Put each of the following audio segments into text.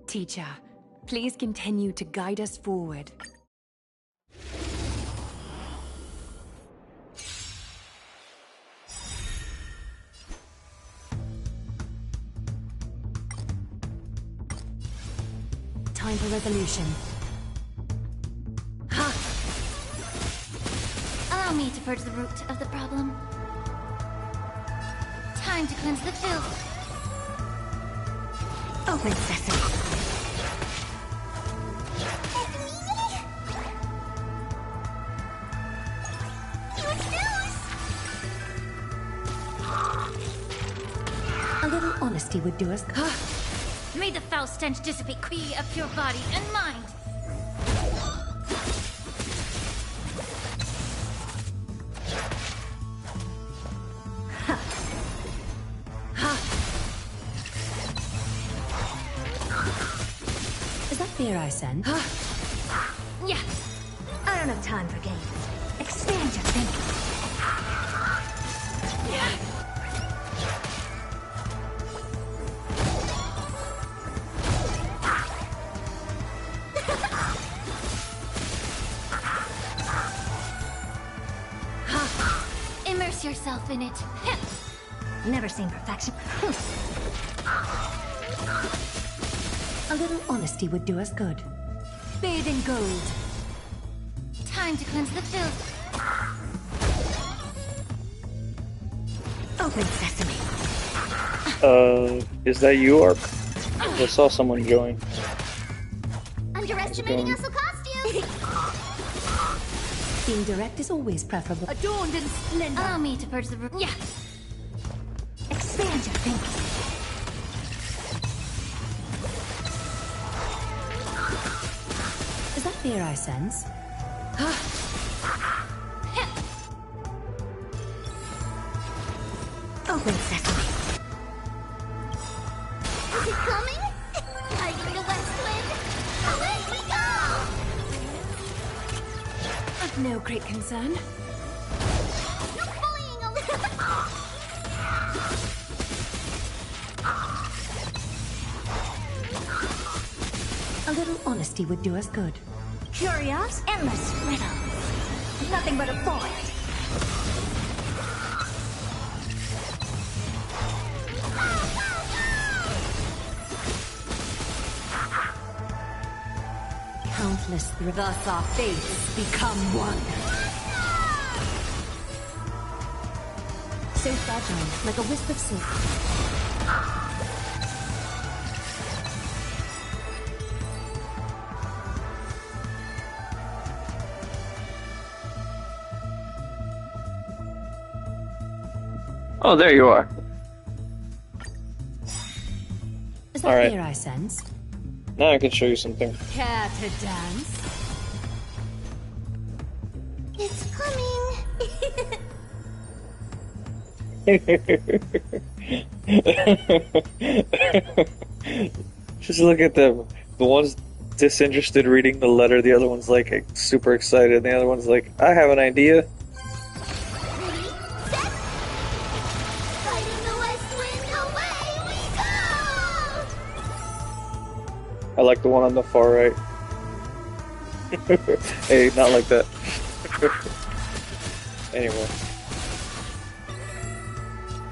Teacher, please continue to guide us forward. Time for resolution. Ha! Allow me to purge the root of the problem. Time to cleanse the filth. Open sesame. A little honesty would do us. May the foul stench dissipate. Be of pure body and mind. Is that fear I sense? Yeah. I don't have time for games. Expand your thinking. Immerse yourself in it. Never seen perfection. A little honesty would do us good. Bathe in gold. Time to cleanse the filth. Open sesame. Is that you, Ark? I saw someone join. Underestimating us will cost you. Being direct is always preferable. Adorned in splendor. Allow me to purge the root. Yeah. Expand your thinking. Is that fear I sense? Open sesame. Is it coming? Fighting the west wind. Away we go! Of no great concern. No bullying a little. A little honesty would do us good. Curious, endless riddles. Nothing but a void. Countless thus our fates become one. So fragile, like a wisp of silk. Oh, there you are. Is that Alright. fear I sense? Now I can show you something. Care to dance? It's coming. Just look at them. The one's disinterested reading the letter, the other one's like super excited, and the other one's like, I have an idea. Ready, set. Fighting the west wind. Away we go! I like the one on the far right. Hey, not like that. Anyway.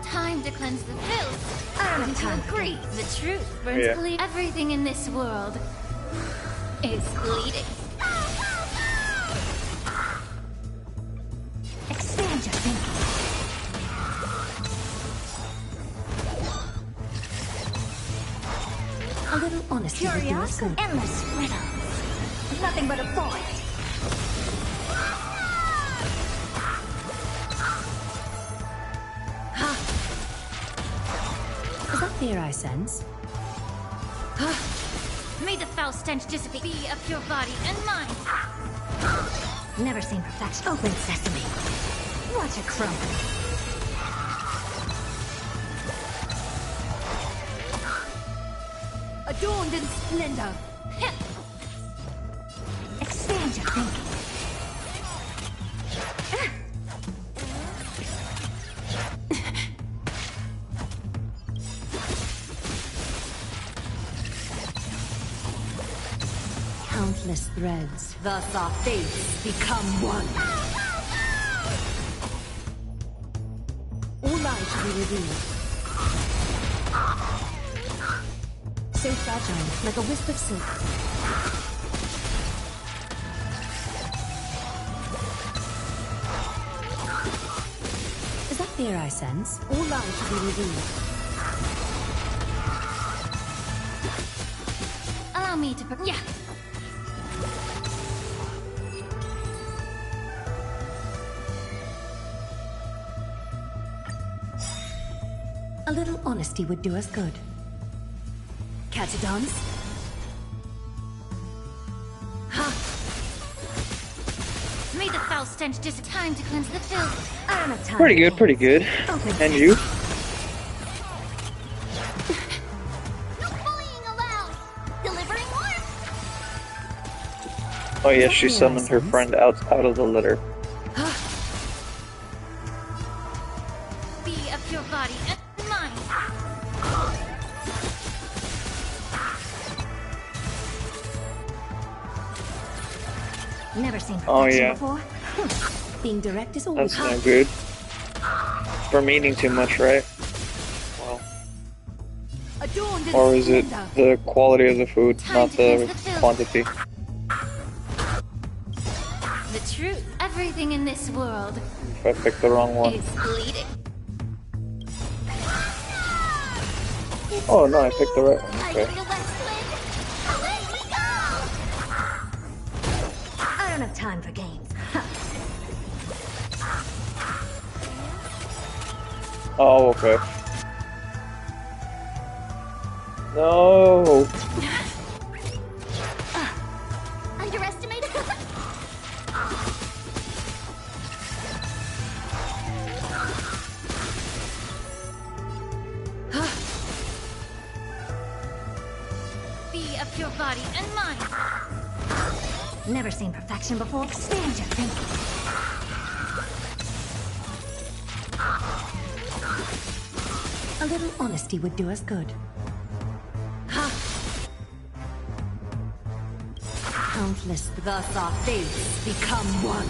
Time to cleanse the filth. I don't have To time. agree, the truth burns Yeah. clean. Everything in this world is bleeding. Expand your thinking. A little honesty would do us Curious, good. endless riddles. Nothing but a void. Is that fear I sense? May the foul stench dissipate. Be of pure body and mind. Never seen perfection. Open sesame. Watch it crumble. Adorned in splendor. Expand your thinking. Countless threads. Thus our fates become one. All lies to be revealed. So fragile, like a wisp of silk. Is that fear I sense? All lies to be revealed. Allow me to yeah. A little honesty would do us good. Catch a dance? May the foul stench just time to cleanse the filth. I don't have time. Pretty good, pretty good. And you? No bullying allowed. Delivering warmth. Oh yeah, she summoned her friend out of the litter. Be a pure body and mind. Never seen Oh, perfection yeah. before. Being direct is always That's no good. From eating too much, right? Well, Adorned in or is it splendor. the quality of the food, Time not to cleanse the the filth. quantity? The truth. Everything in this world If I picked the wrong one. is bleeding. Oh no, I picked the right one. I Okay. need a west wind. Away we go! I don't have time for games. Oh, okay. No. Underestimated? Be a pure body and mind. Never seen perfection before. Expand your thinking. a little honesty would do us good. Countless. Thus our fates become one.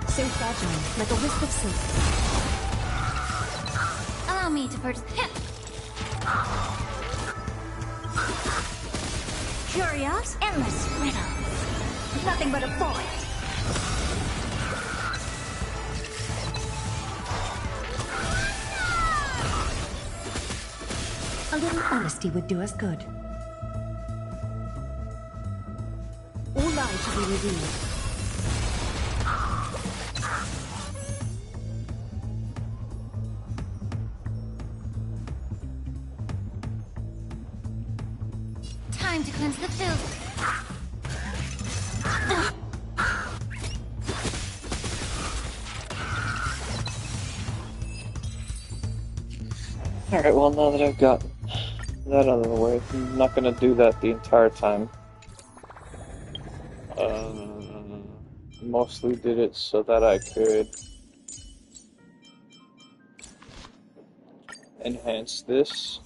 So fragile, like a wisp of silk. Allow me to purchase him. Curious, endless riddles. Nothing but a void. A little honesty would do us good. All lies to be revealed. Time to cleanse the filth. Alright, well now that I've got that out of the way, I'm not gonna do that the entire time. Mostly did it so that I could enhance this.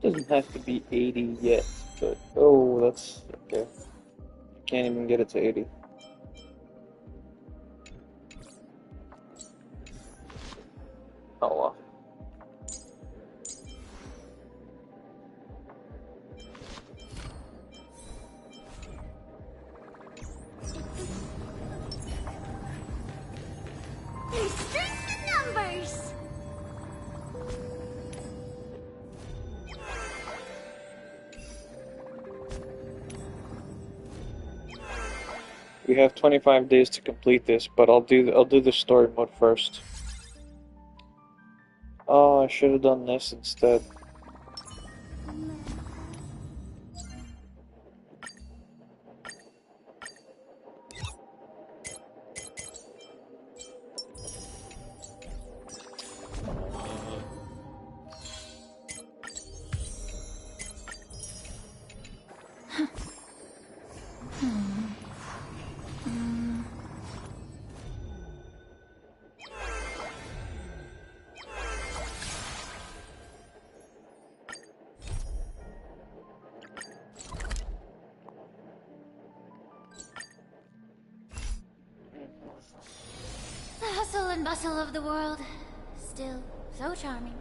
Doesn't have to be 80 yet, but oh, that's okay. Can't even get it to 80. Oh well. There's strength in numbers. We have 25 days to complete this, but I'll do the story mode first. Oh, I should have done this instead. and bustle of the world, still so charming.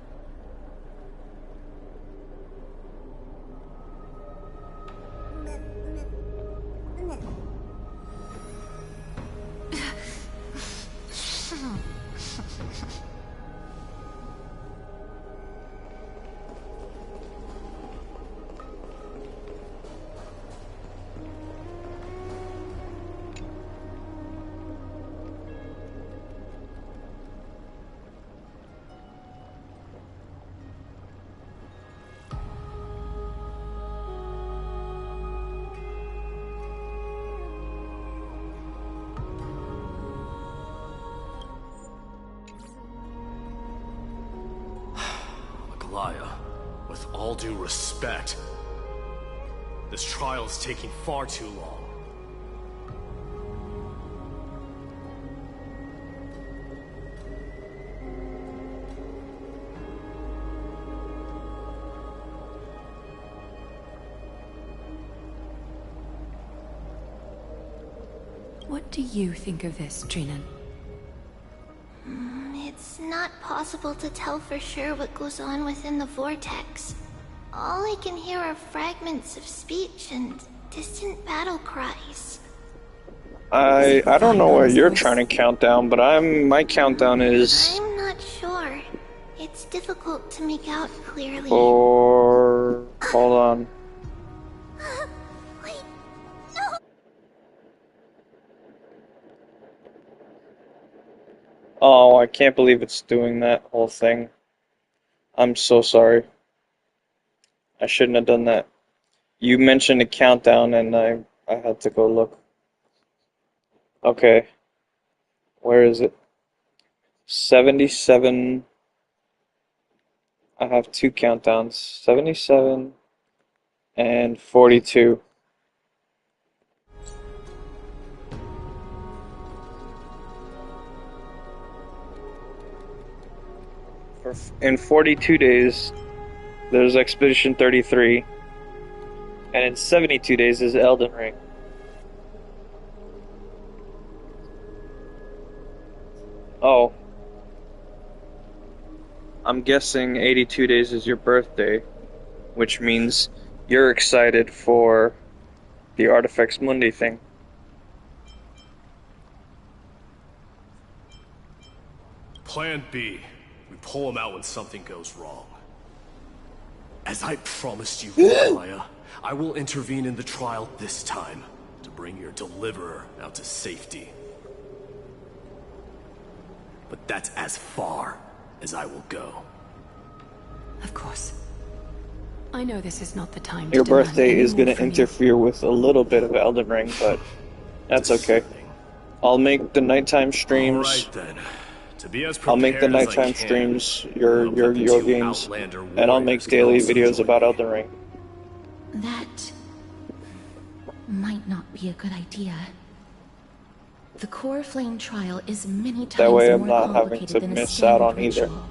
With all due respect, this trial is taking far too long. What do you think of this, Trinan? It's not possible to tell for sure what goes on within the vortex. All I can hear are fragments of speech and distant battle cries. I don't know what you're trying to count down, but my countdown is... I'm not sure. It's difficult to make out clearly. Hold on. Wait, no! Oh, I can't believe it's doing that whole thing. I'm so sorry. I shouldn't have done that. You mentioned a countdown and I had to go look. Okay. Where is it? 77. I have two countdowns. 77 and 42. In 42 days, there's Expedition 33, and in 72 days is Elden Ring. Oh. I'm guessing 82 days is your birthday, which means you're excited for the Artifex Mundi thing. Plan B. We pull him out when something goes wrong. As I promised you, Maya, I will intervene in the trial this time to bring your deliverer out to safety. But that's as far as I will go. Of course. I know this is not the time Your to demand birthday any is more going to from you. interfere with a little bit of Elden Ring, but that's okay. I'll make the nighttime streams. Alright then. To be as I'll make the prepared as I nighttime can, streams, I your hope that the two games, Outlander and I'll make warriors can daily also videos join about me. Elden Ring. That might not be a good idea. The core flame trial is many times That way more I'm not having complicated to than a miss standard out on either. ritual.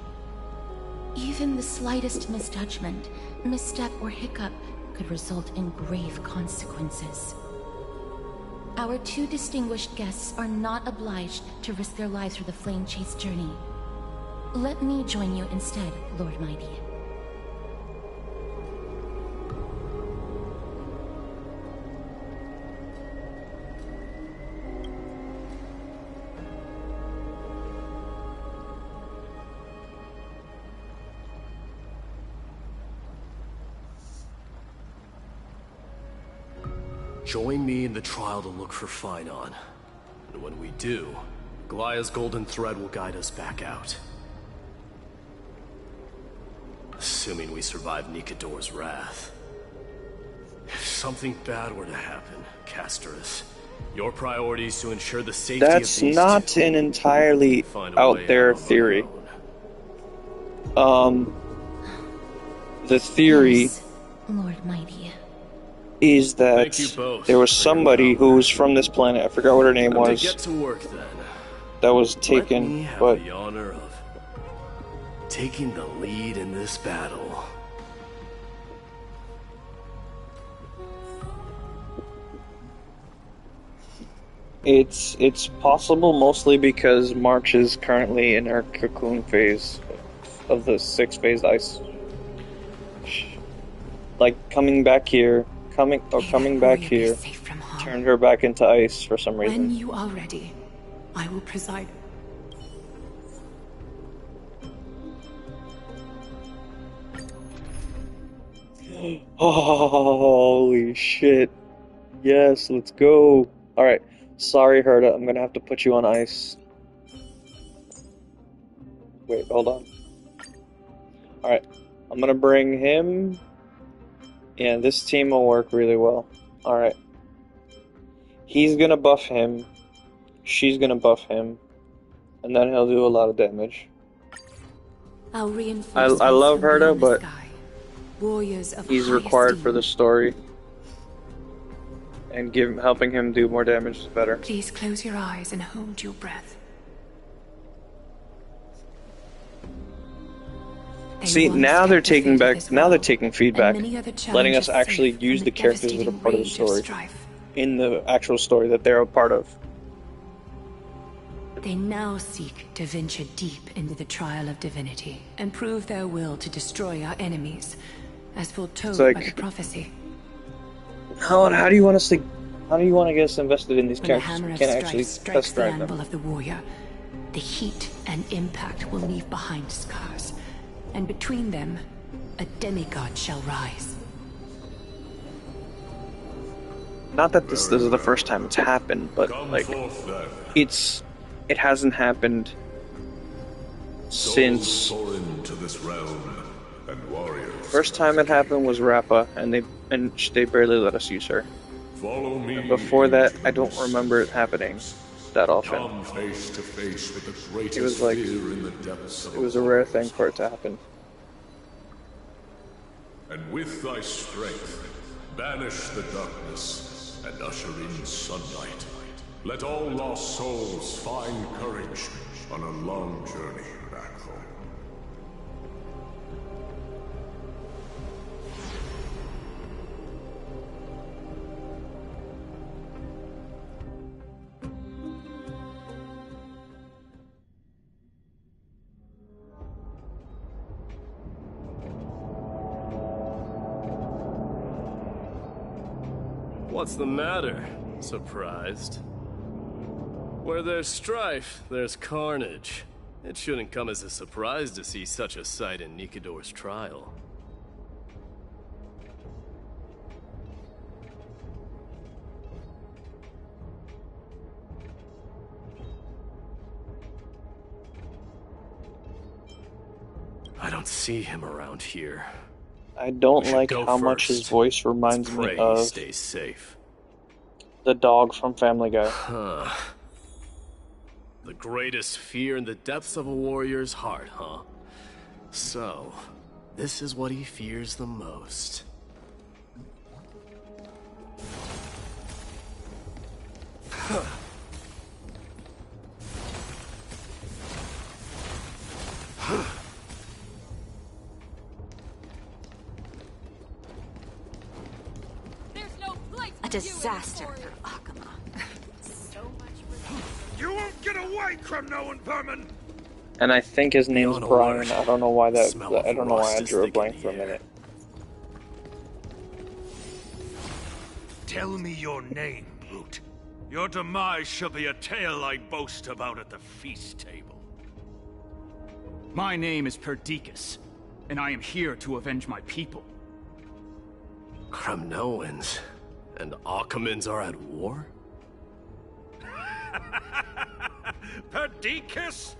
Even the slightest misjudgment, misstep, or hiccup could result in grave consequences. Our two distinguished guests are not obliged to risk their lives for the flame chase journey. Let me join you instead, Lord Mighty. Join me in the trial to look for Finon. And when we do, Goliath's golden thread will guide us back out. Assuming we survive Nikador's wrath. If something bad were to happen, Casterus, your priority is to ensure the safety of That's these not two. an entirely Find a out way there on our theory. own. The theory Yes, Lord Mighty. is that Thank you both there was for your somebody who valor. was from this planet, I forgot what her name Time to was, get to work then. that was Let taken, me have but the honor of taking the lead in this battle. It's possible mostly because March is currently in her cocoon phase of the 6-phase ice. Like coming back here, coming back here, turned her back into ice for some reason. When you are ready, I will preside. Holy shit. Yes, let's go. Alright. Sorry, Herta. I'm gonna have to put you on ice. Wait, hold on. Alright. I'm gonna bring him. Yeah, this team will work really well. Alright. He's gonna buff him. She's gonna buff him. And then he'll do a lot of damage. I love Herta, but he's required for the story. And helping him do more damage is better. Please close your eyes and hold your breath. See, now they're taking feedback, letting us actually use the characters that are part of the story in the actual story that they're a part of. They now seek to venture deep into the trial of divinity and prove their will to destroy our enemies, as foretold by the prophecy. How do you want to get us invested in these characters? We can't actually test drive them. The anvil of the warrior, the heat and impact will leave behind scars, and between them, a demigod shall rise. Not that this is the first time it's happened, but like it hasn't happened since. First time it happened was Rappa, and they barely let us use her. Follow me. And before that, I don't remember it happening that often. Come face to face with the greatest It was like fear in the depths of it was a rare thing for it to happen. And with thy strength, banish the darkness and usher in sunlight. Let all lost souls find courage on a long journey back home. What's the matter? Surprised? Where there's strife, there's carnage. It shouldn't come as a surprise to see such a sight in Nikador's trial. I don't see him around here. I don't like how much his voice reminds me of stay safe. The dog from Family Guy. Huh. The greatest fear in the depths of a warrior's heart, huh? So, this is what he fears the most. A disaster for Akama. You won't get away, Kremnoan vermin! And I think his name's Brian. I don't know why I don't know why I drew a blank for a minute. Tell me your name, brute. Your demise shall be a tale I boast about at the feast table. My name is Perdiccas, and I am here to avenge my people. Kremnoans and Akamans are at war? Perdiccas?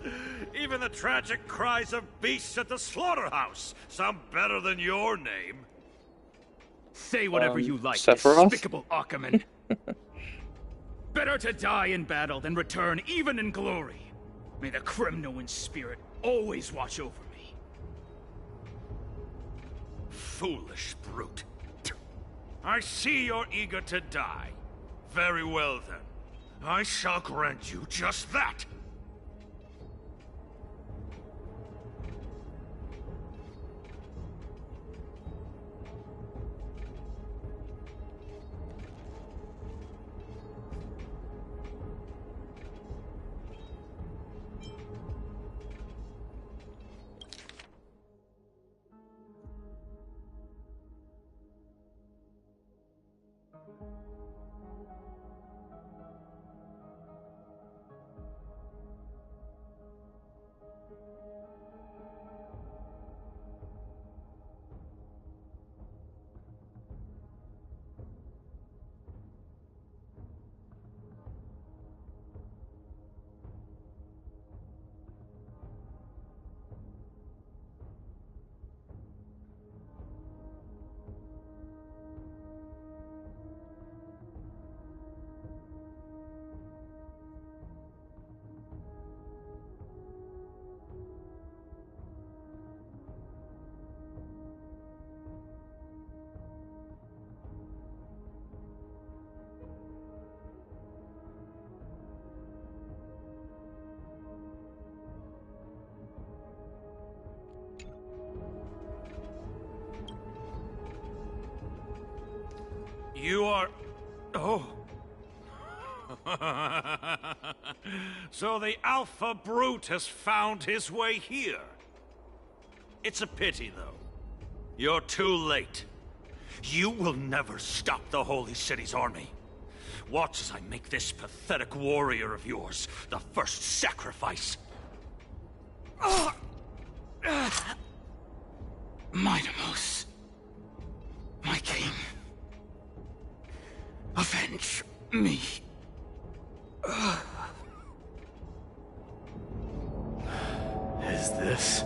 Even the tragic cries of beasts at the slaughterhouse sound better than your name. Say whatever you like, Sephiroth? despicable Akaman. Better to die in battle than return even in glory. May the Kremnoan spirit always watch over me. Foolish brute. I see you're eager to die. Very well then. I shall grant you just that. You are... Oh. So the Alpha Brute has found his way here. It's a pity, though. You're too late. You will never stop the Holy City's army. Watch as I make this pathetic warrior of yours the first sacrifice. Minimos, my king, avenge me. Is this?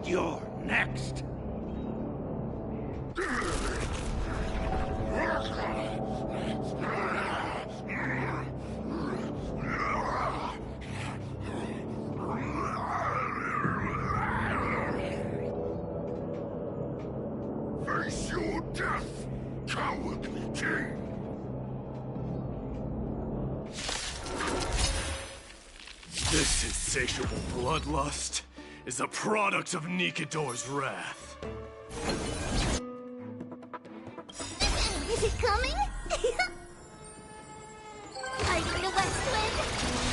You're next. Face your death, cowardly king! This insatiable bloodlust is a product of Nikador's wrath. Is it coming? Fighting the west wind!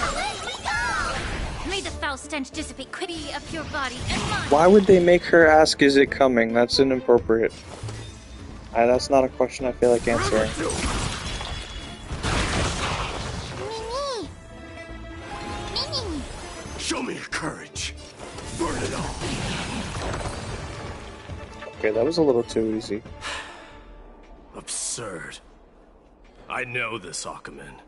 Away we go! May the foul stench dissipate quickly up your body and mind. Why would they make her ask, is it coming? That's inappropriate. That's not a question I feel like answering. Show me your courage. Burn it all. Okay, that was a little too easy. Absurd. I know this, Acompanying.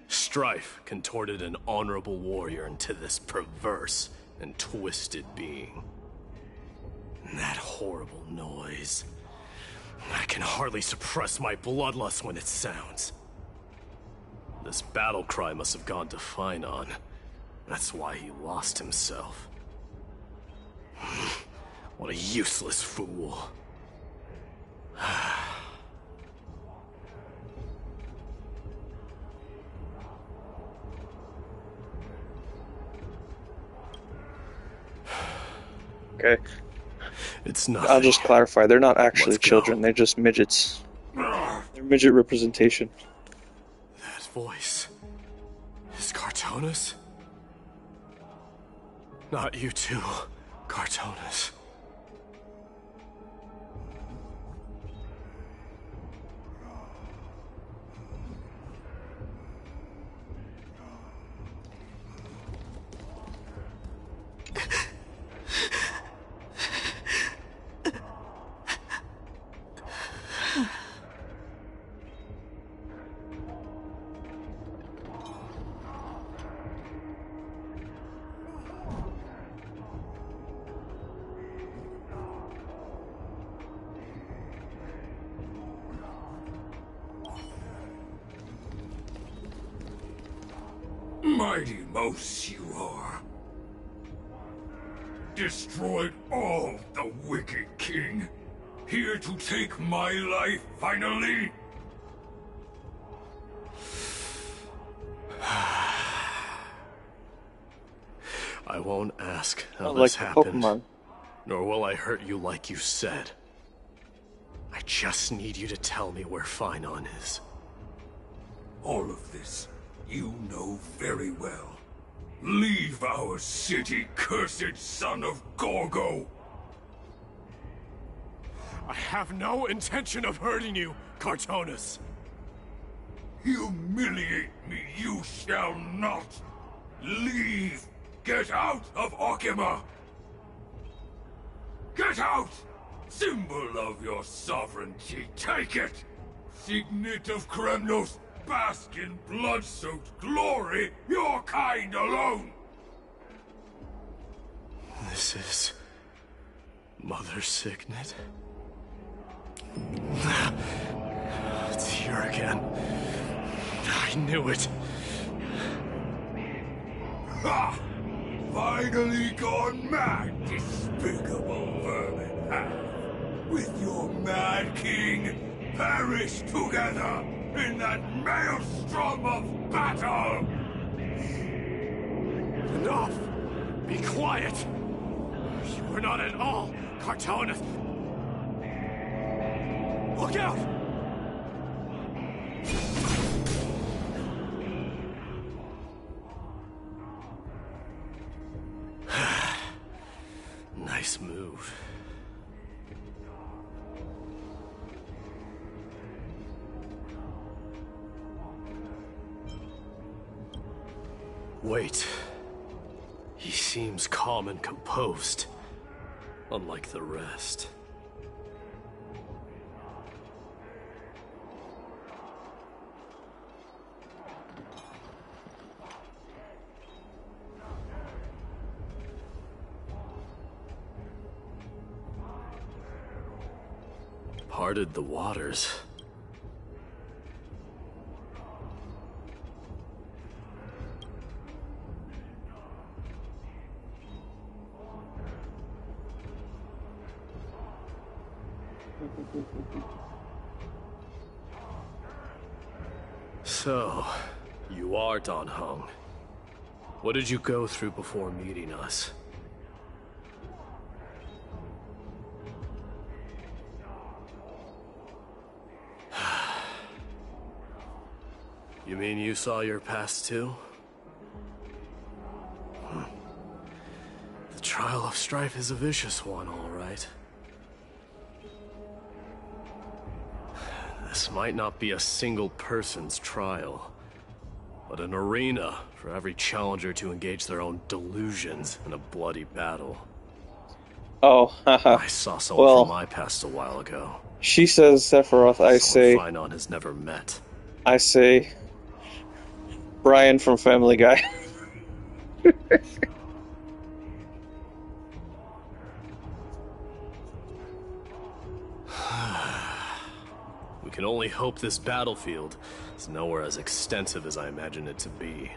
Strife contorted an honorable warrior into this perverse and twisted being. And that horrible noise. I can hardly suppress my bloodlust when it sounds. This battle cry must have gone to Finon. That's why he lost himself. What a useless fool. Okay. It's not. I'll just clarify, they're not actually Let's children, go. they're just midgets. They're midget representation. That voice is Cartonus? Not you too, Cartonus. Mighty Mos you are. Destroyed all the wicked king. Here to take my life finally. I won't ask how Like this the happened, Pokemon. nor will I hurt you like you said. I just need you to tell me where Finon is. All of this you know very well. Leave our city, cursed son of Gorgo! I have no intention of hurting you, Cartonus. Humiliate me you shall not! Leave! Get out of Okima! Get out! Symbol of your sovereignty, take it! Signet of Kremnos, bask in blood-soaked glory, your kind alone! This is Mother Signet. It's here again. I knew it. Ha! Finally gone mad, despicable vermin have. With your mad king, perish together in that maelstrom of battle! Enough! Be quiet! You were not at all, Cartonus! Look out! Nice move. Wait. He seems calm and composed, unlike the rest. Parted the waters. So, you are Dan Heng. What did you go through before meeting us? You mean you saw your past too? The trial of Strife is a vicious one, all right. This might not be a single person's trial, but an arena for every challenger to engage their own delusions in a bloody battle. Oh, haha. I saw someone from my past a while ago. She says Sephiroth, I say... Finon has never met. I say... Brian from Family Guy. We can only hope this battlefield is nowhere as extensive as I imagine it to be.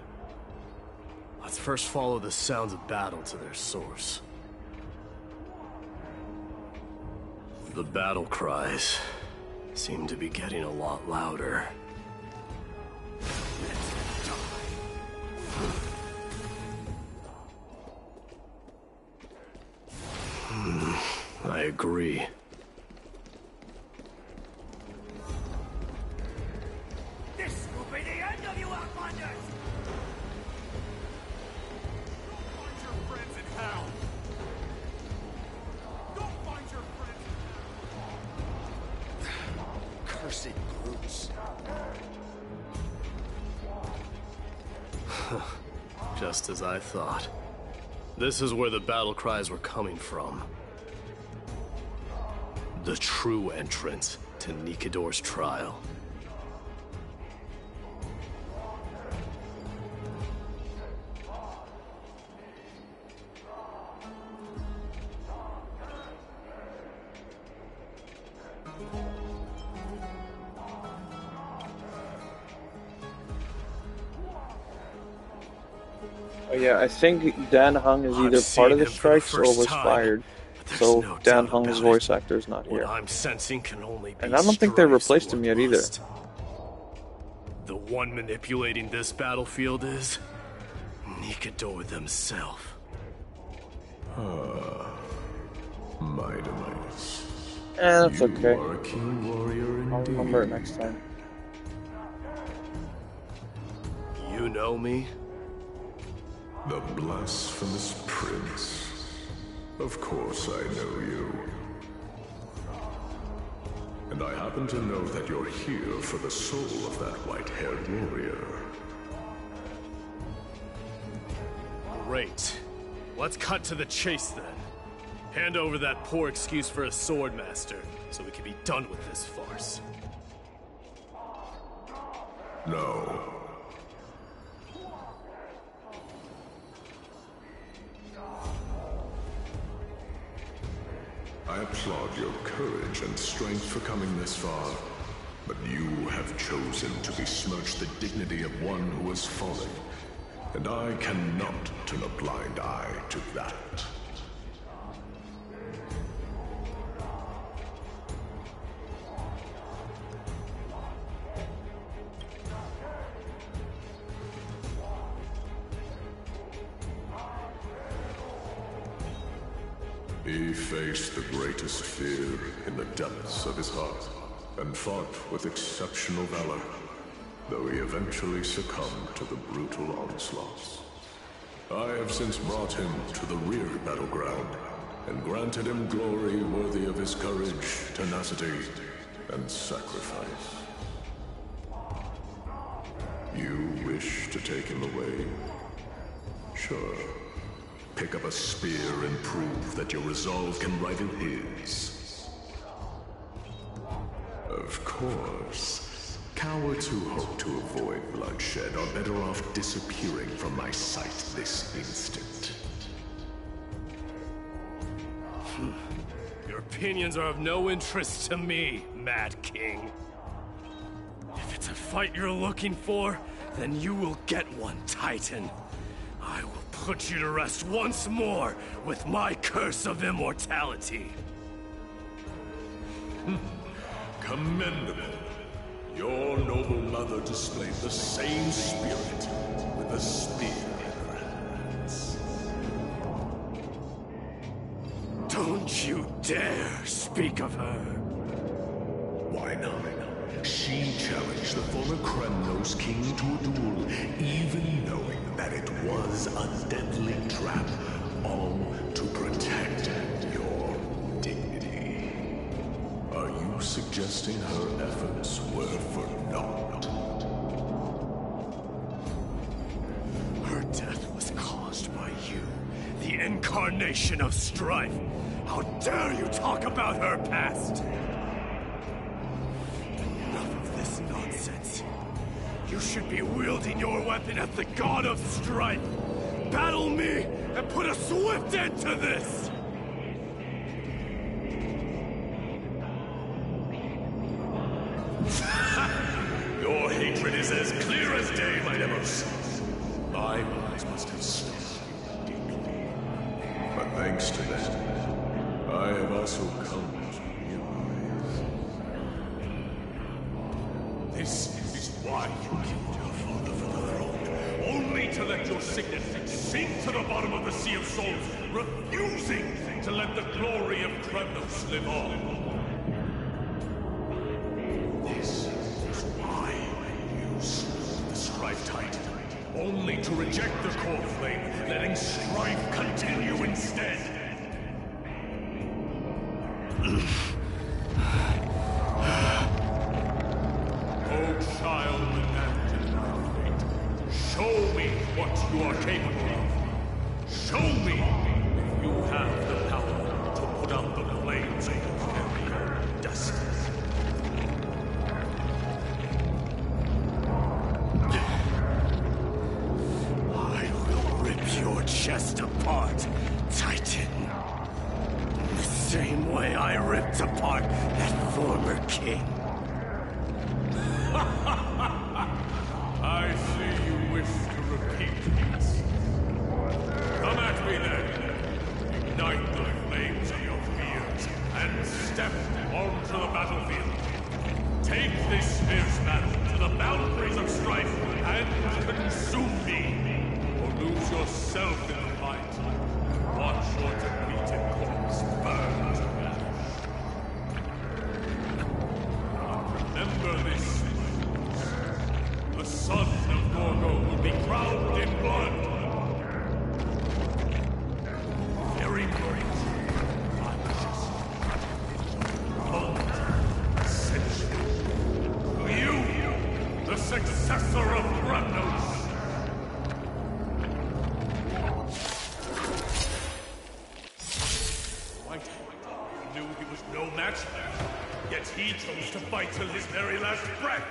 Let's first follow the sounds of battle to their source. The battle cries seem to be getting a lot louder. I agree. This will be the end of you, Outlanders! Go find your friends in hell! Go find your friends in hell! Cursed brutes. Just as I thought. This is where the battle cries were coming from. The true entrance to Nikidor's trial. Oh yeah, I think Dan Heng is either part of the strikes or was fired. So no Dan doubt Heng's about voice it. actor is not What here. I'm sensing can only be And I don't think they Strife's replaced him yet either. bloodlust. The one manipulating this battlefield is Nikidor themselves. My device. That's okay. You are a keen warrior I'll indeed. remember it next time. You know me? The blasphemous prince. Of course I know you. And I happen to know that you're here for the soul of that white-haired warrior. Great. Let's cut to the chase then. Hand over that poor excuse for a sword master, so we can be done with this farce. No. I applaud your courage and strength for coming this far, but you have chosen to besmirch the dignity of one who has fallen, and I cannot turn a blind eye to that. He faced the greatest fear in the depths of his heart, and fought with exceptional valor, though he eventually succumbed to the brutal onslaughts. I have since brought him to the rear battleground, and granted him glory worthy of his courage, tenacity, and sacrifice. You wish to take him away? Sure. Pick up a spear and prove that your resolve can rival his. Of course, cowards who hope to avoid bloodshed are better off disappearing from my sight this instant. Your opinions are of no interest to me, Mad King. If it's a fight you're looking for, then you will get one, Titan. I will put you to rest once more with my curse of immortality. Commendable. Your noble mother displayed the same spirit with a spear in her hands. Don't you dare speak of her. Why not? She challenged the former Kremnos king to a duel, even knowing that it was a deadly trap, all to protect your dignity. Are you suggesting her efforts were for naught? Her death was caused by you, the incarnation of Strife. How dare you talk about her past? Nonsense. You should be wielding your weapon at the god of Strife. Battle me and put a swift end to this! Your hatred is as clear as day, my Demos. My words must have stung you deeply. But thanks to that, I have also come to realize. This is why you killed your father for the throne, only to let your signet sink to the bottom of the Sea of Souls, refusing to let the glory of Kremnos live on. This is why you slew the Strife Titan, only to reject the core flame, letting Strife continue instead. Oh, child enacted in our fate, show me what you are capable of. Show me if you have the power to put out the flames of your destiny. I will rip your chest apart, Titan. The same way I ripped apart that former king. I see you wish to repeat this. Come at me then. Ignite the flames of your fears and step onto the battlefield. Take this fierce battle to the boundaries of Strife and consume me. Or lose yourself in the fight. Watch your defeated corpse burn to ash. Remember this. The son of Gorgo will be crowned in blood. Very great. Essential. You, the successor of Kremnos. Whitehead knew he was no match, yet he chose to fight till his very last breath.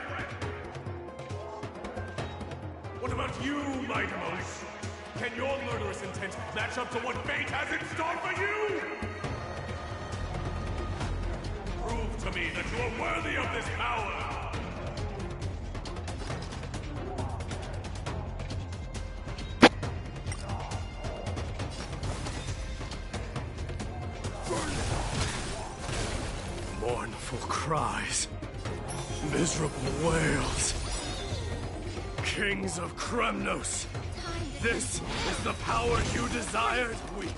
What about you, my Demos? Can your murderous intent match up to what fate has in store for you? Prove to me that you are worthy of this power! Mournful cries. Miserable wails. Kings of Kremnos, this is the power you desired? Weak.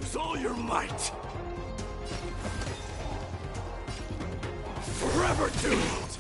Use all your might. Forever doomed!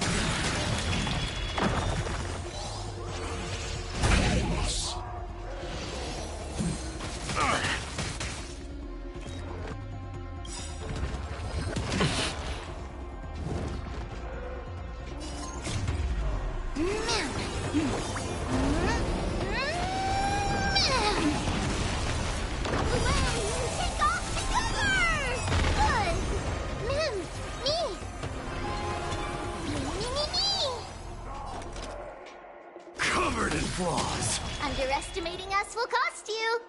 cause. Underestimating us will cost you.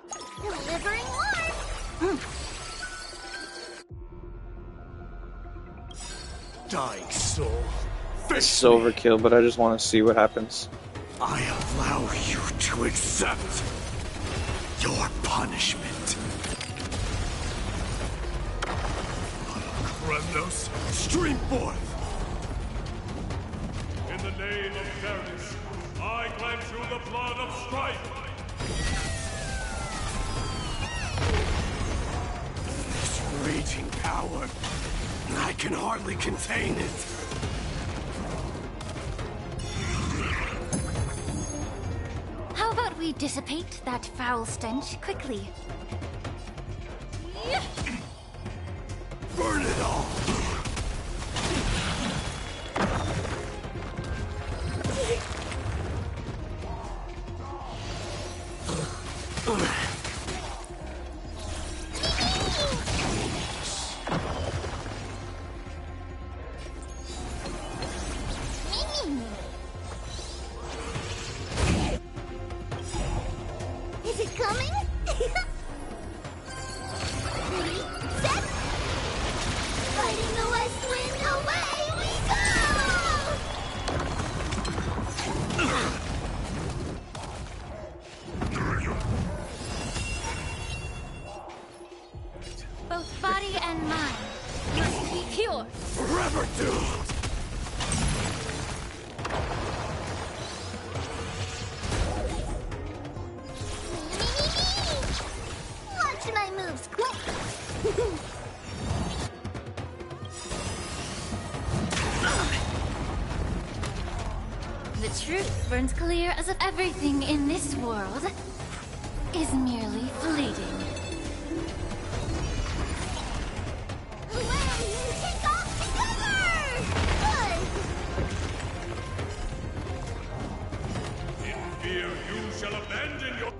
Delivering warmth. Dying soul. This is overkill, but I just want to see what happens. I allow you to accept your punishment. Kremnos, stream forth! In the name of fairness, I grant you the blood of Strife! This raging power, I can hardly contain it. How about we dissipate that foul stench quickly? Burn it all! Is it coming? Ready, set. Fighting the west wind, away we go! Both body and mind must be pure. Forever doomed! Watch my moves quick. The truth burns clear as if everything in this world is merely fleeting. Hooray! Take off together! Good. In fear you shall abandon your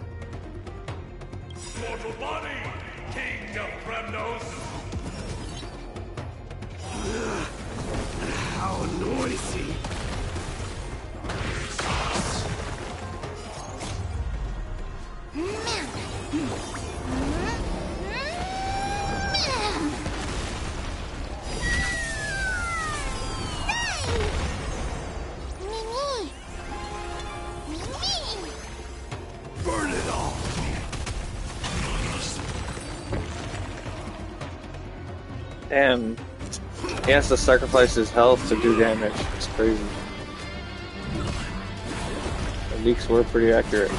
mortal body, King of Kremnos! How noisy! Burn it all! Damn. He has to sacrifice his health to do damage. It's crazy. The leaks were pretty accurate.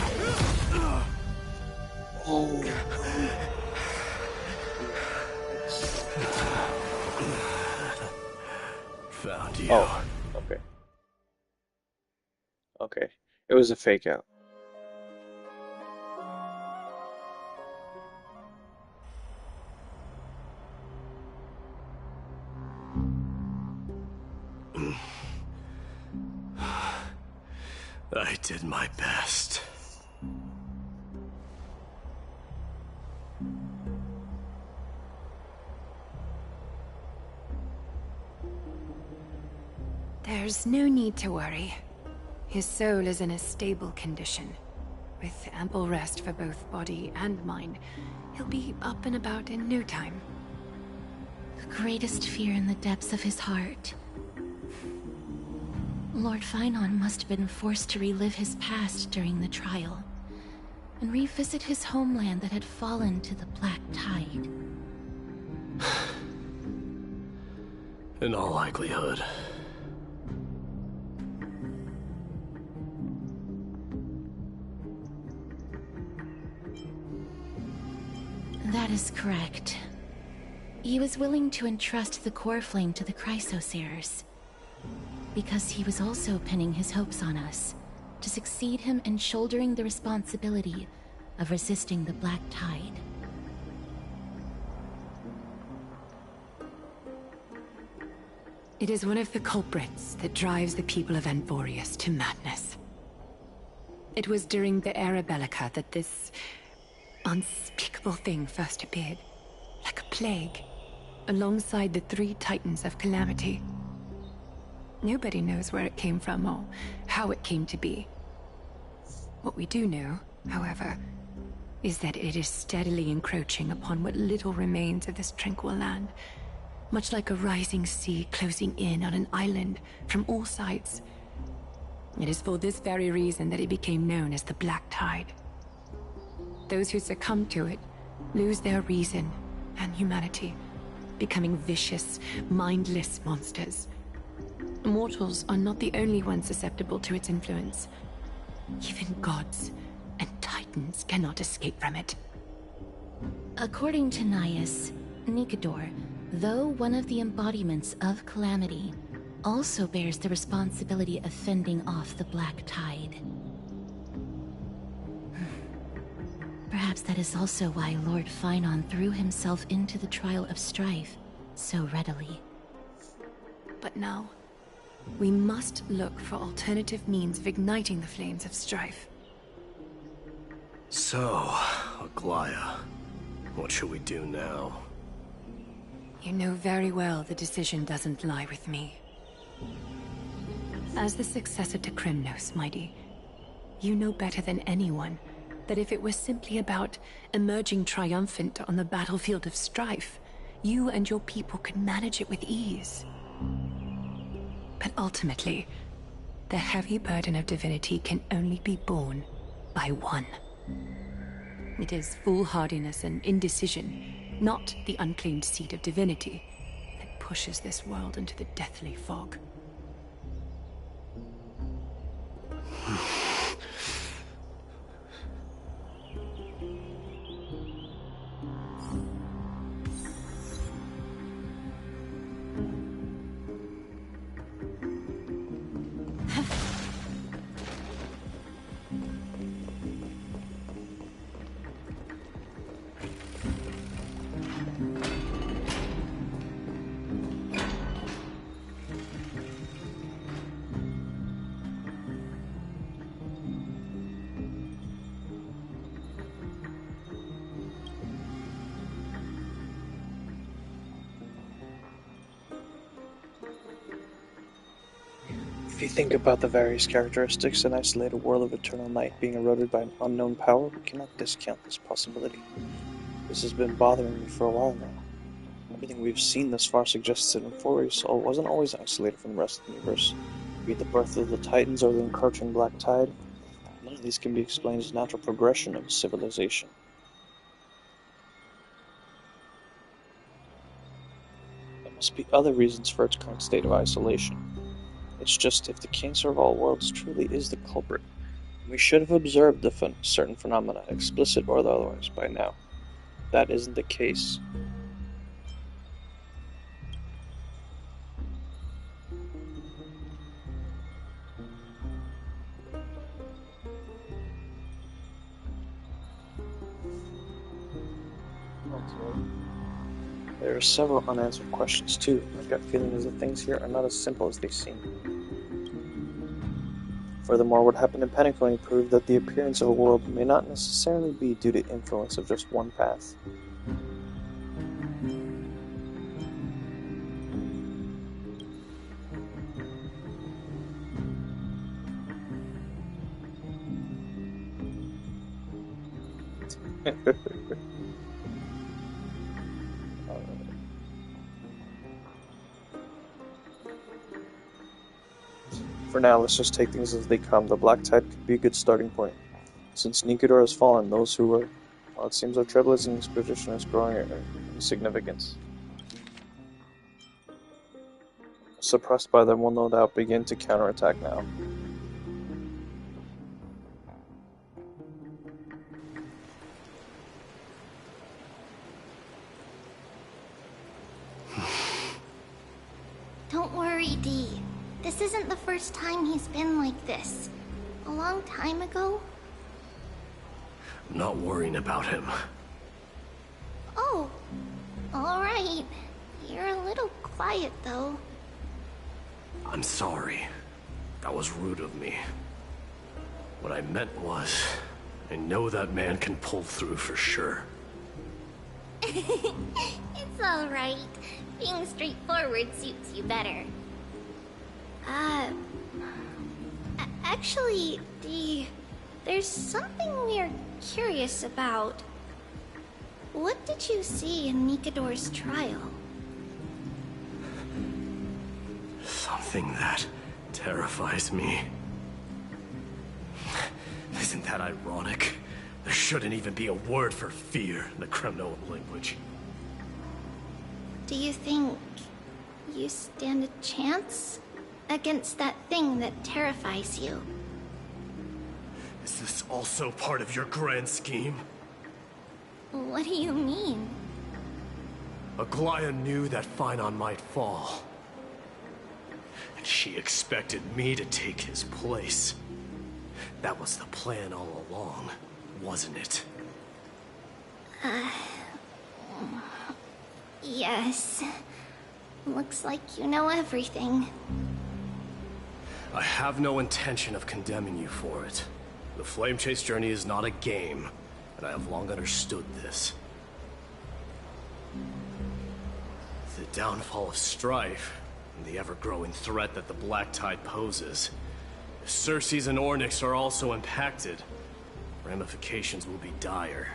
Oh. Found you. Oh, okay. Okay. It was a fake out. I did my best. There's no need to worry. His soul is in a stable condition. With ample rest for both body and mind, he'll be up and about in no time. The greatest fear in the depths of his heart. Lord Finon must have been forced to relive his past during the trial, and revisit his homeland that had fallen to the Black Tide. In all likelihood. That is correct. He was willing to entrust the core flame to the Chrysoseers, because he was also pinning his hopes on us, to succeed him in shouldering the responsibility of resisting the Black Tide. It is one of the culprits that drives the people of Amphoreus to madness. It was during the Era Bellica that this unspeakable thing first appeared, like a plague, alongside the three titans of calamity. Nobody knows where it came from or how it came to be. What we do know, however, is that it is steadily encroaching upon what little remains of this tranquil land, much like a rising sea closing in on an island from all sides. It is for this very reason that it became known as the Black Tide. Those who succumb to it lose their reason and humanity, becoming vicious, mindless monsters. Mortals are not the only ones susceptible to its influence. Even gods and titans cannot escape from it. According to Naius, Nikedor, though one of the embodiments of Calamity, also bears the responsibility of fending off the Black Tide. Perhaps that is also why Lord Finon threw himself into the trial of Strife so readily. But now, we must look for alternative means of igniting the flames of Strife. So, Aglaya, what should we do now? You know very well the decision doesn't lie with me. As the successor to Kremnos, Mighty, you know better than anyone that if it was simply about emerging triumphant on the battlefield of Strife, you and your people could manage it with ease. But ultimately, the heavy burden of divinity can only be borne by one. It is foolhardiness and indecision, not the unclaimed seed of divinity, that pushes this world into the deathly fog. If you think about the various characteristics, an isolated world of eternal night being eroded by an unknown power, we cannot discount this possibility. This has been bothering me for a while now. Everything we've seen thus far suggests that Amphoreus wasn't always isolated from the rest of the universe. Be it the birth of the Titans or the encroaching Black Tide, none of these can be explained as natural progression of civilization. There must be other reasons for its current state of isolation. It's just, if the cancer of all worlds truly is the culprit, we should have observed the certain phenomena, explicit or otherwise, by now. That isn't the case. There are several unanswered questions too. My gut feeling is that things here are not as simple as they seem. Furthermore, what happened in Pentacling proved that the appearance of a world may not necessarily be due to influence of just one path. For now, let's just take things as they come. The Black Tide could be a good starting point. Since Nikedor has fallen, those who were... Well, it seems our tribalism expedition is growing in significance. Suppressed by them will no doubt begin to counterattack now. Don't worry, Dee. This isn't the first time he's been like this. A long time ago? I'm not worrying about him. Oh, alright. You're a little quiet, though. I'm sorry. That was rude of me. What I meant was, I know that man can pull through for sure. It's alright. Being straightforward suits you better. Actually, Dee, there's something we're curious about. What did you see in Nikador's trial? Something that terrifies me. Isn't that ironic? There shouldn't even be a word for fear in the Kremnoan language. Do you think you stand a chance against that thing that terrifies you? Is this also part of your grand scheme? What do you mean? Aglaya knew that Phynon might fall. And she expected me to take his place. That was the plan all along, wasn't it? Yes. Looks like you know everything. I have no intention of condemning you for it. The Flame Chase journey is not a game, and I have long understood this. The downfall of Strife, and the ever-growing threat that the Black Tide poses. If Circes and Ornyx are also impacted, ramifications will be dire.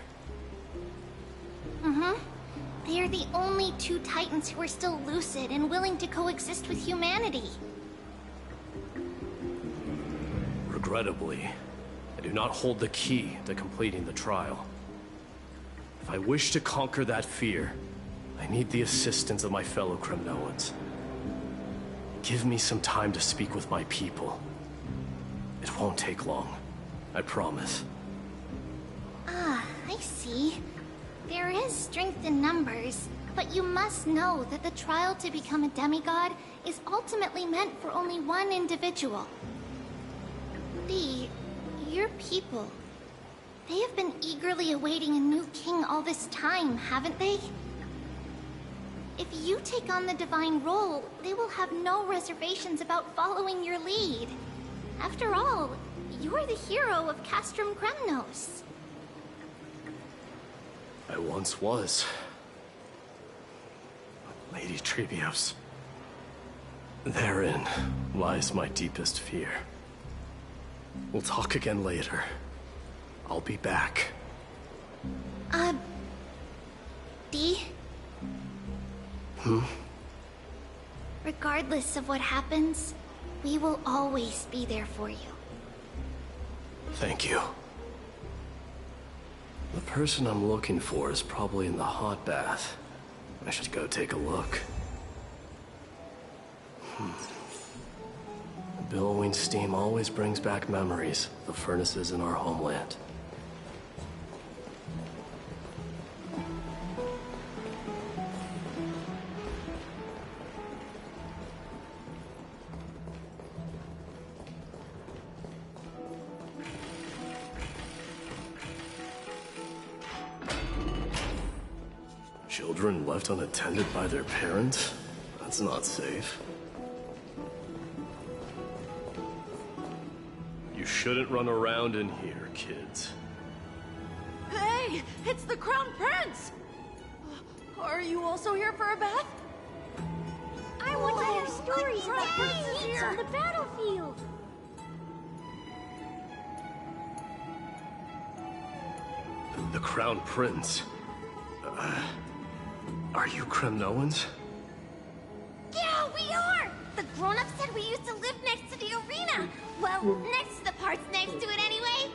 They are the only two Titans who are still lucid and willing to coexist with humanity. Regrettably, I do not hold the key to completing the trial. If I wish to conquer that fear, I need the assistance of my fellow Kremnoans. Give me some time to speak with my people. It won't take long, I promise. Ah, I see. There is strength in numbers, but you must know that the trial to become a demigod is ultimately meant for only one individual. Your people. They have been eagerly awaiting a new king all this time, haven't they? If you take on the divine role, they will have no reservations about following your lead. After all, you're the hero of Castrum Kremnos. I once was. Lady Trebios. Therein lies my deepest fear. We'll talk again later. I'll be back. D? Regardless of what happens, we will always be there for you. Thank you. The person I'm looking for is probably in the hot bath. I should go take a look. The billowing steam always brings back memories of the furnaces in our homeland. Children left unattended by their parents? That's not safe. You shouldn't run around in here, kids. Hey! It's the Crown Prince! Are you also here for a bath? I want to hear stories about princes on the battlefield. The Crown Prince. Are you Kremnoans? Yeah, we are! The grown-ups said we used to live next to the arena. Well, next to the parts next to it anyway.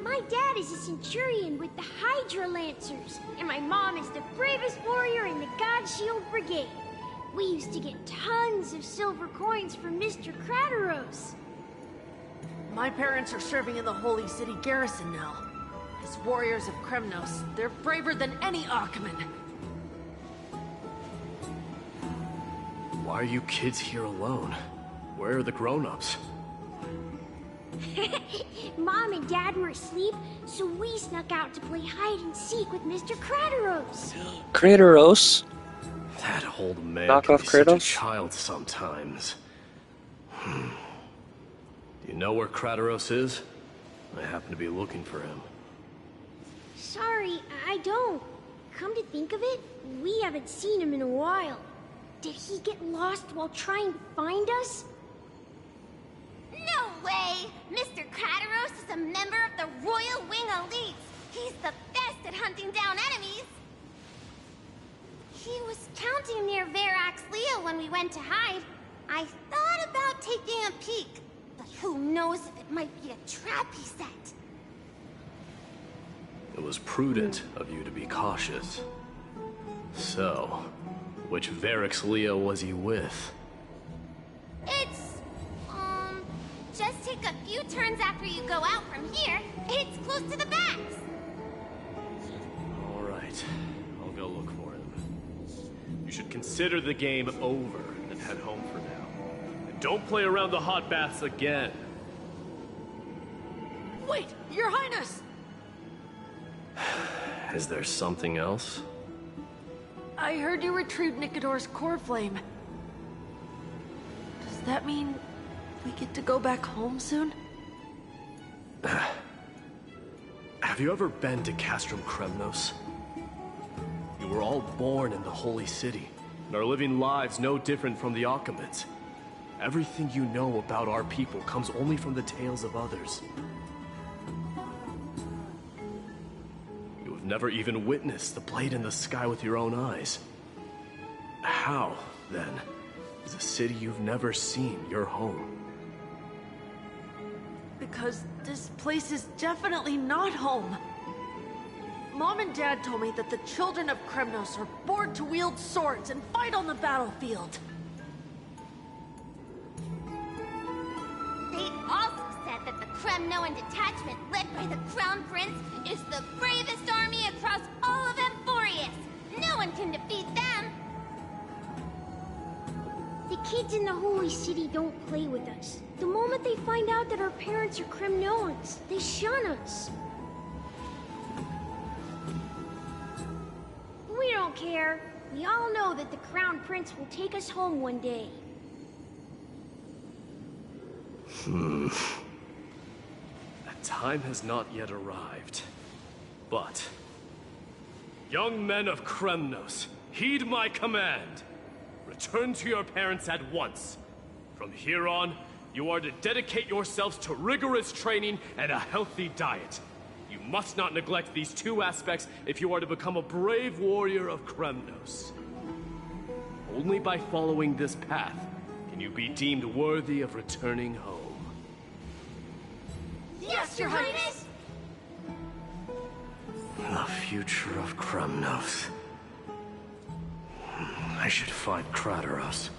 My dad is a centurion with the Hydra Lancers, and my mom is the bravest warrior in the God Shield Brigade. We used to get tons of silver coins from Mr. Crateros. My parents are serving in the Holy City garrison now. As warriors of Kremnos, they're braver than any Achaman. Why are you kids here alone? Where are the grown-ups? Mom and Dad were asleep, so we snuck out to play hide and seek with Mr. Crateros. Kratos? That old man Knock can off be such a Kratos? child sometimes. Do you know where Crateros is? I happen to be looking for him. Sorry, I don't. Come to think of it, we haven't seen him in a while. Did he get lost while trying to find us? way! Mr. Crateros is a member of the Royal Wing Elites! He's the best at hunting down enemies! He was counting near Verax Leo when we went to hide. I thought about taking a peek, but who knows if it might be a trap he set. It was prudent of you to be cautious. So, which Verax Leo was he with? It's... just take a few turns after you go out from here. It's close to the backs. Alright, I'll go look for him. You should consider the game over and head home for now. And don't play around the hot baths again. Wait, Your Highness! Is there something else? I heard you retrieved Nicodor's core flame. Does that mean we get to go back home soon? Have you ever been to Castrum Kremnos? You were all born in the Holy City, and are living lives no different from the Acompanying. Everything you know about our people comes only from the tales of others. You have never even witnessed the blade in the sky with your own eyes. How, then, is a city you've never seen your home? Because this place is definitely not home. Mom and Dad told me that the children of Kremnos are born to wield swords and fight on the battlefield. They also said that the Kremnoan detachment led by the Crown Prince is the bravest army across all of Amphoreus. No one can defeat them. The kids in the Holy City don't play with us. The moment they find out that our parents are Kremnoans, they shun us. We don't care. We all know that the Crown Prince will take us home one day. That time has not yet arrived. But, young men of Kremnos, heed my command. Return to your parents at once. From here on, you are to dedicate yourselves to rigorous training and a healthy diet. You must not neglect these two aspects if you are to become a brave warrior of Kremnos. Only by following this path can you be deemed worthy of returning home. Yes, Your Highness! The future of Kremnos. I should find Crateros.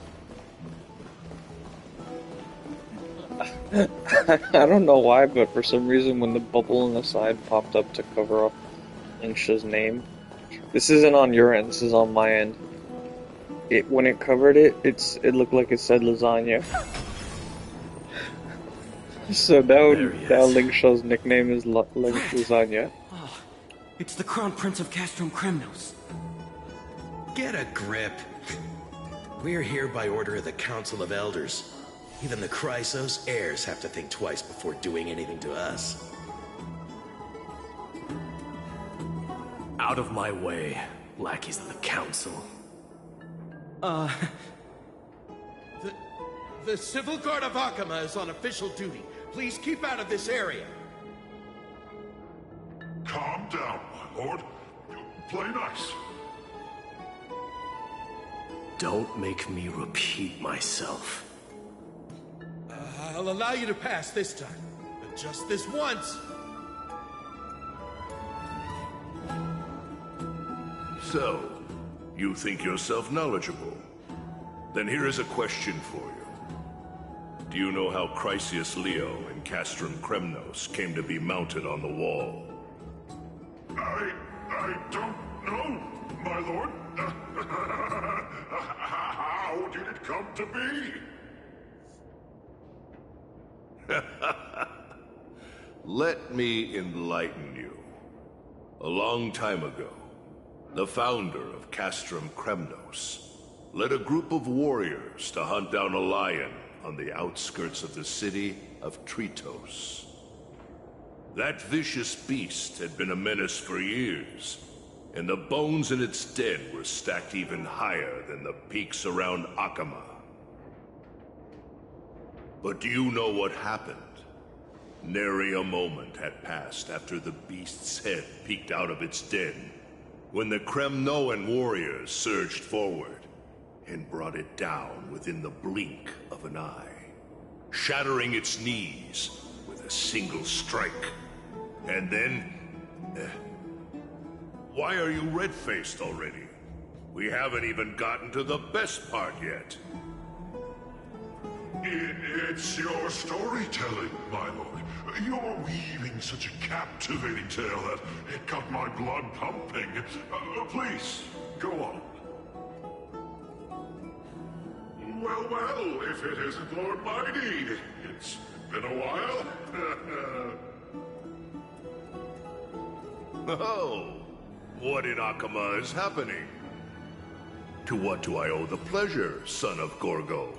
I don't know why, but for some reason when the bubble on the side popped up to cover up Lingsha's name, this isn't on your end, this is on my end. When it covered it, it looked like it said lasagna. So now Lingsha's nickname is Lasagna. Oh, it's the Crown Prince of Castrum Kremnos. Get a grip. We're here by order of the Council of Elders. Even the Chrysos heirs have to think twice before doing anything to us. Out of my way, lackeys of the Council. The Civil Guard of Akama is on official duty. Please keep out of this area. Calm down, my lord. Play nice. Don't make me repeat myself. I'll allow you to pass this time, but just this once. So, you think yourself knowledgeable? Then here is a question for you. Do you know how Chrysius Leo and Castrum Kremnos came to be mounted on the wall? I don't know, my lord. How did it come to be? Let me enlighten you. A long time ago, the founder of Castrum Kremnos led a group of warriors to hunt down a lion on the outskirts of the city of Tritos. That vicious beast had been a menace for years, and the bones in its den were stacked even higher than the peaks around Akama. But do you know what happened Nary a moment had passed after the beast's head peeked out of its den, when the Kremnoan warriors surged forward and brought it down within the blink of an eye, shattering its knees with a single strike. And then... why are you red-faced already? We haven't even gotten to the best part yet. It's your storytelling, my lord. You're weaving such a captivating tale that it got my blood pumping. Please, go on. Well, if it isn't Lord Mighty, it's been a while. Oh, what in Akama is happening? To what do I owe the pleasure, son of Gorgo?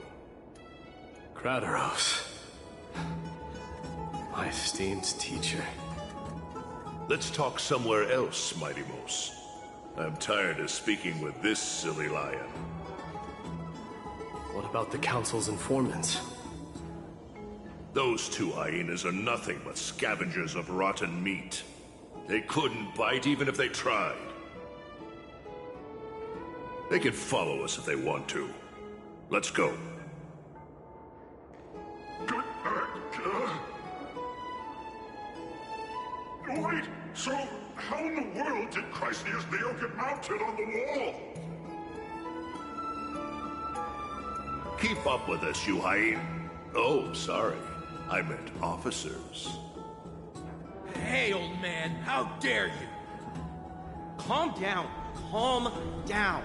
Kratos. My esteemed teacher. Let's talk somewhere else, Mighty Mos. I'm tired of speaking with this silly lion. What about the Council's informants? Those two hyenas are nothing but scavengers of rotten meat. They couldn't bite even if they tried. They can follow us if they want to. Let's go. Wait, so how in the world did Chrysia's nail get mounted on the wall? Keep up with us, you hyena. Oh, sorry. I meant officers. Hey, old man, how dare you? Calm down. Calm down.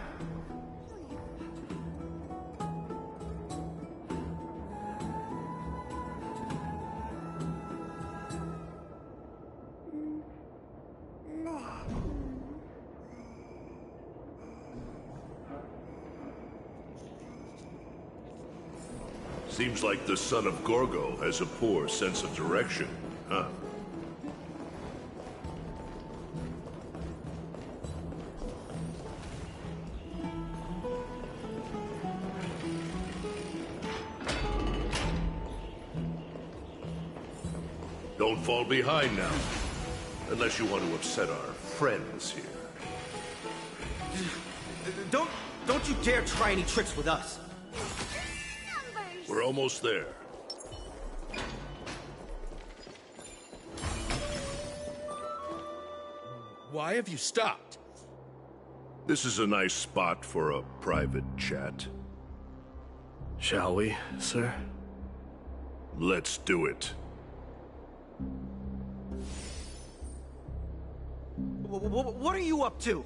Seems like the son of Gorgo has a poor sense of direction, huh? Don't fall behind now. Unless you want to upset our friends here. Don't you dare try any tricks with us. We're almost there. Why have you stopped? This is a nice spot for a private chat. Shall we, sir? Let's do it. What are you up to?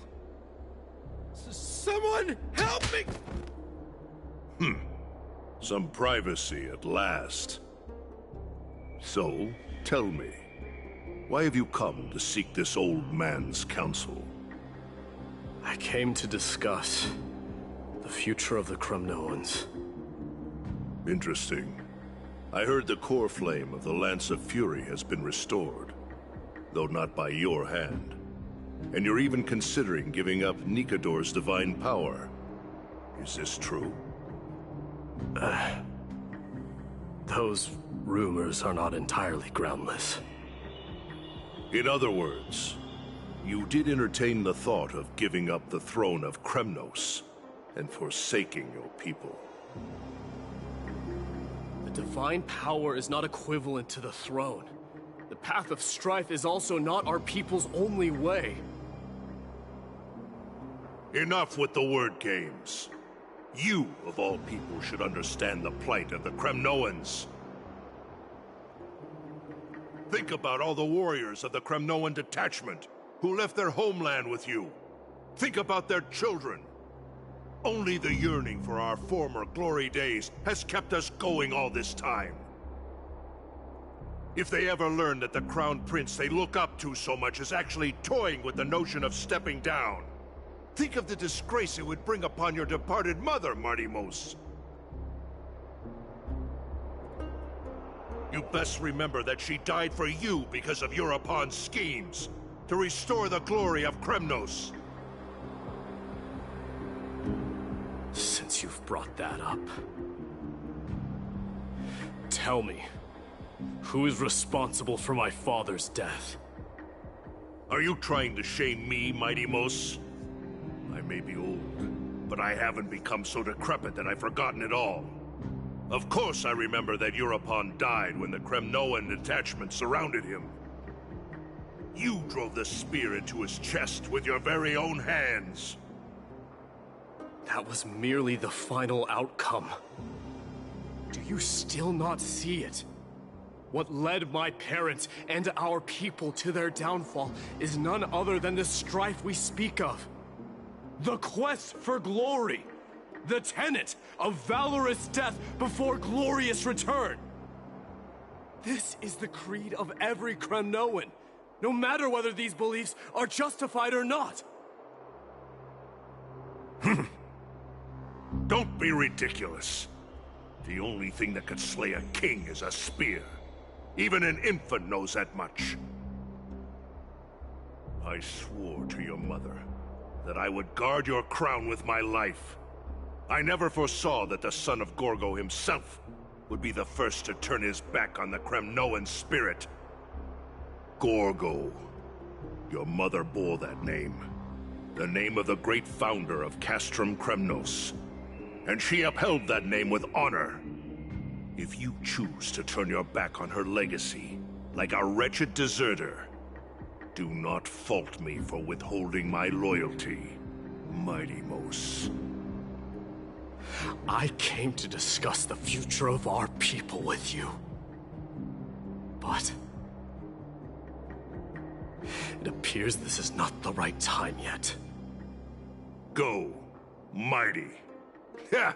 Someone help me! Some privacy at last. So, tell me, why have you come to seek this old man's counsel? I came to discuss the future of the Kremnoans. Interesting. I heard the core flame of the Lance of Fury has been restored, though not by your hand. And you're even considering giving up Nikador's divine power. Is this true? Those rumors are not entirely groundless. In other words, you did entertain the thought of giving up the throne of Kremnos and forsaking your people. The divine power is not equivalent to the throne. The path of strife is also not our people's only way. Enough with the word games. You, of all people, should understand the plight of the Kremnoans. Think about all the warriors of the Kremnoan detachment who left their homeland with you. Think about their children. Only the yearning for our former glory days has kept us going all this time. If they ever learn that the Crown Prince they look up to so much is actually toying with the notion of stepping down, think of the disgrace it would bring upon your departed mother, Marty Mos. You best remember that she died for you because of Europon's schemes, to restore the glory of Kremnos. Since you've brought that up, tell me, Who is responsible for my father's death? Are you trying to shame me, Mighty Mos? I may be old, but I haven't become so decrepit that I've forgotten it all. Of course I remember that Europon died when the Kremnoan detachment surrounded him. You drove the spear into his chest with your very own hands. That was merely the final outcome. Do you still not see it? What led my parents and our people to their downfall is none other than the strife we speak of. The quest for glory. The tenet of valorous death before glorious return. This is the creed of every Kremnoan, no matter whether these beliefs are justified or not. Don't be ridiculous. The only thing that could slay a king is a spear. Even an infant knows that much. I swore to your mother that I would guard your crown with my life. I never foresaw that the son of Gorgo himself would be the first to turn his back on the Kremnoan spirit. Gorgo. Your mother bore that name. The name of the great founder of Castrum Kremnos. And she upheld that name with honor. If you choose to turn your back on her legacy, like a wretched deserter, do not fault me for withholding my loyalty, Mighty Mos. I came to discuss the future of our people with you. But it appears this is not the right time yet. Go, Mighty. Ha!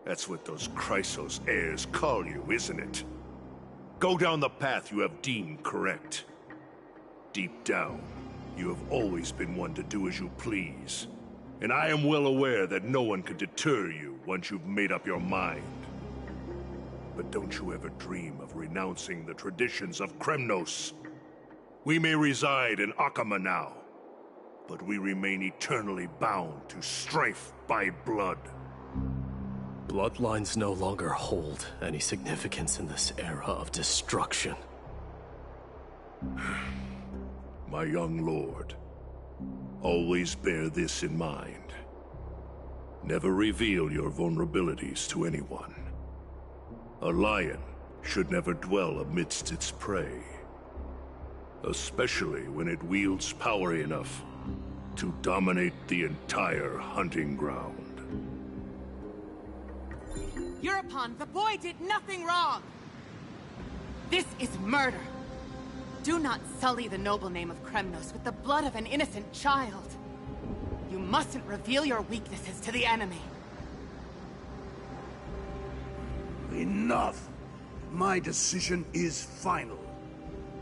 That's what those Chrysos heirs call you, isn't it? Go down the path you have deemed correct. Deep down, you have always been one to do as you please. And I am well aware that no one can deter you once you've made up your mind. But don't you ever dream of renouncing the traditions of Kremnos. We may reside in Akama now, but we remain eternally bound to strife by blood. Bloodlines no longer hold any significance in this era of destruction. My young lord, always bear this in mind. Never reveal your vulnerabilities to anyone. A lion should never dwell amidst its prey, especially when it wields power enough to dominate the entire hunting ground. Europon, the boy did nothing wrong! This is murder! Do not sully the noble name of Kremnos with the blood of an innocent child. You mustn't reveal your weaknesses to the enemy. Enough! My decision is final.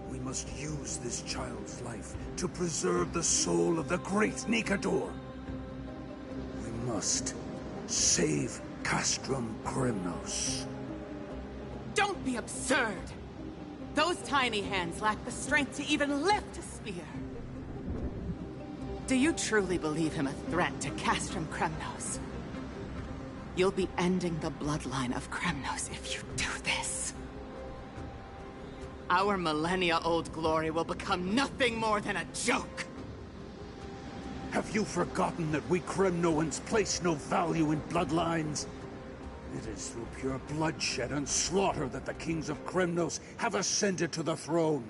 We must use this child's life to preserve the soul of the great Nikador. We must save Castrum Kremnos. Don't be absurd! Those tiny hands lack the strength to even lift a spear. Do you truly believe him a threat to Castrum Kremnos? You'll be ending the bloodline of Kremnos if you do this. Our millennia-old glory will become nothing more than a joke. Have you forgotten that we Kremnoans place no value in bloodlines? It is through pure bloodshed and slaughter that the kings of Kremnos have ascended to the throne.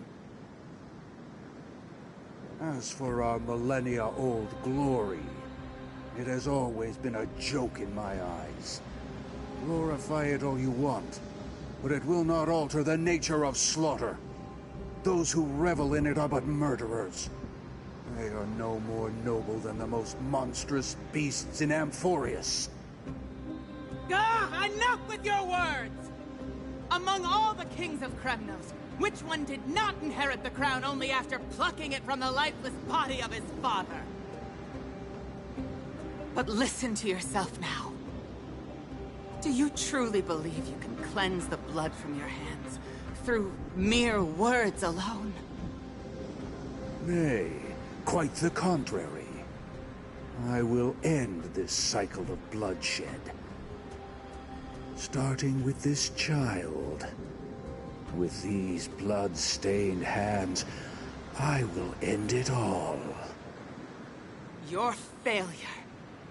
As for our millennia-old glory, it has always been a joke in my eyes. Glorify it all you want, but it will not alter the nature of slaughter. Those who revel in it are but murderers. They are no more noble than the most monstrous beasts in Amphoreus. Ah, enough with your words! Among all the kings of Kremnos, which one did not inherit the crown only after plucking it from the lifeless body of his father? But listen to yourself now. Do you truly believe you can cleanse the blood from your hands through mere words alone? Nay, quite the contrary. I will end this cycle of bloodshed. Starting with this child. With these blood-stained hands, I will end it all. Your failure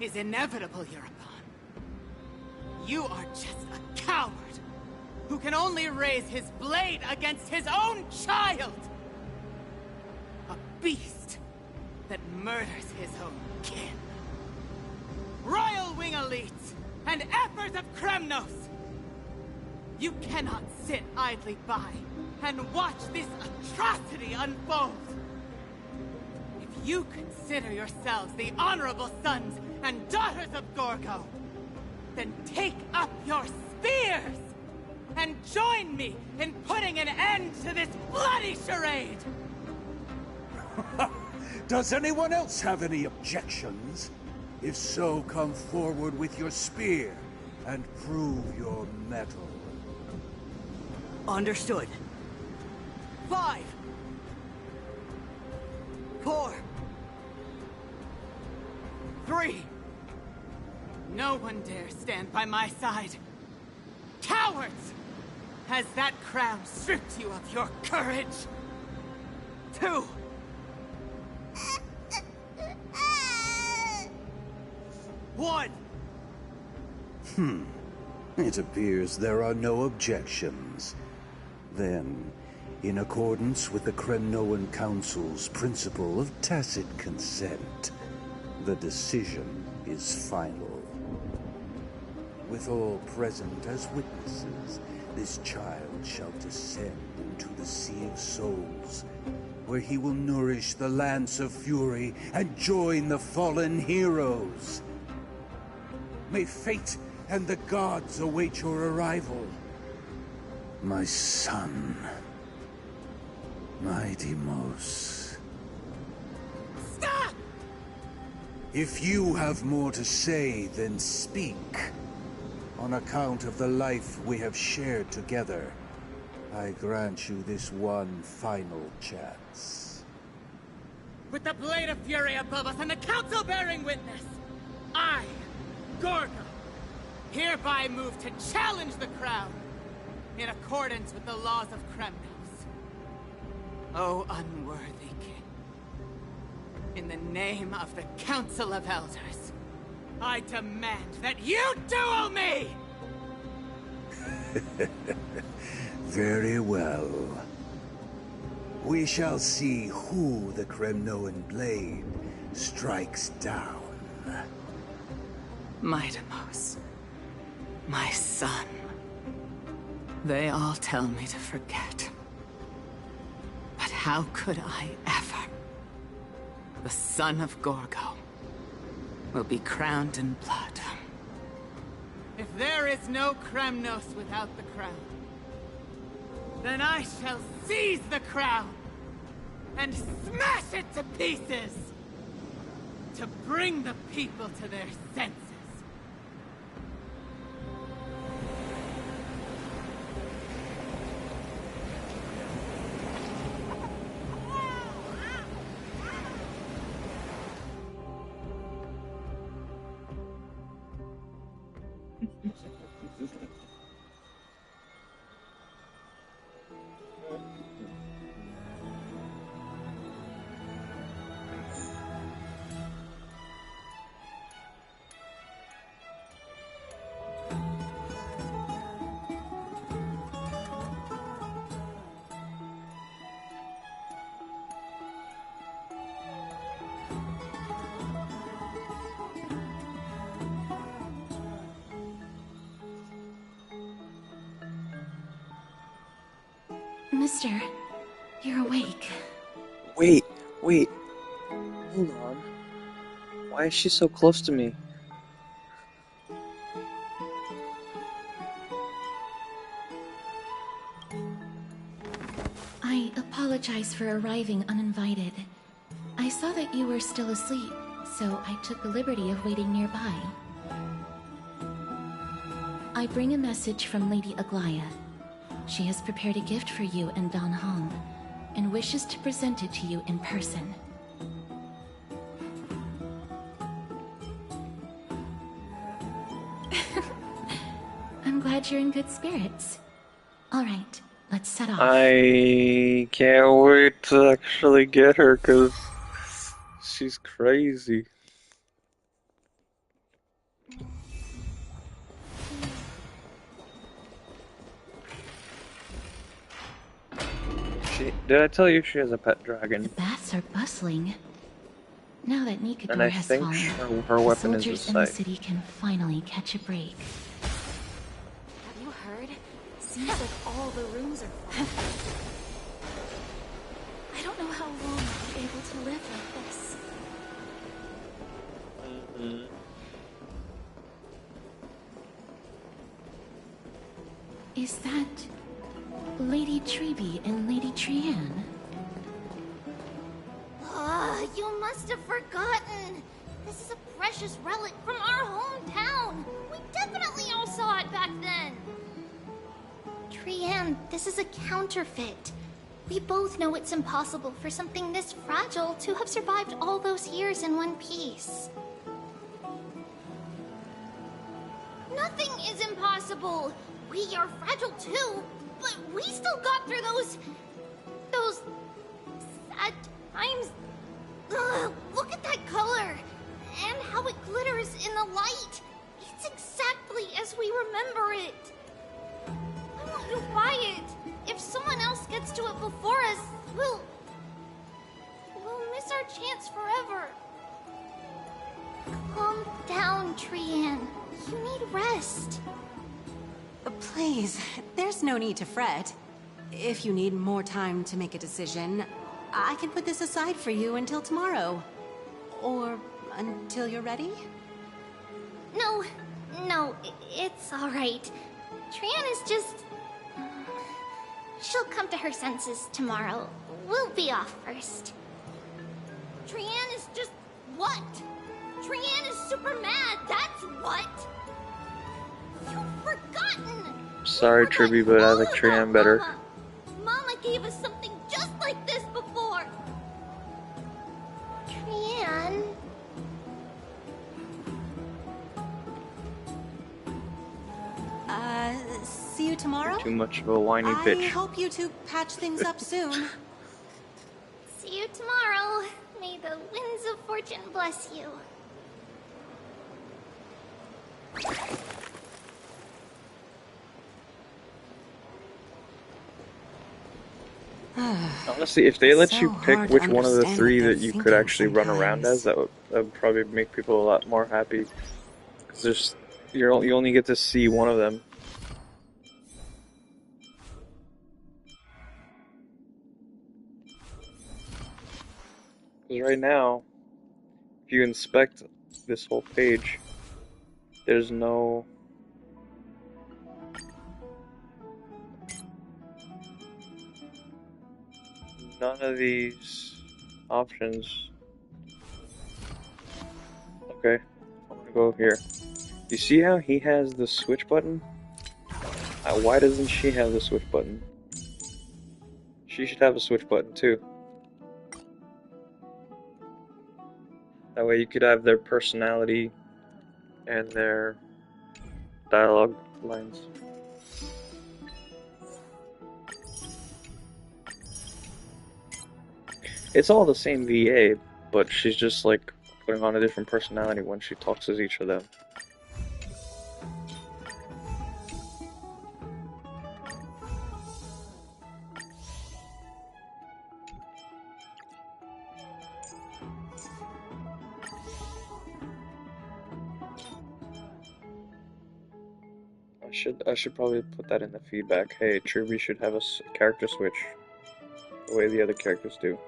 is inevitable, European. You are just a coward who can only raise his blade against his own child! A beast that murders his own kin. Royal Wing Elites and Ephors of Kremnos! You cannot sit idly by and watch this atrocity unfold! If you consider yourselves the honorable sons and daughters of Gorgo, then take up your spears and join me in putting an end to this bloody charade! Does anyone else have any objections? If so, come forward with your spear and prove your mettle. Understood. 5, 4, 3. No one dare stand by my side. Cowards! Has that crown stripped you of your courage? 2. One. It appears there are no objections. Then, in accordance with the Kremnoan Council's principle of tacit consent, the decision is final. With all present as witnesses, this child shall descend into the Sea of Souls, where he will nourish the Lance of Fury and join the fallen heroes. May fate and the gods await your arrival. My son. My Deimos. Stop! If you have more to say, then speak. On account of the life we have shared together, I grant you this one final chance. With the Blade of Fury above us and the Council bearing witness, I, Gorgo, hereby move to challenge the crown in accordance with the laws of Kremnos. O unworthy king, in the name of the Council of Elders, I demand that you duel me! Very well. We shall see who the Kremnoan blade strikes down. My Deimos, my son. They all tell me to forget. But how could I ever? The son of Gorgo will be crowned in blood. If there is no Kremnos without the crown, then I shall seize the crown and smash it to pieces to bring the people to their senses. Mister, you're awake. Wait. Hold on. Why is she so close to me? I apologize for arriving uninvited. I saw that you were still asleep, so I took the liberty of waiting nearby. I bring a message from Lady Aglaya. She has prepared a gift for you and Dan Heng, and wishes to present it to you in person. I'm glad you're in good spirits. All right, Let's set off. I can't wait to actually get her, because she's crazy. Did I tell you she has a pet dragon? The baths are bustling. Now that And Nikador I has think fallen, her weapon is the soldiers in the scythe. city can finally catch a break. Have you heard? Seems like all the rooms are falling. I don't know how long I'll be able to live like this. Is that Lady Treby and Lady Trianne? You must have forgotten. This is a precious relic from our hometown. We definitely all saw it back then. Trianne, this is a counterfeit. We both know it's impossible for something this fragile to have survived all those years in one piece. Nothing is impossible. We are fragile too, but we still got through those sad times. Ugh, look at that color, and how it glitters in the light. It's exactly as we remember it. I want you by it. If someone else gets to it before us, we'll miss our chance forever. Calm down, Trianne. You need rest. Please, there's no need to fret. If you need more time to make a decision, I can put this aside for you until tomorrow. Or until you're ready? No, it's all right. Trianne is just... she'll come to her senses tomorrow. We'll be off first. Trianne is just... what? Trianne is super mad, that's what! You've forgotten! Sorry, Tribby, but I like Trianne better. Mama gave us something just like this before! Trianne... see you tomorrow? Too much of a whiny bitch. I hope you two patch things up soon. See you tomorrow. May the winds of fortune bless you. Honestly, if they let you pick hard which to one of the understand three what they're that you could actually run around sometimes. as, that would probably make people a lot more happy. Because you only get to see one of them. Because right now, if you inspect this whole page, there's no... none of these options. Okay, I'm gonna go here. You see how he has the switch button? Why doesn't she have the switch button? She should have a switch button too. That way you could have their personality and their dialogue lines. It's all the same VA, but she's just like putting on a different personality when she talks as each of them. I should probably put that in the feedback. Hey, Truby should have a character switch the way the other characters do.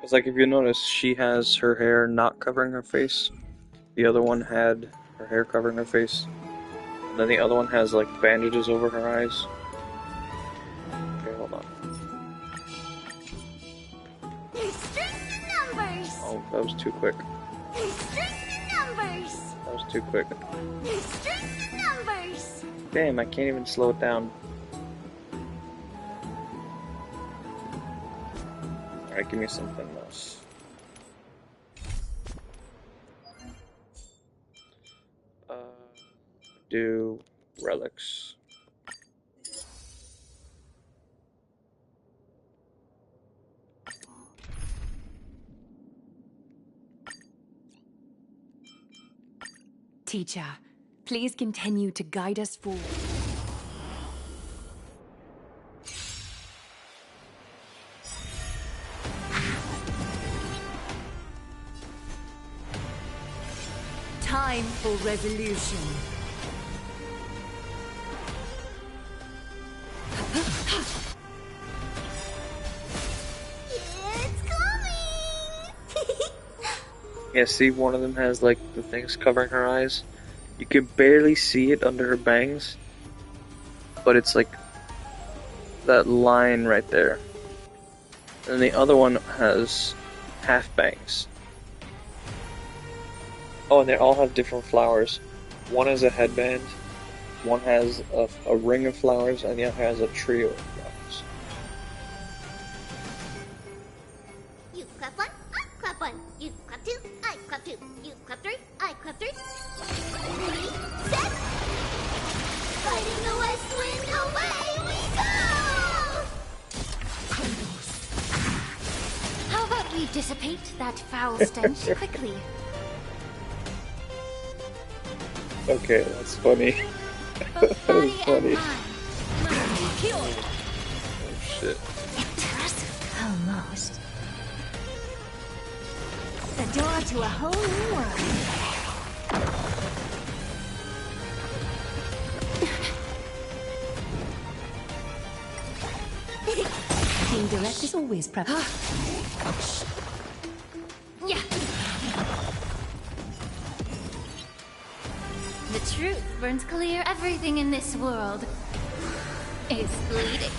It's like if you notice, she has her hair not covering her face. The other one had her hair covering her face. And then the other one has like bandages over her eyes. Okay, hold on. Numbers. Oh, that was too quick. Numbers. That was too quick. Numbers. Damn, I can't even slow it down. Alright, give me something else. do relics. Teacher, please continue to guide us forward. Time for resolution. It's coming! Yeah, see, one of them has like the things covering her eyes. You can barely see it under her bangs, but it's like that line right there. And the other one has half bangs. Oh, and they all have different flowers. One has a headband, one has a ring of flowers, and the other has a trio of flowers. You clap one, I clap one. You clap two, I clap two. You clap three, I clap three. Ready, set! Fighting the west wind, away we go! How about we dissipate that foul stench quickly? Okay, that's funny. That is funny. Oh shit. Impressive. Almost. The door to a whole new world. Being direct is always preferable. Yeah. The truth burns clear. Everything in this world is bleeding.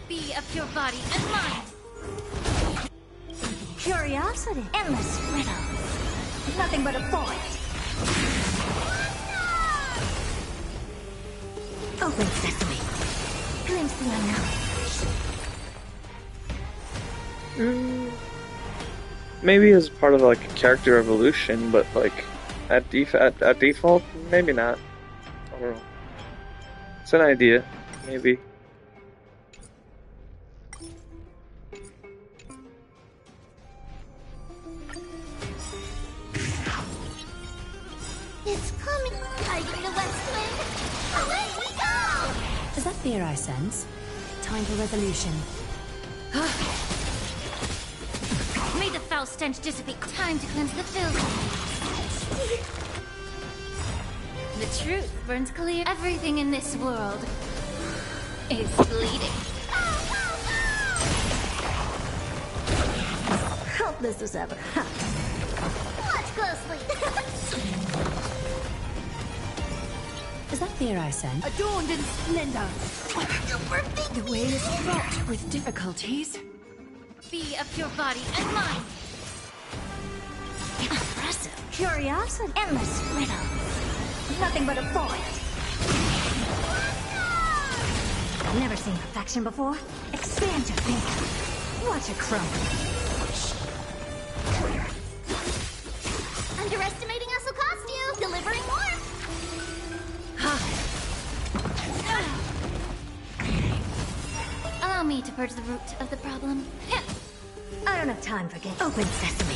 Be of your body and mind. Curiosity. Endless riddles. Nothing but a void. Open sesame. Glimpse the unknown. Maybe as part of like a character evolution, but like at default, maybe not. I don't know. It's an idea, maybe. It's coming! Fighting the west wind, away we go! Is that fear I sense? Time for resolution. May the foul stench dissipate. Time to cleanse the filth. The truth burns clear. Everything in this world is bleeding. Helpless as ever. Watch closely! Is that fear I sense? Adorned in splendor. The way is fraught with difficulties. Be of your body and mind. Impressive. Curiosity. Endless riddles. Nothing but a void. Never seen perfection before. Expand your thinking. Watch it crumble. Underestimating us will cost you. Delivering warmth. Allow me to purge the root of the problem. I don't have time for games. Open sesame.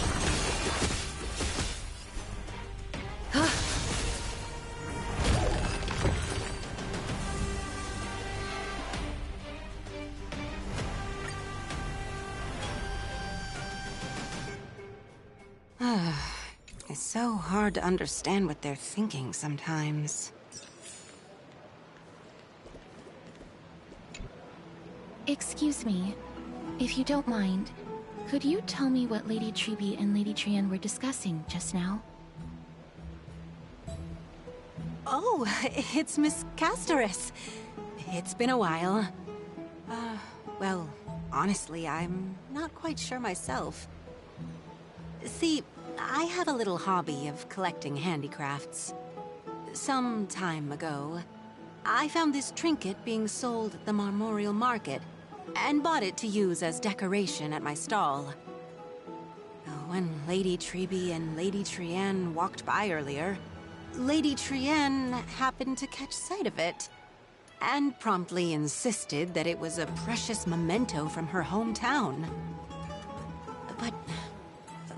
It's so hard to understand what they're thinking sometimes. Excuse me, if you don't mind, could you tell me what Lady Treby and Lady Trian were discussing just now? Oh, it's Miss Casterus. It's been a while. Well, honestly, I'm not quite sure myself. See, I have a little hobby of collecting handicrafts. Some time ago, I found this trinket being sold at the Marmorial Market, and bought it to use as decoration at my stall. When Lady Treby and Lady Trienne walked by earlier, Lady Trienne happened to catch sight of it, and promptly insisted that it was a precious memento from her hometown. But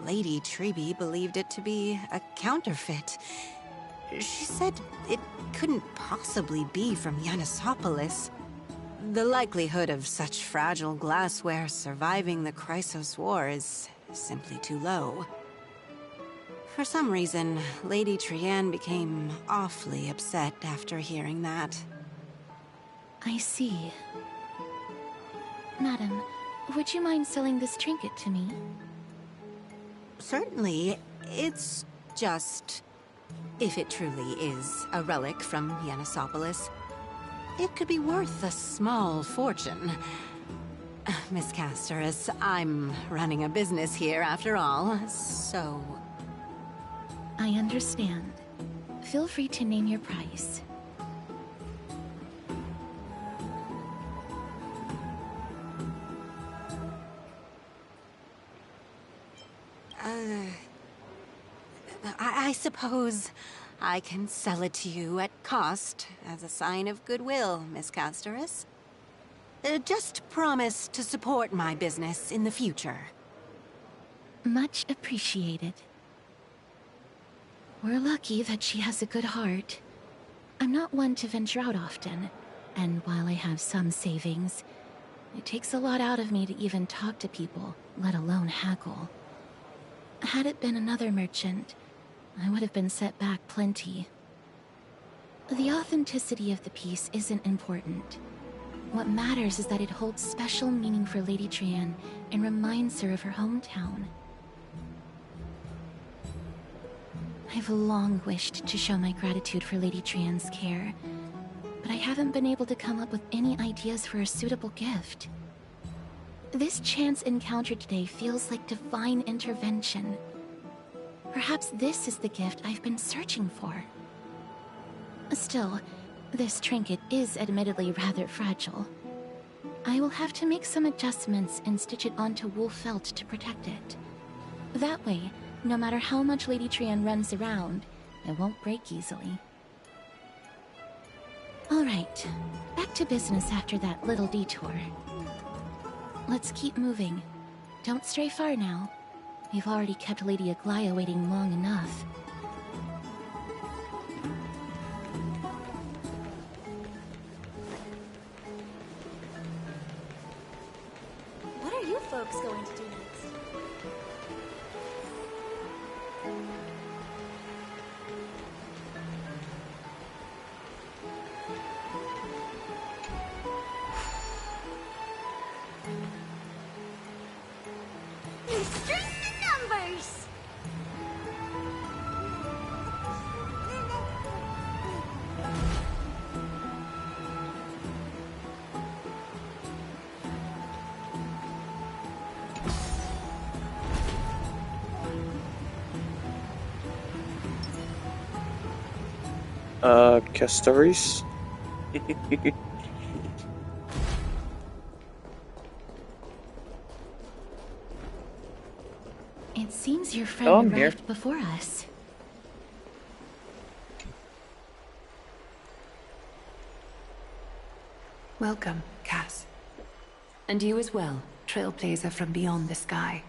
Lady Treby believed it to be a counterfeit. She said it couldn't possibly be from Yanisopolis. The likelihood of such fragile glassware surviving the Chrysos War is simply too low. For some reason, Lady Trienne became awfully upset after hearing that. I see. Madam, would you mind selling this trinket to me? Certainly. It's just... if it truly is a relic from Yanisopolis, it could be worth a small fortune. Miss Casterus, I'm running a business here after all, so... I understand. Feel free to name your price. I suppose I can sell it to you at cost as a sign of goodwill, Miss Casterus. Just promise to support my business in the future. Much appreciated. We're lucky that she has a good heart. I'm not one to venture out often, and while I have some savings, it takes a lot out of me to even talk to people, let alone haggle. Had it been another merchant, I would have been set back plenty. The authenticity of the piece isn't important. What matters is that it holds special meaning for Lady Trienne and reminds her of her hometown. I've long wished to show my gratitude for Lady Trienne's care, but I haven't been able to come up with any ideas for a suitable gift. This chance encounter today feels like divine intervention. Perhaps this is the gift I've been searching for. Still, this trinket is admittedly rather fragile. I will have to make some adjustments and stitch it onto wool felt to protect it. That way, no matter how much Lady Trienne runs around, it won't break easily. Alright, back to business after that little detour. Let's keep moving. Don't stray far now. We've already kept Lady Aglaia waiting long enough. What are you folks going to do next? You strength the numbers! Castoris? It seems your friend I'm arrived here. before us. Welcome, Cass. And you as well, trailblazer from beyond the sky.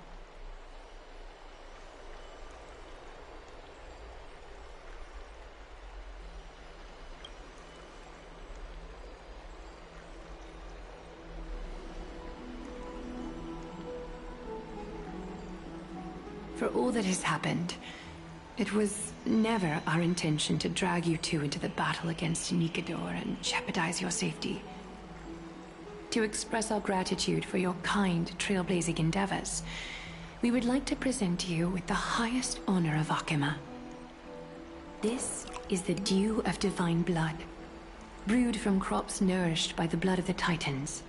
For all that has happened, it was never our intention to drag you two into the battle against Nikador and jeopardize your safety. To express our gratitude for your kind, trailblazing endeavors, we would like to present you with the highest honor of Akima. This is the dew of divine blood, brewed from crops nourished by the blood of the Titans.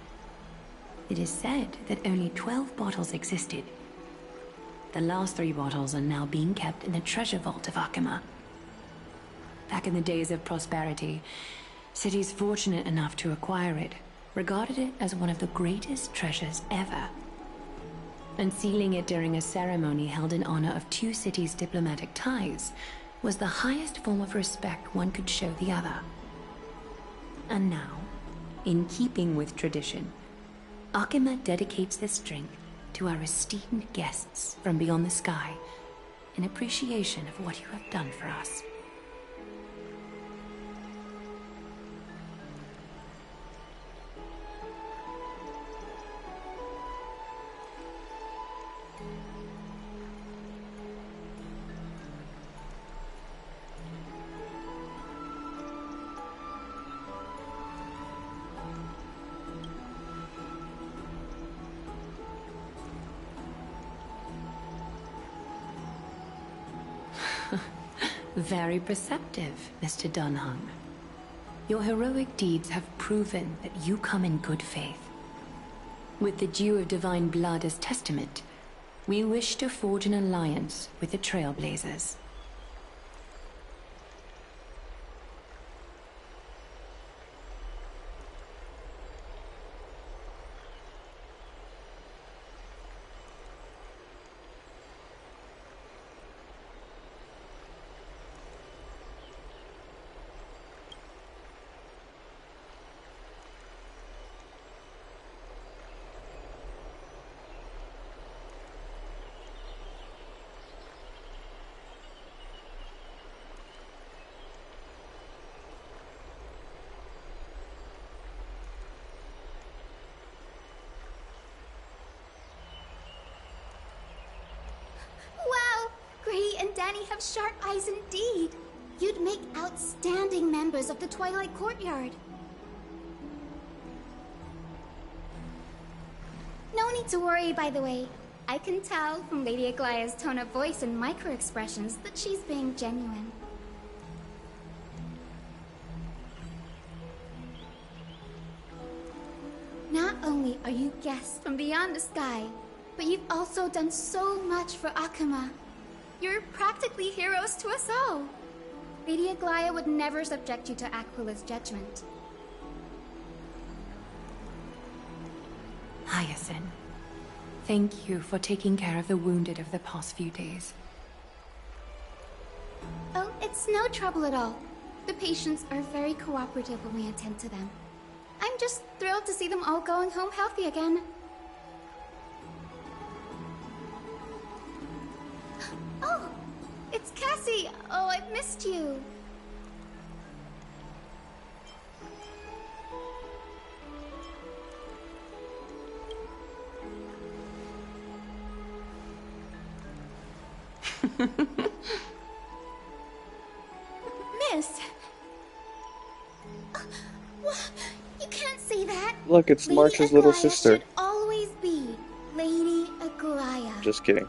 It is said that only 12 bottles existed. The last 3 bottles are now being kept in the treasure vault of Akima. Back in the days of prosperity, cities fortunate enough to acquire it regarded it as one of the greatest treasures ever. Unsealing it during a ceremony held in honor of two cities' diplomatic ties was the highest form of respect one could show the other. And now, in keeping with tradition, Akima dedicates this drink to our esteemed guests from beyond the sky in appreciation of what you have done for us. Very perceptive, Mr. Dunhung. Your heroic deeds have proven that you come in good faith. With the dew of divine blood as testament, we wish to forge an alliance with the Trailblazers. Danny have sharp eyes indeed. You'd make outstanding members of the Twilight Courtyard. No need to worry, by the way. I can tell from Lady Aglaya's tone of voice and micro-expressions that she's being genuine. Not only are you guests from beyond the sky, but you've also done so much for Akuma. You're practically heroes to us all. Lady Aglaya would never subject you to Aquila's judgment. Hyacinth, thank you for taking care of the wounded of the past few days. Oh, it's no trouble at all. The patients are very cooperative when we attend to them. I'm just thrilled to see them all going home healthy again. Oh, it's Cassie! Oh, I've missed you. Miss! You can't say that! Look, it's Lady March's little Aglaya sister. should always be Lady Aglaya. Just kidding.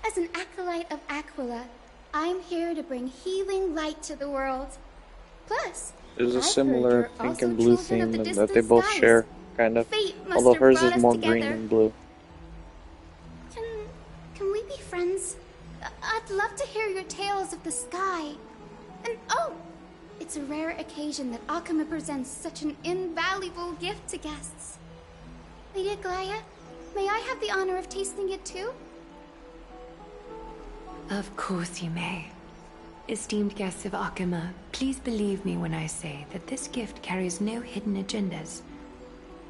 As an acolyte of Aquila, I'm here to bring healing light to the world. Plus, There's a I've similar heard you're pink also and blue children of theme the that they distant both skies. share, kind of. Fate must Although have hers brought is us more together. green and blue. Can we be friends? I'd love to hear your tales of the sky. And oh, it's a rare occasion that Akuma presents such an invaluable gift to guests. Lady Aglaya, may I have the honor of tasting it too? Of course you may. Esteemed guests of Akuma, please believe me when I say that this gift carries no hidden agendas.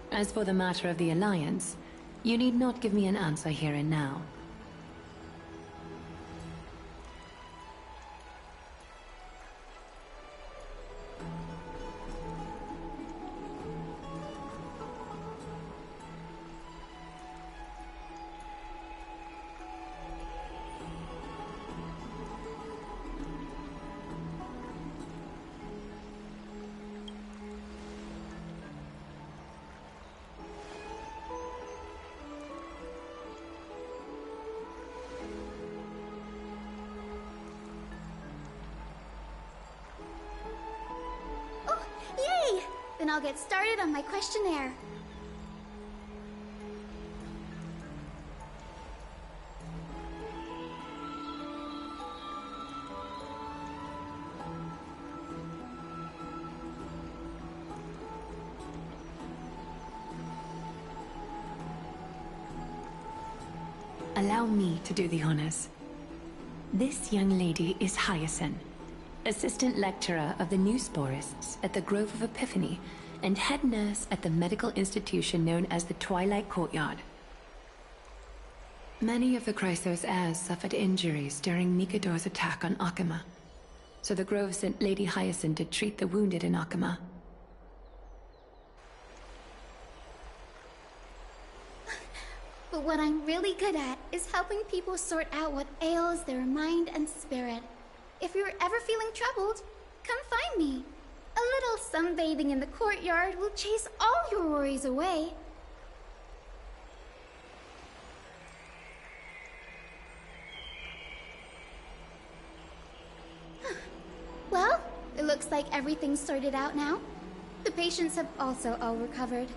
As for the matter of the Alliance, you need not give me an answer here and now. then I'll get started on my questionnaire. Allow me to do the honors. This young lady is Hyacinth, assistant lecturer of the new sporists at the Grove of Epiphany and head nurse at the medical institution known as the Twilight Courtyard. Many of the Chrysos heirs suffered injuries during Mikador's attack on Akama, so the Grove sent Lady Hyacinth to treat the wounded in Akama. But what I'm really good at is helping people sort out what ails their mind and spirit. If you're ever feeling troubled, come find me. A little sunbathing in the courtyard will chase all your worries away. Well, it looks like everything's sorted out now. The patients have also all recovered.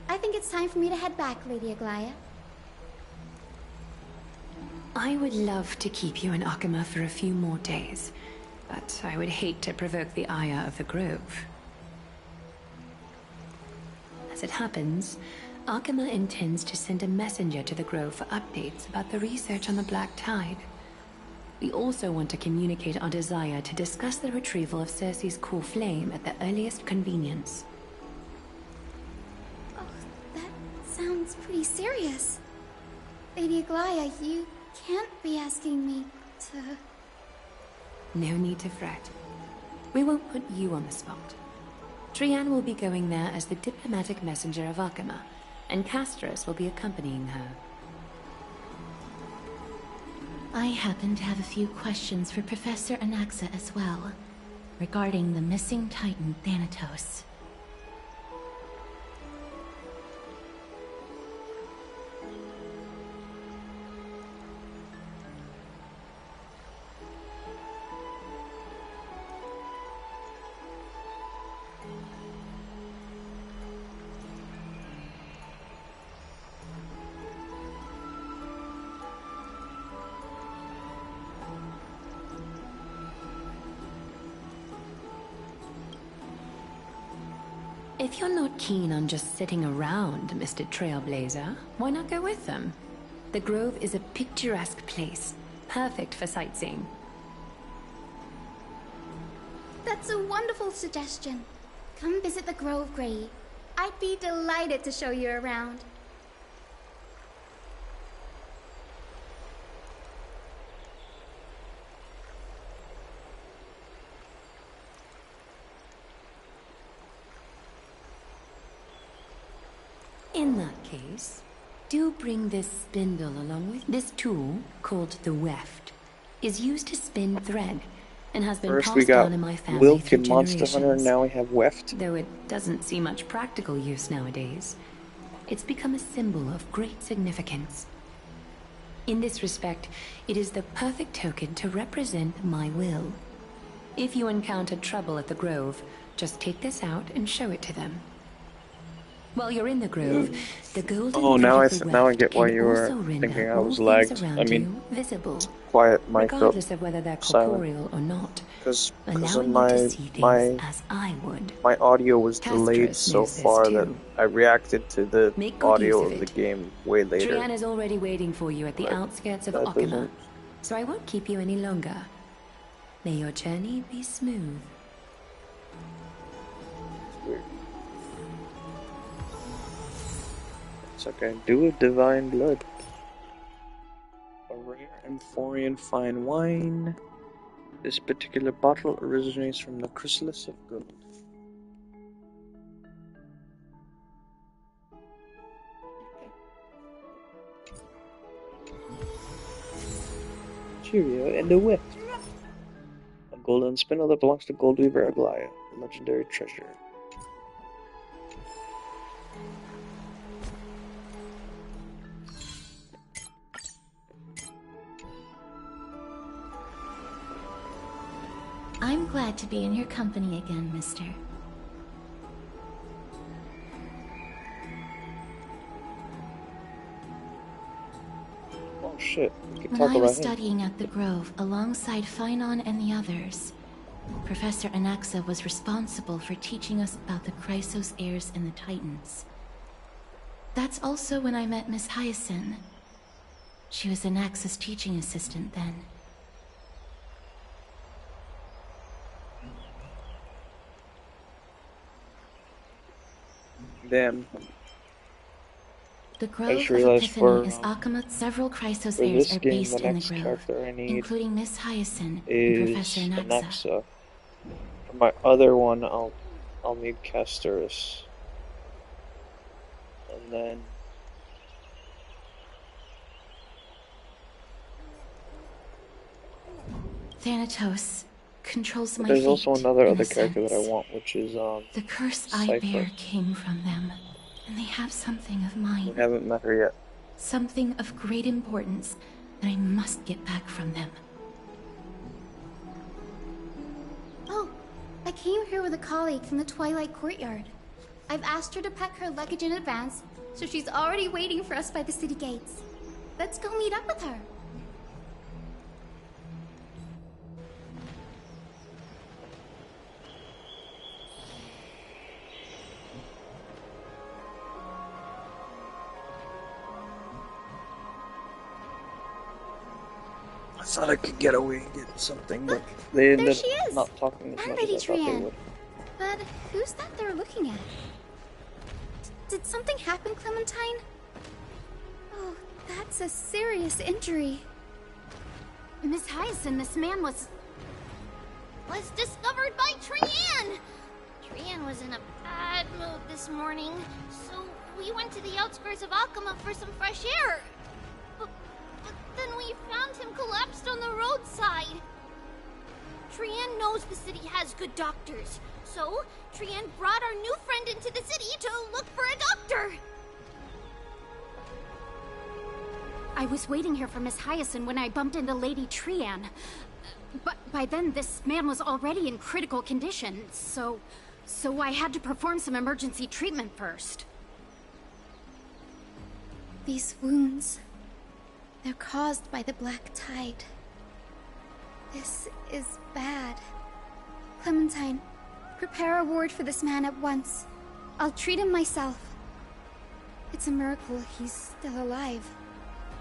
I think it's time for me to head back, Lady Aglaya. I would love to keep you in Akama for a few more days, but I would hate to provoke the ire of the Grove. As it happens, Akama intends to send a messenger to the Grove for updates about the research on the Black Tide. We also want to communicate our desire to discuss the retrieval of Circe's core flame at the earliest convenience. Oh, that sounds pretty serious. Lady Aglaya, you can't be asking me to... No need to fret. We won't put you on the spot. Trianne will be going there as the diplomatic messenger of Akama, and Castros will be accompanying her. I happen to have a few questions for Professor Anaxa as well, regarding the missing Titan Thanatos. If you're not keen on just sitting around, Mr. Trailblazer, why not go with them? The Grove is a picturesque place, perfect for sightseeing. That's a wonderful suggestion. Come visit the Grove, Grey. I'd be delighted to show you around. In that case, do bring this spindle along with this tool, called the weft, is used to spin thread, and has been First we passed got down in my family Wilk through and Monster Hunter, and generations. now we have weft. Though it doesn't see much practical use nowadays, it's become a symbol of great significance. In this respect, it is the perfect token to represent my will. If you encounter trouble at the Grove, just take this out and show it to them. While you're in the Grove, the golden Oh, now I thread of the now I weft get why can you were also render thinking I all was things lagged. around I mean, you visible, quiet mic up. regardless of whether they're corporeal or not, Because allowing you to see things as I would. my audio was delayed Castros so knows this far that too. I reacted to the Make good audio use of of the it. game way later. Trianne is already waiting for you at the outskirts of that Akama, doesn't- so I won't keep you any longer. May your journey be smooth. Weird. It's okay. Do a divine blood. A rare Amphorean fine wine. This particular bottle originates from the chrysalis of gold. Cheerio and a whip. A golden spindle that belongs to Goldweaver Aglaya, a legendary treasure. I'm glad to be in your company again, mister. shit. We could When talk I about was him. studying at the Grove alongside Phynon and the others, Professor Anaxa was responsible for teaching us about the Chrysos heirs and the Titans. That's also when I met Miss Hyacinth. She was Anaxa's teaching assistant then. Damn. The I Grove just of realized Epiphany is Akama. Several Chrysos for heirs this are game, based the in the next Grove, character I need including Miss Hyacinth and is Professor Anaxa. Anaxa. For my other one, I'll need Castorus. And then Thanatos controls my there's fate, also another in other a character that I sense. want, which is The curse I Cypher. bear came from them, and they have something of mine. We haven't met her yet. Something of great importance that I must get back from them. Oh, I came here with a colleague from the Twilight Courtyard. I've asked her to pack her luggage in advance, so she's already waiting for us by the city gates. Let's go meet up with her. I thought I could get away and get something, but they ended she up is. not talking as And much Lady as I thought they Trian. would. But who's that they're looking at? Did something happen, Clementine? Oh, that's a serious injury. Miss Hyacinth, this man was discovered by Trian! Trian was in a bad mood this morning, so we went to the outskirts of Akama for some fresh air. But then we found him collapsed on the roadside. Trian knows the city has good doctors, so Trian brought our new friend into the city to look for a doctor. I was waiting here for Miss Hyacinth when I bumped into Lady Trian. But by then, this man was already in critical condition, so I had to perform some emergency treatment first. These wounds, they're caused by the Black Tide. This is bad. Clementine, prepare a ward for this man at once. I'll treat him myself. It's a miracle he's still alive,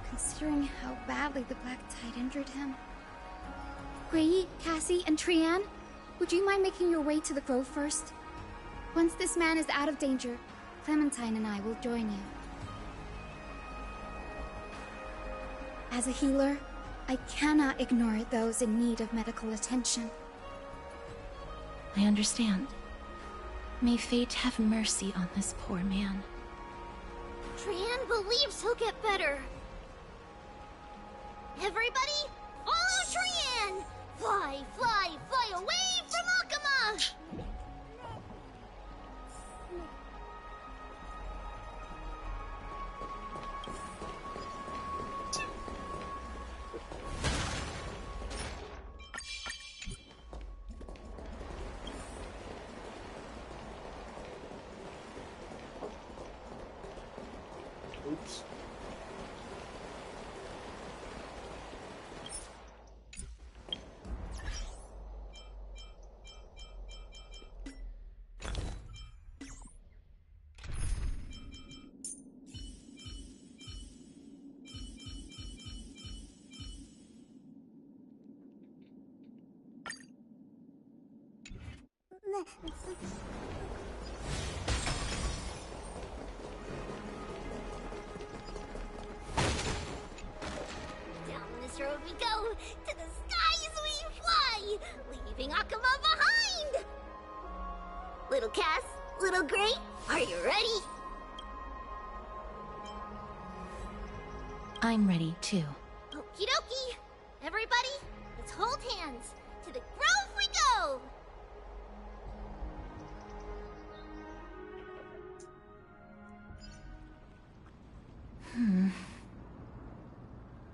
considering how badly the Black Tide injured him. Gray, Cassie, and Trian, would you mind making your way to the Grove first? Once this man is out of danger, Clementine and I will join you. As a healer, I cannot ignore those in need of medical attention. I understand. May fate have mercy on this poor man. Trian believes he'll get better. Everybody, follow Trian! Fly, fly, fly away from Akama! Oops. Down this road we go, to the skies we fly, leaving Akama behind! Little Cass, little Gray, are you ready? I'm ready, too. Okie dokie! Everybody, let's hold hands. To the Grove we go!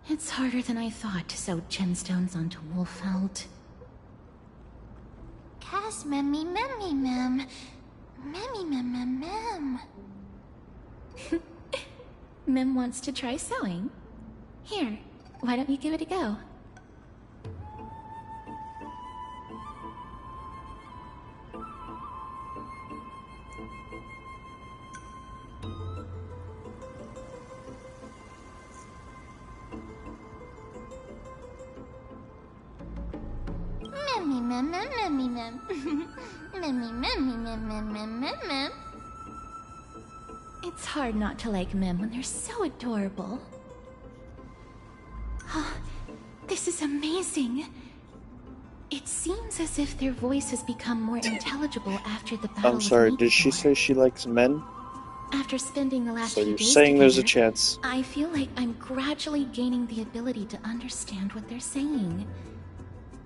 It's harder than I thought to sew gemstones onto Wolfeld. Cass, memmy, memmy, mem. Memmy, mem, mem, mem. Mem wants to try sewing. Here, Why don't you give it a go? It's hard not to like Mem when they're so adorable. Oh, this is amazing. It seems as if their voice has become more intelligible after the battle. I'm sorry, did she say she likes men? After spending the last So few you're days saying there's a together, chance. I feel like I'm gradually gaining the ability to understand what they're saying.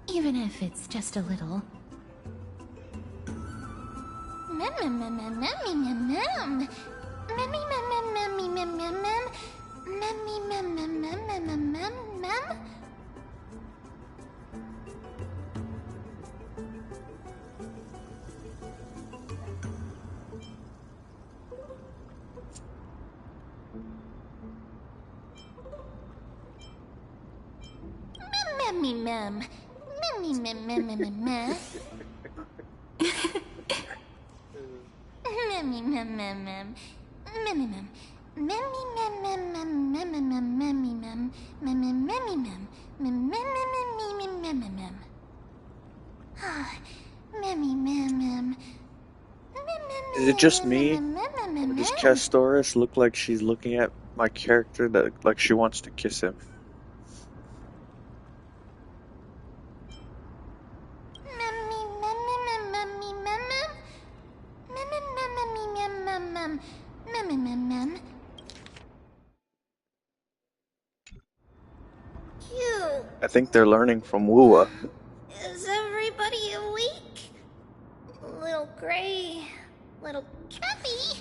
Even if it's just a little. Is it just me? Or does Castoris look like she's looking at my character that like she wants to kiss him? I think they're learning from Wua. Is everybody awake? Little Gray, little Cappy.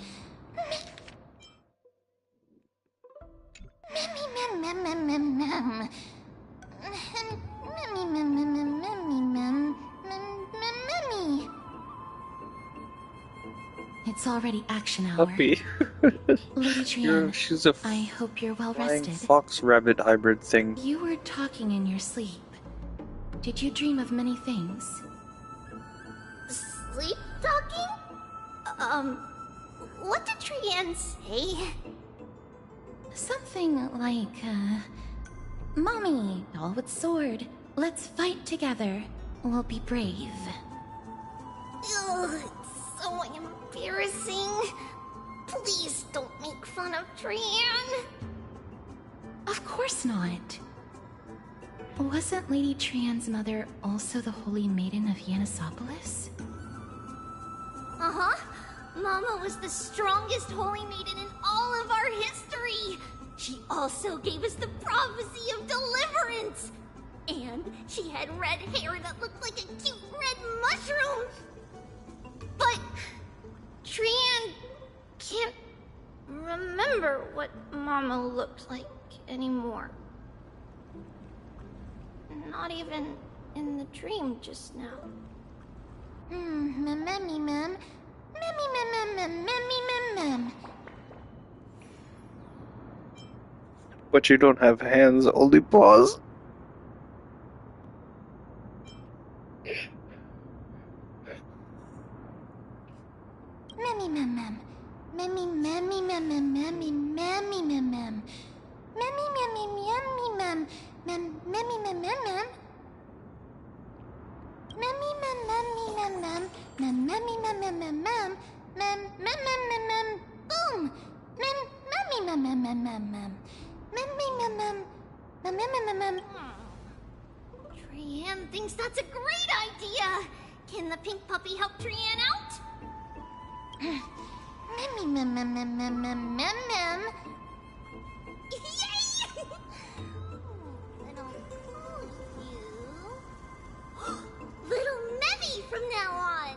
It's already action hour. Puppy. Lady Trian, She's a I hope you're well flying rested. fox-rabbit hybrid thing. You were talking in your sleep. Did you dream of many things? Sleep talking? What did Trian say? Something like, Mommy, doll with sword. Let's fight together. We'll be brave. Ugh, it's so embarrassing. Please don't make fun of Trian. Of course not. Wasn't Lady Trian's mother also the Holy Maiden of Yanisopolis? Uh-huh. Mama was the strongest Holy Maiden in all of our history. She also gave us the prophecy of deliverance. And she had red hair that looked like a cute red mushroom. But Trian can't remember what Mama looked like anymore. Not even in the dream just now. But you don't have hands, only paws. Trian thinks that's a great idea. Can the pink puppy help Trian out? Yay! Little Memmy from now on.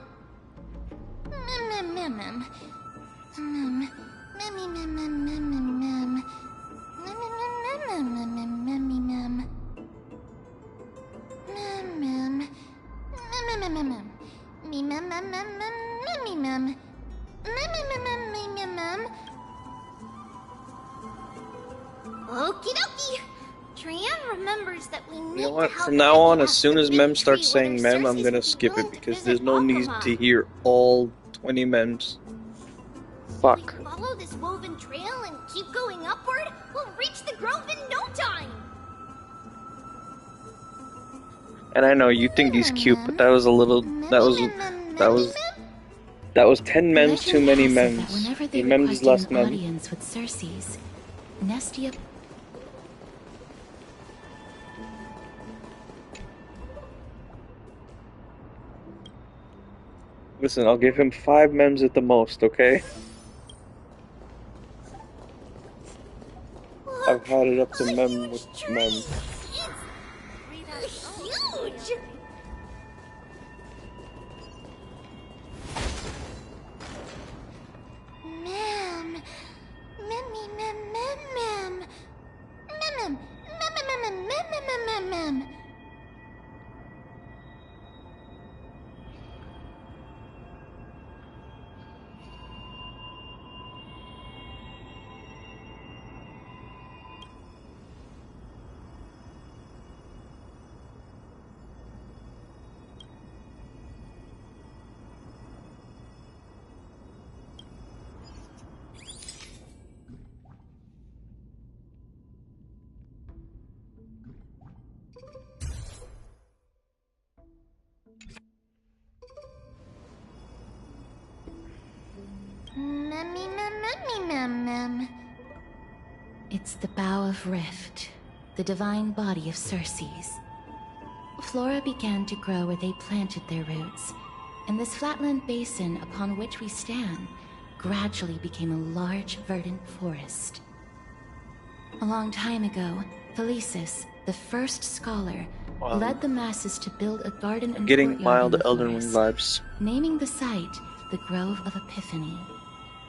Okie dokie. Trianne remembers that we need You know what? to help From now on, Becky as ask soon the as big Mem tree starts saying whether Mem, I'm Cersei's gonna would be skip willing it to because visit there's no need Akamai. to hear all 20 Mems. Fuck. Follow this woven trail and keep going upward, we'll reach the grove in no time. And I know you think he's cute, but that was a little. That was 10 Mems too Legend many has it that Mems. whenever He they Memmed his requested last an Mem. audience with Cersei's, Nestia. Listen, I'll give him 5 Mems at the most, okay? I've had it up to Mem with Mem. Huge! Mem. Mem, mem, mem, mem. Mem, mem, mem, mem, mem, mem, mem, mem. Memmy, mem, memmy, mem, mem. It's the Bough of Rift, the divine body of Cersei's. Flora began to grow where they planted their roots, and this flatland basin upon which we stand gradually became a large, verdant forest. A long time ago, Felicis, the first scholar, led the masses to build a garden and Getting courtyard mild in the Elden Ring forest, vibes. naming the site the Grove of Epiphany.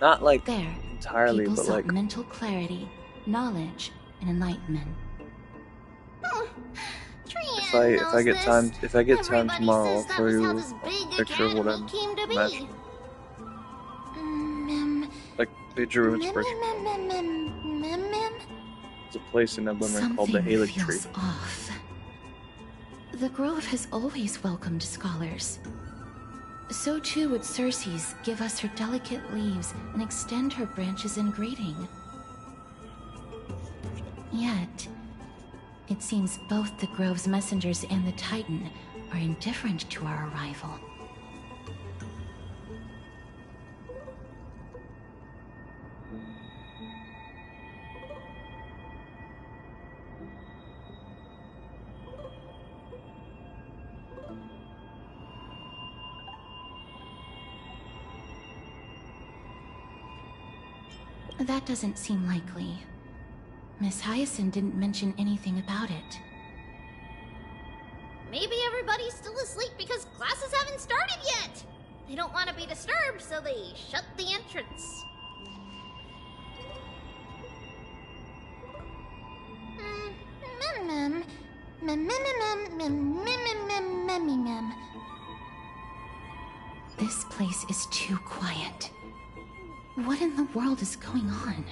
Not like There, entirely, people but sought like mental clarity, knowledge, and enlightenment. if I get time tomorrow, I'll show you a picture of what I imagined. Like they drew inspiration. It's a place in Elden Ring called the Haley Tree. Feels off. The Grove has always welcomed scholars. So too would Cersei's give us her delicate leaves and extend her branches in greeting. Yet, it seems both the Grove's messengers and the Titan are indifferent to our arrival. That doesn't seem likely. Miss Hyacinth didn't mention anything about it. Maybe everybody's still asleep because classes haven't started yet. They don't want to be disturbed, so they shut the entrance. Mem, mem, mem, mem, mem, mem, mem, mem, mem. This place is too quiet. What in the world is going on?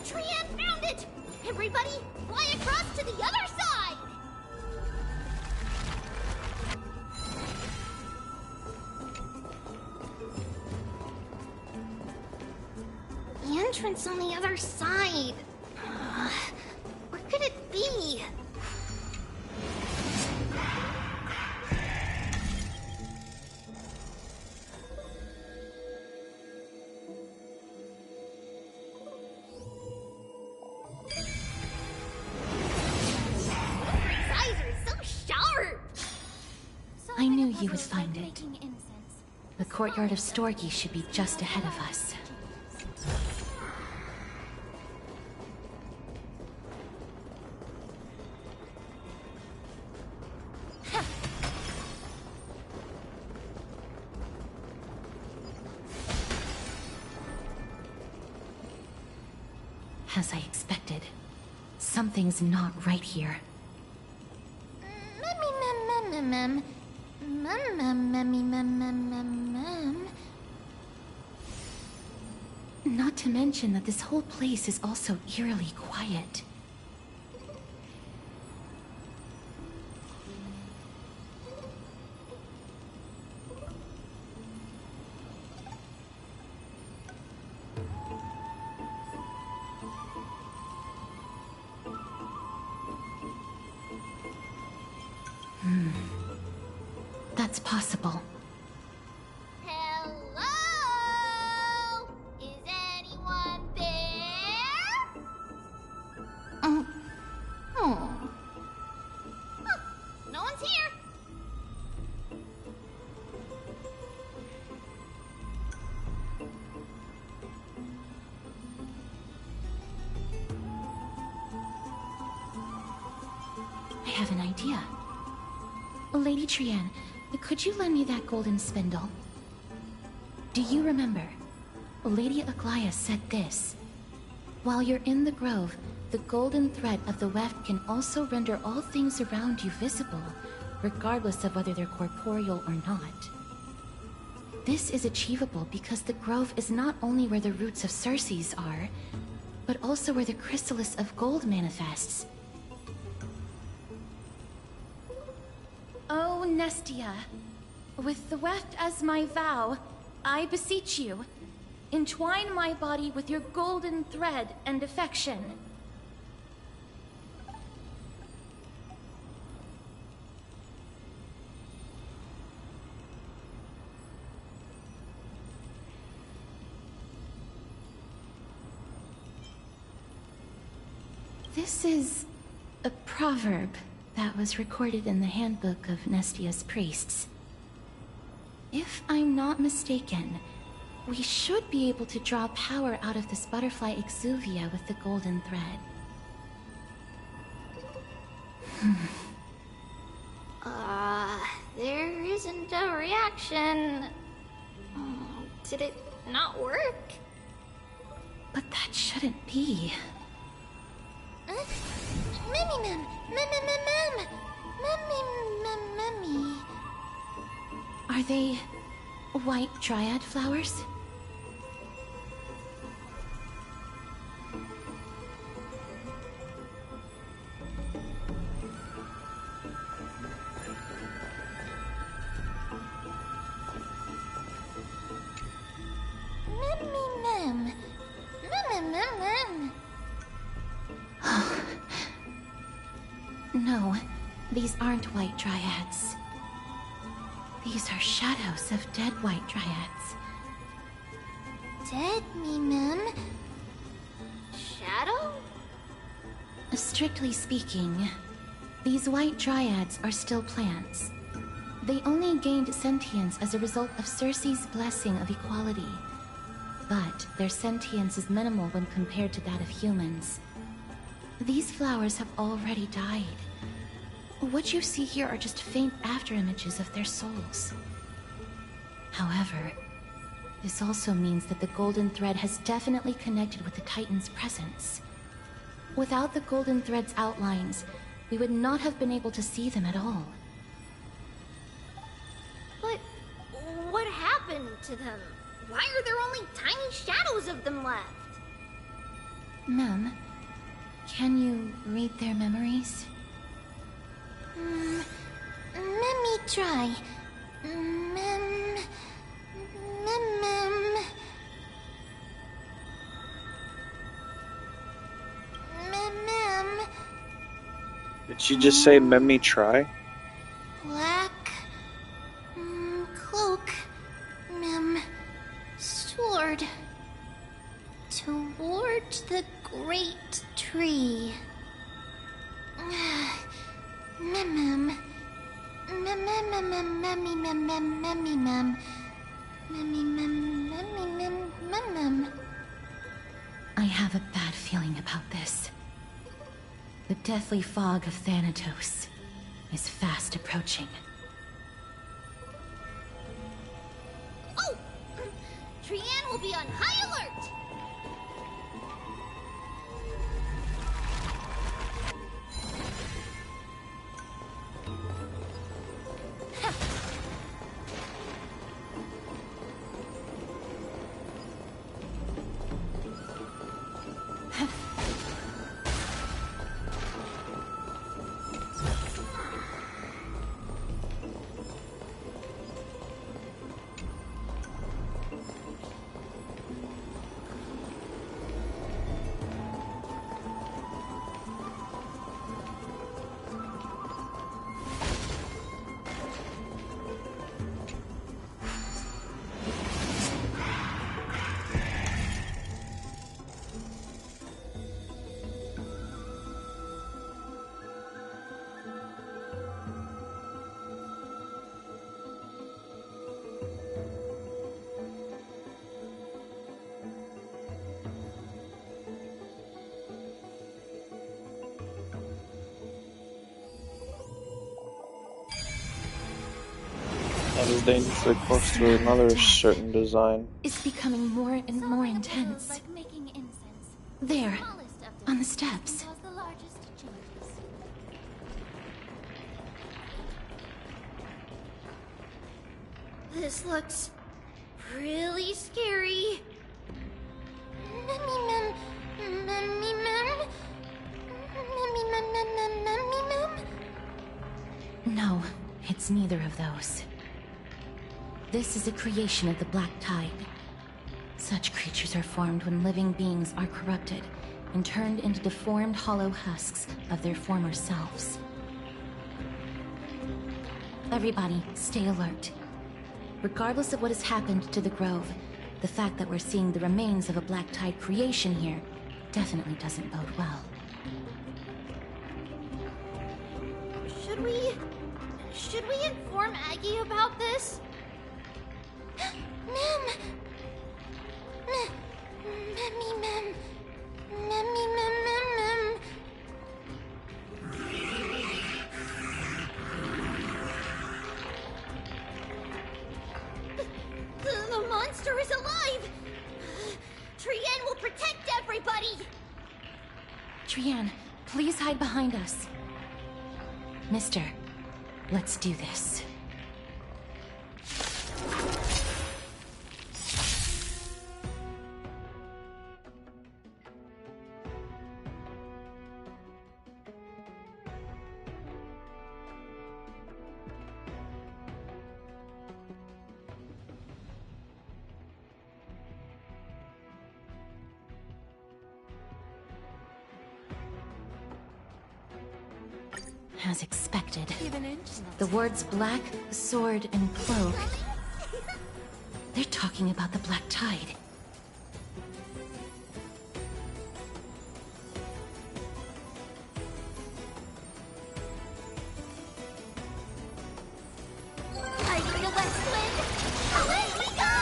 Trianne found it! Everybody, fly across to the other side! The entrance on the other side. Where could it be? I knew you would find it. The courtyard of Storgi should be just ahead of us. As I expected, something's not right here. Not to mention that this whole place is also eerily quiet. That's possible. Hello? Is anyone there? Huh, no one's here. I have an idea. Lady Trian, could you lend me that golden spindle? Do you remember? Lady Aglaya said this. While you're in the grove, the golden thread of the weft can also render all things around you visible, regardless of whether they're corporeal or not. This is achievable because the grove is not only where the roots of Circes are, but also where the chrysalis of gold manifests. Oh, Nestia, with the weft as my vow, I beseech you, entwine my body with your golden thread and affection. This is a proverb that was recorded in the handbook of Nestia's priests. If I'm not mistaken, we should be able to draw power out of this butterfly exuvia with the golden thread. There isn't a reaction. Did it not work? But that shouldn't be. Mummy. Are they white dryad flowers? No, these aren't white dryads. These are shadows of dead white dryads. Dead, Mem? Shadow? Strictly speaking, these white dryads are still plants. They only gained sentience as a result of Circe's blessing of equality. But their sentience is minimal when compared to that of humans. These flowers have already died. What you see here are just faint afterimages of their souls. However, this also means that the golden thread has definitely connected with the Titan's presence. Without the golden thread's outlines, we would not have been able to see them at all. But what happened to them? Why are there only tiny shadows of them left? Mem, can you read their memories? Let me try. Mem. Did she just say "Let me try"? Black cloak, sword toward the great tree. I have a bad feeling about this. The deathly fog of Thanatos is fast approaching. Oh! Trianne will be on high alert! That is dangerously close to another certain design. It's becoming more and more intense. Like making incense. There, Smallest of on the steps. cause the largest changes. This looks really scary. No, it's neither of those. This is a creation of the Black Tide. Such creatures are formed when living beings are corrupted and turned into deformed hollow husks of their former selves. Everybody, stay alert. Regardless of what has happened to the Grove, the fact that we're seeing the remains of a Black Tide creation here definitely doesn't bode well. Should we inform Aggie about this? Mem! The monster is alive! Trianne will protect everybody! Trianne, please hide behind us. Mister, let's do this. As expected. The words black, sword, and cloak. They're talking about the Black Tide. Fighting the West Wind! Away we go!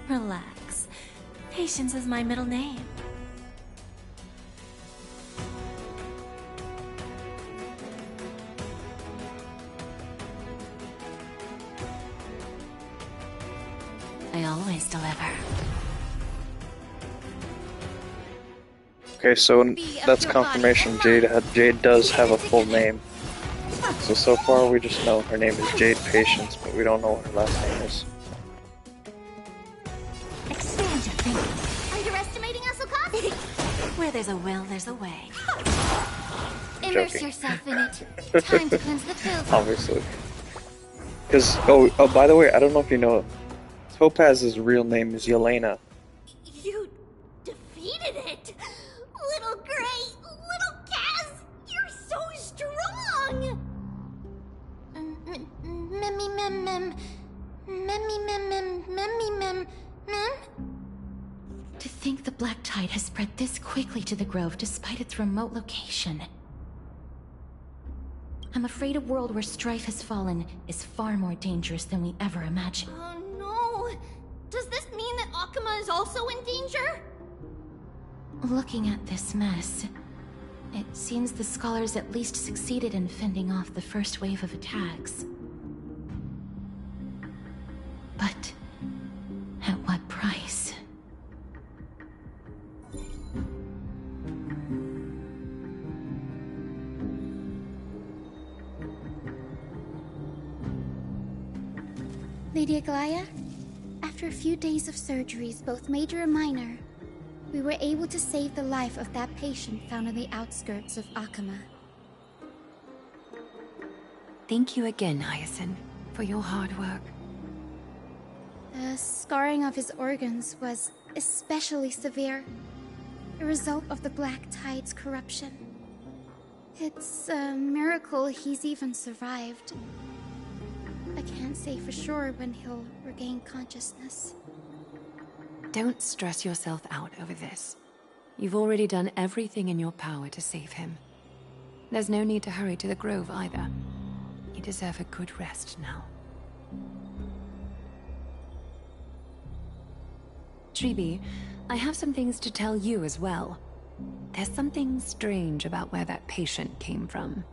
Relax. Patience is my middle name. I always deliver. Okay, so that's confirmation. Jade does have a full name. So far we just know her name is Jade Patience, but we don't know what her last name is. Expand your thinking. Underestimating us, Okaz? Where there's a will, there's a way. Immerse Joking. yourself in it. Time to cleanse the filth. Obviously. Because, oh, by the way, I don't know if you know, Topaz's real name is Yelena. You defeated it! Little Gray, little Kaz, you're so strong! Mem. To think the Black Tide has spread this quickly to the Grove despite its remote location. I'm afraid a world where Strife has fallen is far more dangerous than we ever imagined. Oh no! Does this mean that Akuma is also in danger? Looking at this mess, it seems the scholars at least succeeded in fending off the first wave of attacks. But at what price? Lady Aglaya, after a few days of surgeries, both major and minor, we were able to save the life of that patient found on the outskirts of Akuma. Thank you again, Hyacinth, for your hard work. The scarring of his organs was especially severe, a result of the Black Tide's corruption. It's a miracle he's even survived. I can't say for sure when he'll regain consciousness. Don't stress yourself out over this. You've already done everything in your power to save him. There's no need to hurry to the Grove either. You deserve a good rest now. Tribi, I have some things to tell you as well. There's something strange about where that patient came from.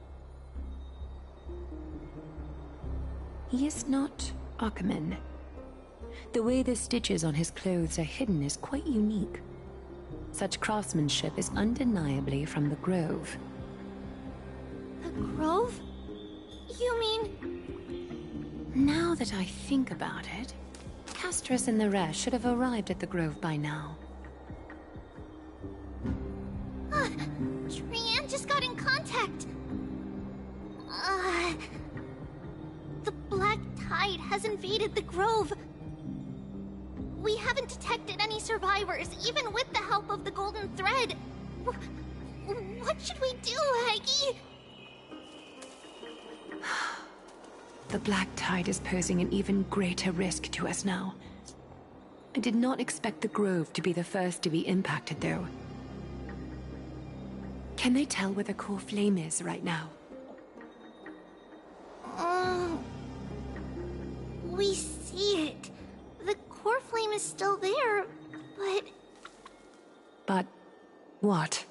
He is not Akuman. The way the stitches on his clothes are hidden is quite unique. Such craftsmanship is undeniably from the Grove. The Grove? You mean... Now that I think about it, Castris and the rest should have arrived at the Grove by now. Trian just got in contact. The Black Tide has invaded the Grove. We haven't detected any survivors, even with the help of the Golden Thread. What should we do, Haggy? The Black Tide is posing an even greater risk to us now. I did not expect the Grove to be the first to be impacted, though. Can they tell where the core flame is right now? We see it. The core flame is still there, but... But... what?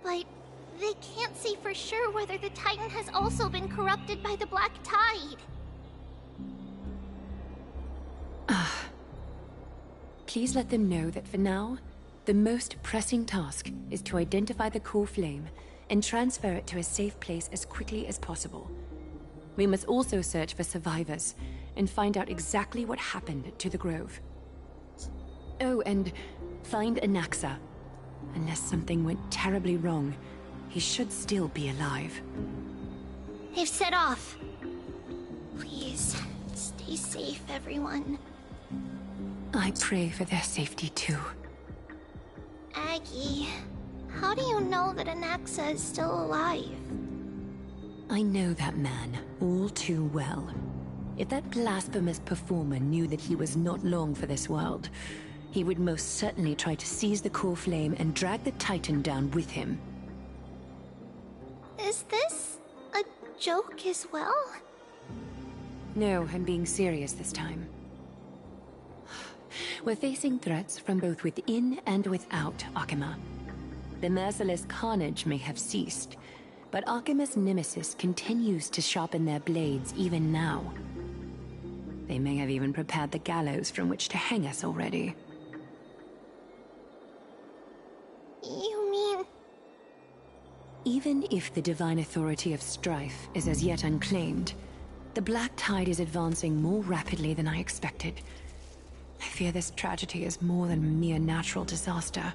But they can't say for sure whether the Titan has also been corrupted by the Black Tide. Please let them know that for now, the most pressing task is to identify the core flame and transfer it to a safe place as quickly as possible. We must also search for survivors and find out exactly what happened to the Grove. Oh, and find Anaxa. Unless something went terribly wrong, he should still be alive. They've set off. Please, stay safe, everyone. I pray for their safety too. Aggie, how do you know that Anaxa is still alive? I know that man all too well. If that blasphemous performer knew that he was not long for this world, he would most certainly try to seize the core flame and drag the Titan down with him. Is this a joke as well? No, I'm being serious this time. We're facing threats from both within and without Akuma. The merciless carnage may have ceased, but Akuma's nemesis continues to sharpen their blades even now. They may have even prepared the gallows from which to hang us already. You mean... Even if the divine authority of Strife is as yet unclaimed, the Black Tide is advancing more rapidly than I expected. I fear this tragedy is more than a mere natural disaster.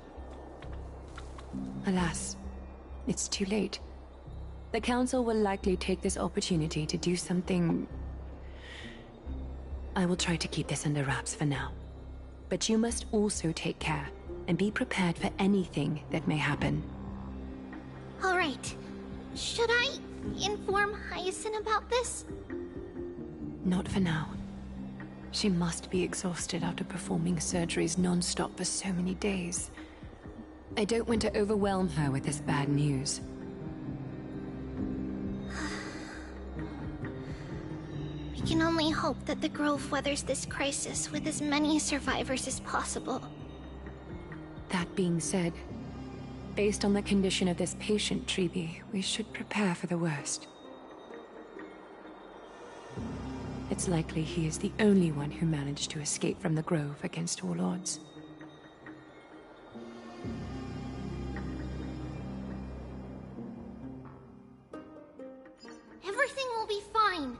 Alas, it's too late. The Council will likely take this opportunity to do something... I will try to keep this under wraps for now. But you must also take care and be prepared for anything that may happen. All right. Should I inform Hyacinth about this? Not for now. She must be exhausted after performing surgeries non-stop for so many days. I don't want to overwhelm her with this bad news. We can only hope that the Grove weathers this crisis with as many survivors as possible. That being said, based on the condition of this patient, Tribi, we should prepare for the worst. It's likely he is the only one who managed to escape from the Grove against all odds. Everything will be fine.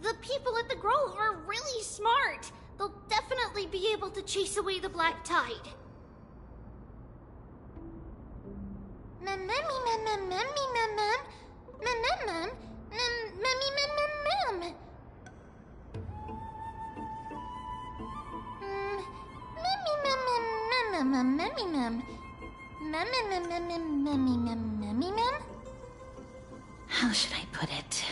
The people at the Grove are really smart. They'll definitely be able to chase away the Black Tide. How should I put it?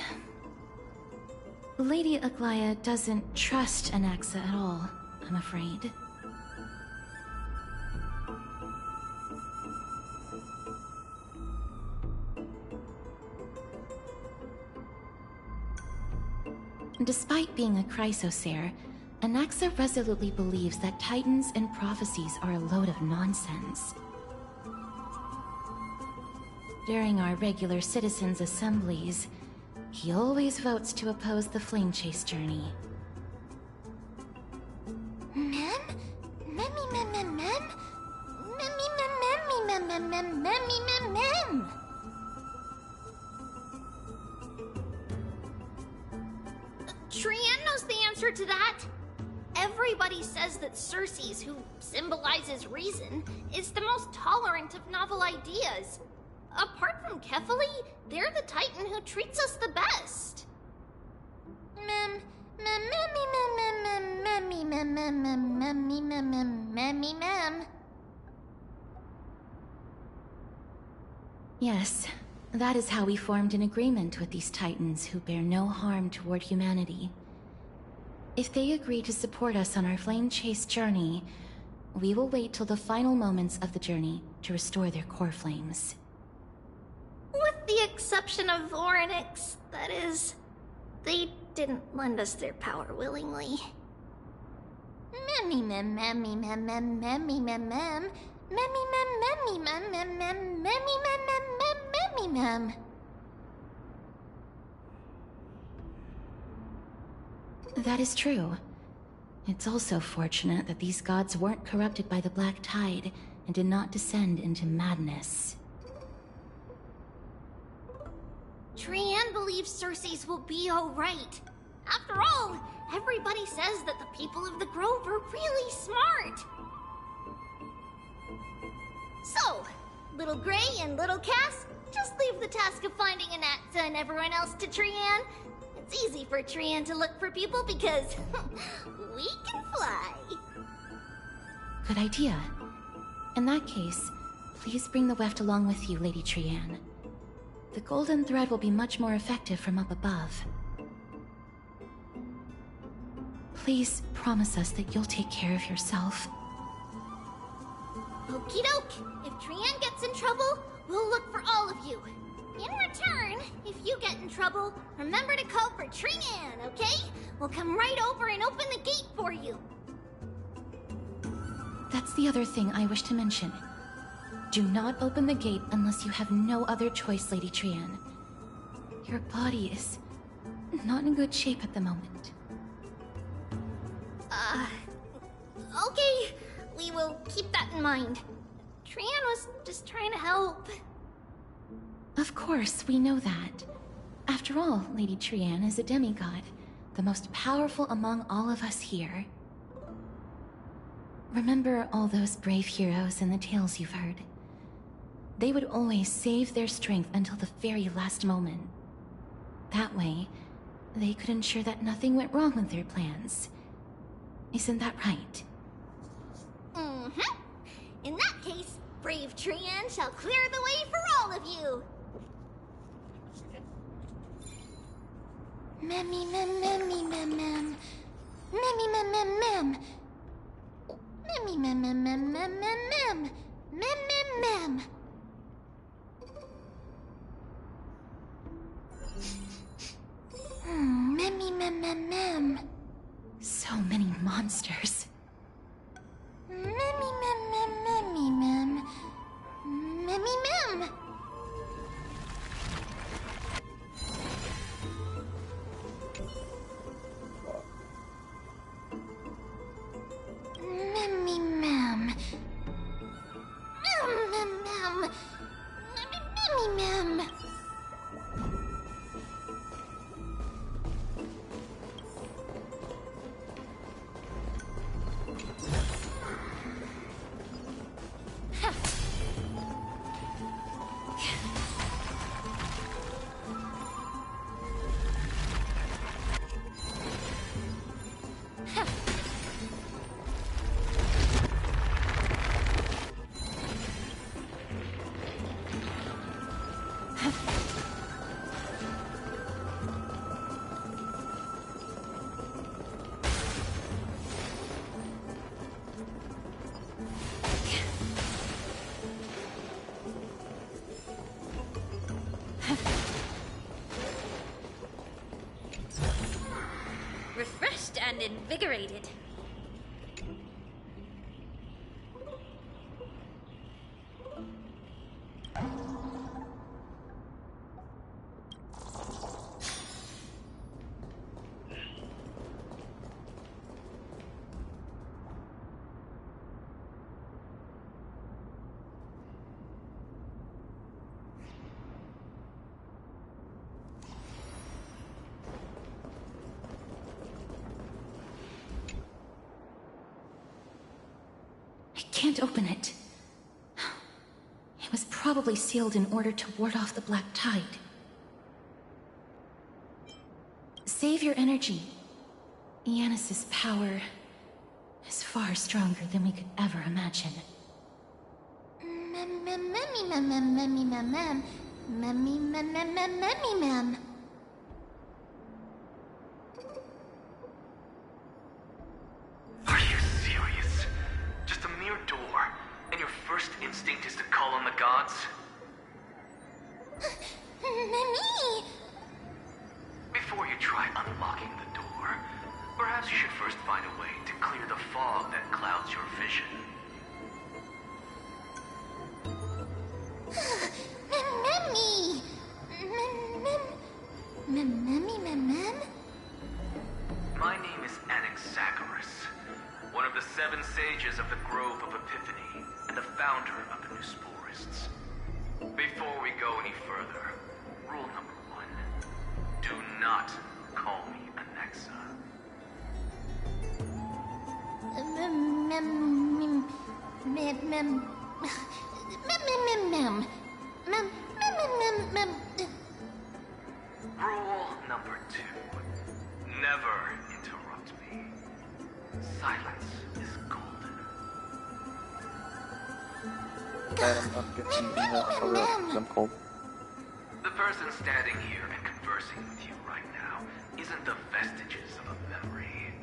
Lady Aglaia doesn't trust Anaxa at all, I'm afraid. Despite being a Chrysosaur, Anaxa resolutely believes that Titans and prophecies are a load of nonsense. During our regular citizens' assemblies, he always votes to oppose the Flame Chase journey. Trian knows the answer to that. Everybody says that Circes, who symbolizes reason, is the most tolerant of novel ideas. Apart from Kefali, they're the Titan who treats us the best. Yes, that is how we formed an agreement with these Titans who bear no harm toward humanity. If they agree to support us on our Flame Chase journey, we will wait till the final moments of the journey to restore their core flames. With the exception of Orynyx, that is. They didn't lend us their power willingly. That is true. It's also fortunate that these gods weren't corrupted by the Black Tide and did not descend into madness. Trian believes Circes will be alright. After all, everybody says that the people of the Grove are really smart. So, Little Gray and Little Cass, just leave the task of finding Anaxa and everyone else to Trian. It's easy for Trian to look for people because we can fly. Good idea. In that case, please bring the weft along with you, Lady Trian. The golden thread will be much more effective from up above. Please promise us that you'll take care of yourself. Okie doke. If Trian gets in trouble, we'll look for all of you. In return, if you get in trouble, remember to call for Trian, okay? We'll come right over and open the gate for you. That's the other thing I wish to mention. Do not open the gate unless you have no other choice, Lady Trian. Your body is not in good shape at the moment. Okay. We will keep that in mind. Trian was just trying to help. Of course, we know that. After all, Lady Trian is a demigod, the most powerful among all of us here. Remember all those brave heroes and the tales you've heard. They would always save their strength until the very last moment. That way, they could ensure that nothing went wrong with their plans. Isn't that right? Mm-hmm. In that case, brave Trian shall clear the way for all of you. Memmy mem mem mem. Memmy mem mem mem mem mem mem. Mem mem mem. Memmy mem mem mem. So many monsters. Memmy mem mem memmy mem. Memmy mem. Memmy mem. Mem mem mem. Memmy mem. Refreshed and invigorated. I can't open it. It was probably sealed in order to ward off the black tide. Save your energy. Yanis's power is far stronger than we could ever imagine. Mem mem memmy mem mem memmy mem mem. Memmy mem mem mem memmy mem. Are you serious? Just a mere door, and your first instinct is to call on the gods? Memmy! Before you try unlocking the door, perhaps you should first find a way to clear the fog that clouds your vision. Memmy! Memmy mem mem? My name is Anaxagoras, one of the 7 sages of the Grove of Epiphany, and the founder of the New Sporists. Before we go any further, rule number 1, do not call me Anaxa. Mem mem mem mem mem mem mem mem mem mem. Rule number 2, never interrupt me. Silence is golden. Glad I'm not getting because I'm cold. The person standing here and conversing with you right now isn't the vestiges of a memory.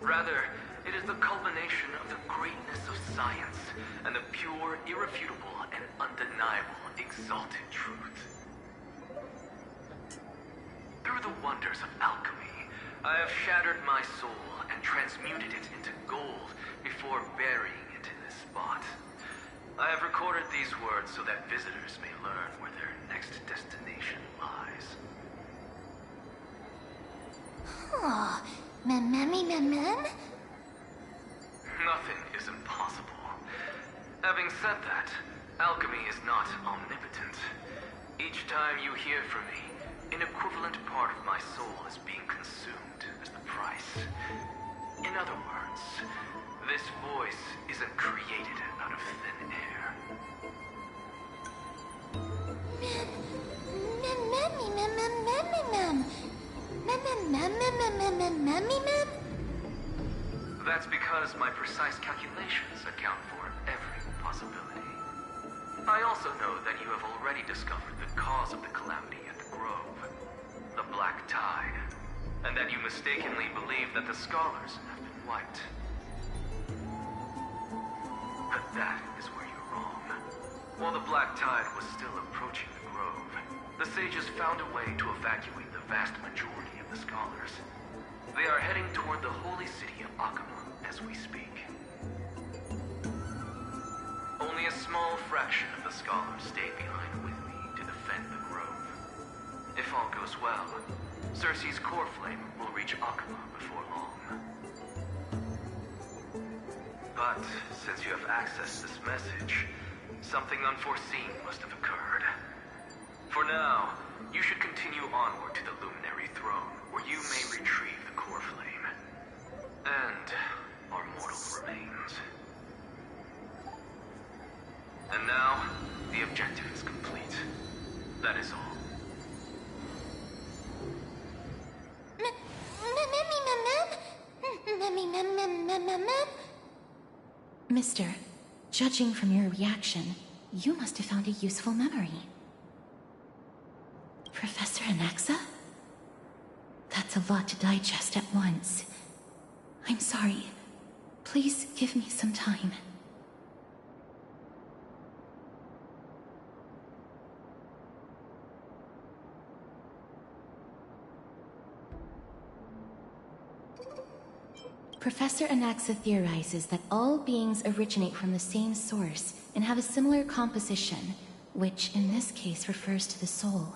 Rather, it is the culmination of the greatness of science and the pure, irrefutable, and undeniable exalted truth. Through the wonders of alchemy, I have shattered my soul and transmuted it into gold before burying it in this spot. I have recorded these words so that visitors may learn where their next destination lies. Oh, memmy mem mem? Nothing is impossible. Having said that, alchemy is not omnipotent. Each time you hear from me, an equivalent part of my soul is being consumed as the price. In other words, this voice isn't created out of thin air. Memmy mem mem memmy mem. Memmy mem? That's because my precise calculations account for every possibility. I also know that you have already discovered the cause of the calamity at the Grove. The Black Tide. and that you mistakenly believe that the scholars have been wiped. But that is where you're wrong. While the Black Tide was still approaching the grove, the sages found a way to evacuate the vast majority of the scholars. They are heading toward the holy city of Acompanying as we speak. Only a small fraction of the scholars stayed behind with me to defend the grove. If all goes well, Cersei's core flame will reach Acompanying before long. But since you have accessed this message, something unforeseen must have occurred. For now, you should continue onward to the Luminary Throne, where you may retrieve the core flame. And our mortal remains. And now, the objective is complete. That is all. Mister, judging from your reaction, you must have found a useful memory. Professor Anaxa? That's a lot to digest at once. I'm sorry. Please give me some time. Professor Anaxa theorizes that all beings originate from the same source and have a similar composition, which in this case refers to the soul.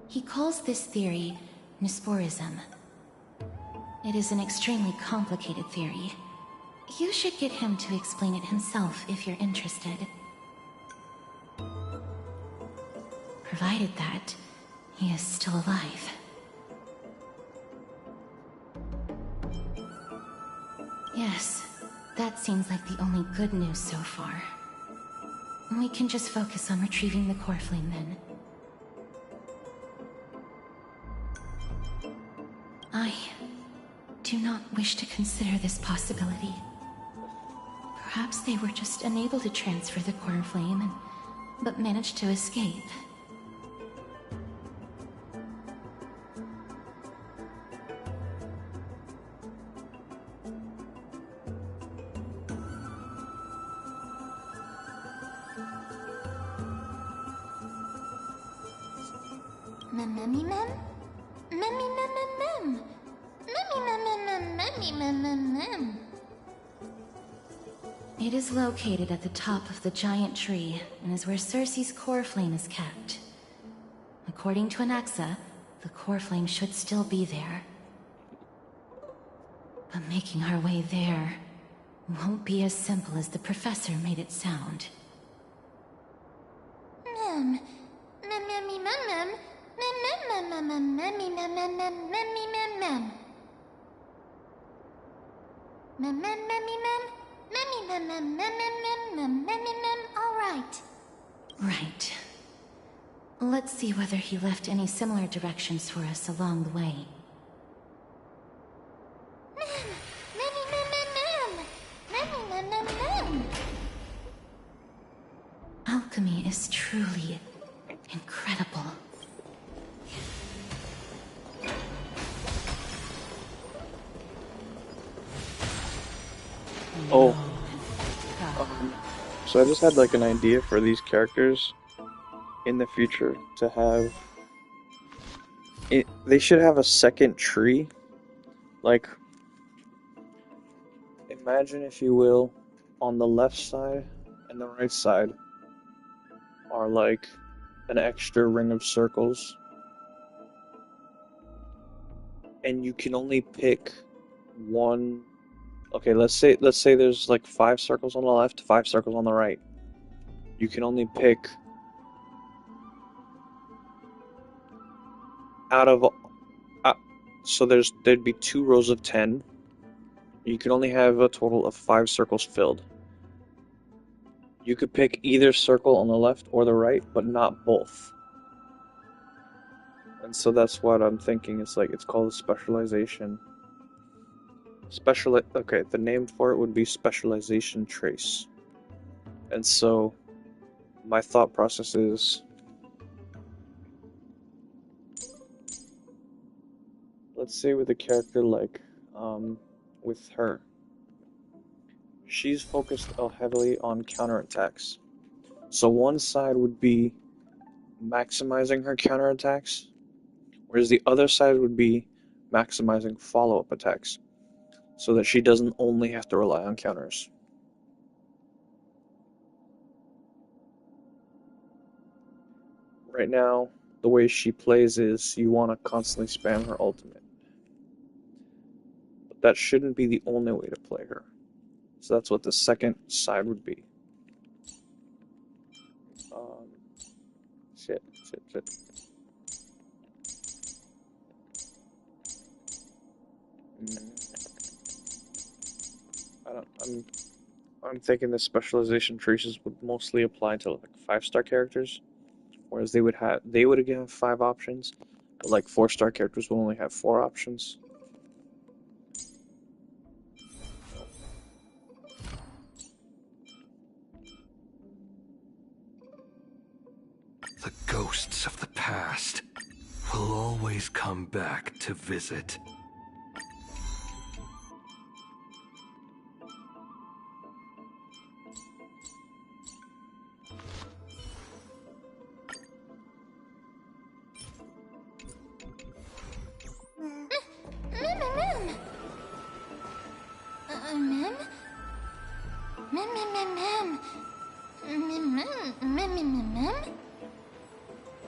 He calls this theory Nisporism. It is an extremely complicated theory. You should get him to explain it himself if you're interested. Provided that he is still alive. Yes, that seems like the only good news so far. We can just focus on retrieving the core flame then. I do not wish to consider this possibility. Perhaps they were just unable to transfer the core flame, but managed to escape. It is located at the top of the giant tree, and is where Cersei's core flame is kept. According to Anaxa, the core flame should still be there. But making our way there won't be as simple as the professor made it sound. All right. Right. Let's see whether he left any similar directions for us along the way. Alchemy is truly incredible. Oh. So I just had like an idea for these characters in the future to have it. They should have a second tree. Like, imagine, if you will, on the left side and the right side are like an extra ring of circles, and you can only pick one. Okay, let's say there's like 5 circles on the left, 5 circles on the right. You can only pick out of so there'd be 2 rows of 10. You can only have a total of 5 circles filled. You could pick either circle on the left or the right, but not both. And so that's what I'm thinking. It's like, it's called a specialization. Okay, the name for it would be specialization trace. And so my thought process is, let's say with a character like, with her. She's focused heavily on counterattacks. So one side would be maximizing her counterattacks, whereas the other side would be maximizing follow-up attacks, so that she doesn't only have to rely on counters. Right now, the way she plays is you want to constantly spam her ultimate. But that shouldn't be the only way to play her. So that's what the second side would be. Shit. I'm thinking the specialization traces would mostly apply to like 5-star characters, whereas they would have 5 options, but like 4-star characters will only have 4 options. The ghosts of the past will always come back to visit.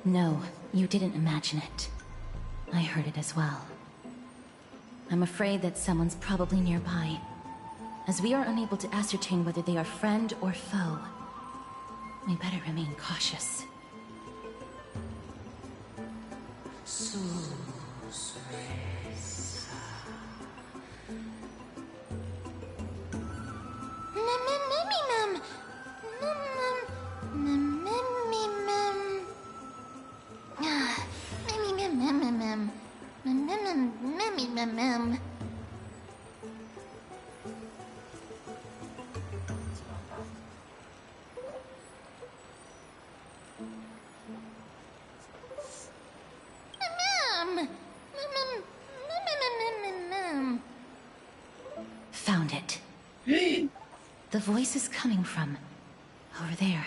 No, you didn't imagine it. I heard it as well. I'm afraid that someone's probably nearby, as we are unable to ascertain whether they are friend or foe. We better remain cautious. Found it. The voice is coming from over there.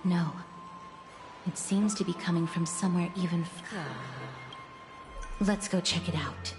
No. It seems to be coming from somewhere even Let's go check it out.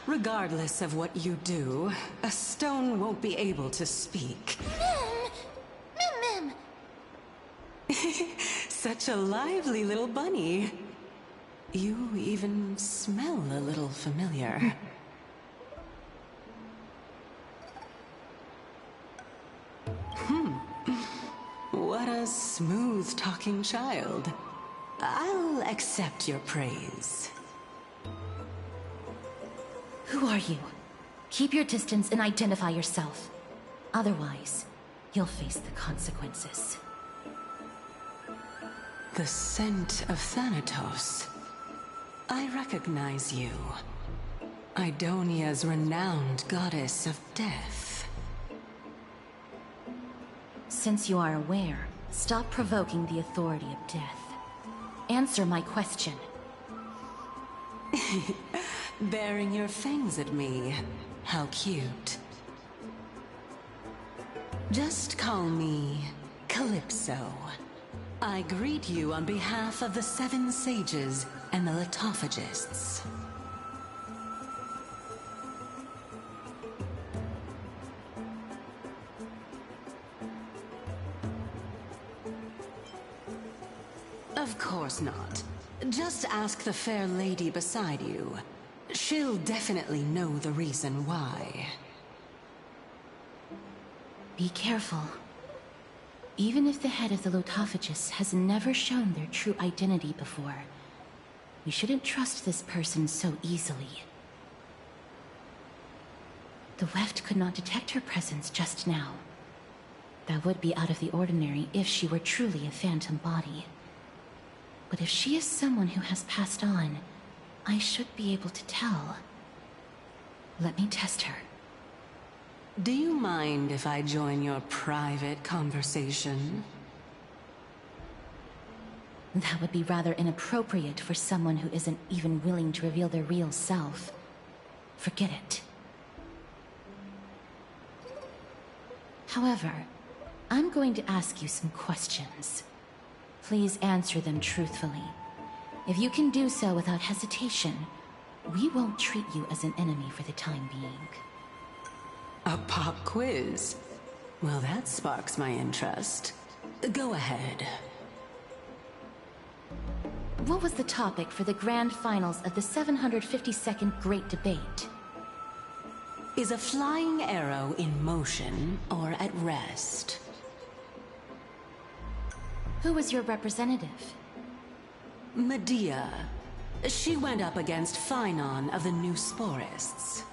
Regardless of what you do, a stone won't be able to speak. Mim! Such a lively little bunny. You even smell a little familiar. What a smooth-talking child. I'll accept your praise. Who are you? Keep your distance and identify yourself. Otherwise, you'll face the consequences. The scent of Thanatos. I recognize you. Idonia's renowned goddess of death. Since you are aware, stop provoking the authority of death. Answer my question. Baring your fangs at me. How cute. Just call me Calypso. I greet you on behalf of the 7 sages and the litophagists. Of course not. Just ask the fair lady beside you. She'll definitely know the reason why. Be careful. Even if the head of the Lotophagus has never shown their true identity before, we shouldn't trust this person so easily. The Weft could not detect her presence just now. That would be out of the ordinary if she were truly a phantom body. But if she is someone who has passed on, I should be able to tell. Let me test her. Do you mind if I join your private conversation? That would be rather inappropriate for someone who isn't even willing to reveal their real self. Forget it. However, I'm going to ask you some questions. Please answer them truthfully. If you can do so without hesitation, we won't treat you as an enemy for the time being. A pop quiz? Well, that sparks my interest. Go ahead. What was the topic for the grand finals of the 752nd Great Debate? Is a flying arrow in motion or at rest? Who was your representative? Medea. She went up against Phynon of the New Sporists.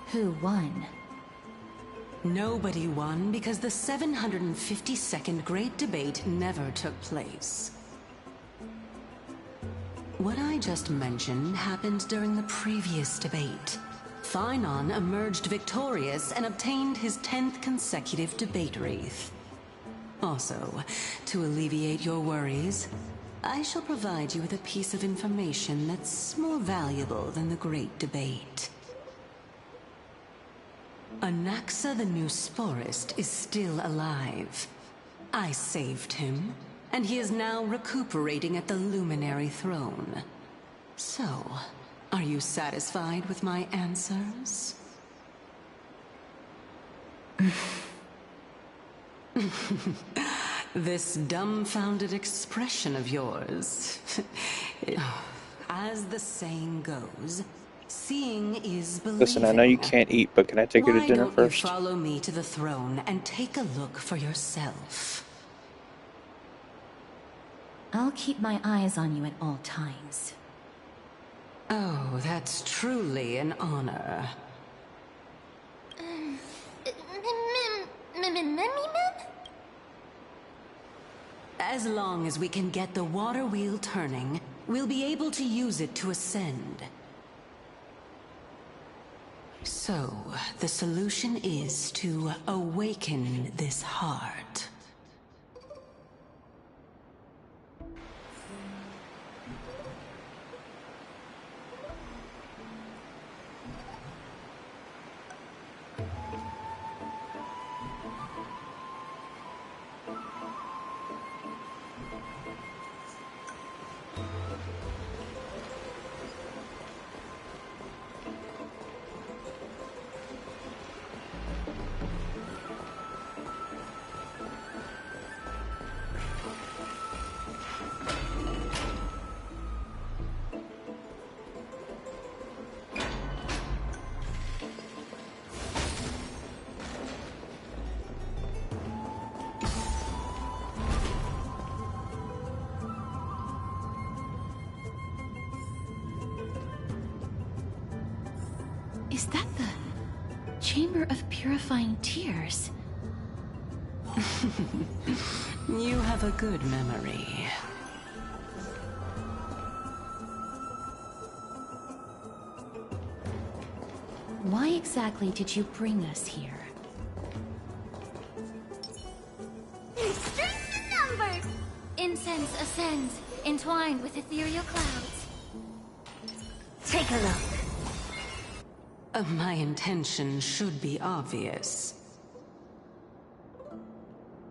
Who won? Nobody won because the 752nd Great Debate never took place. What I just mentioned happened during the previous debate. Phynon emerged victorious and obtained his 10th consecutive debate wreath. Also, to alleviate your worries, I shall provide you with a piece of information that's more valuable than the Great Debate. Anaxa the New Sporist is still alive. I saved him, and he is now recuperating at the Luminary Throne. So, are you satisfied with my answers? This dumbfounded expression of yours. As the saying goes, seeing is believing. Listen, I know you can't eat, but can I take you to dinner first? Why don't you follow me to the throne and take a look for yourself? I'll keep my eyes on you at all times. Oh, that's truly an honor. As long as we can get the water wheel turning, we'll be able to use it to ascend. So, the solution is to awaken this heart. Is that the Chamber of Purifying Tears? You have a good memory. Why exactly did you bring us here? Strength in numbers! Incense ascends, entwined with ethereal clouds. Take a look. My intention should be obvious.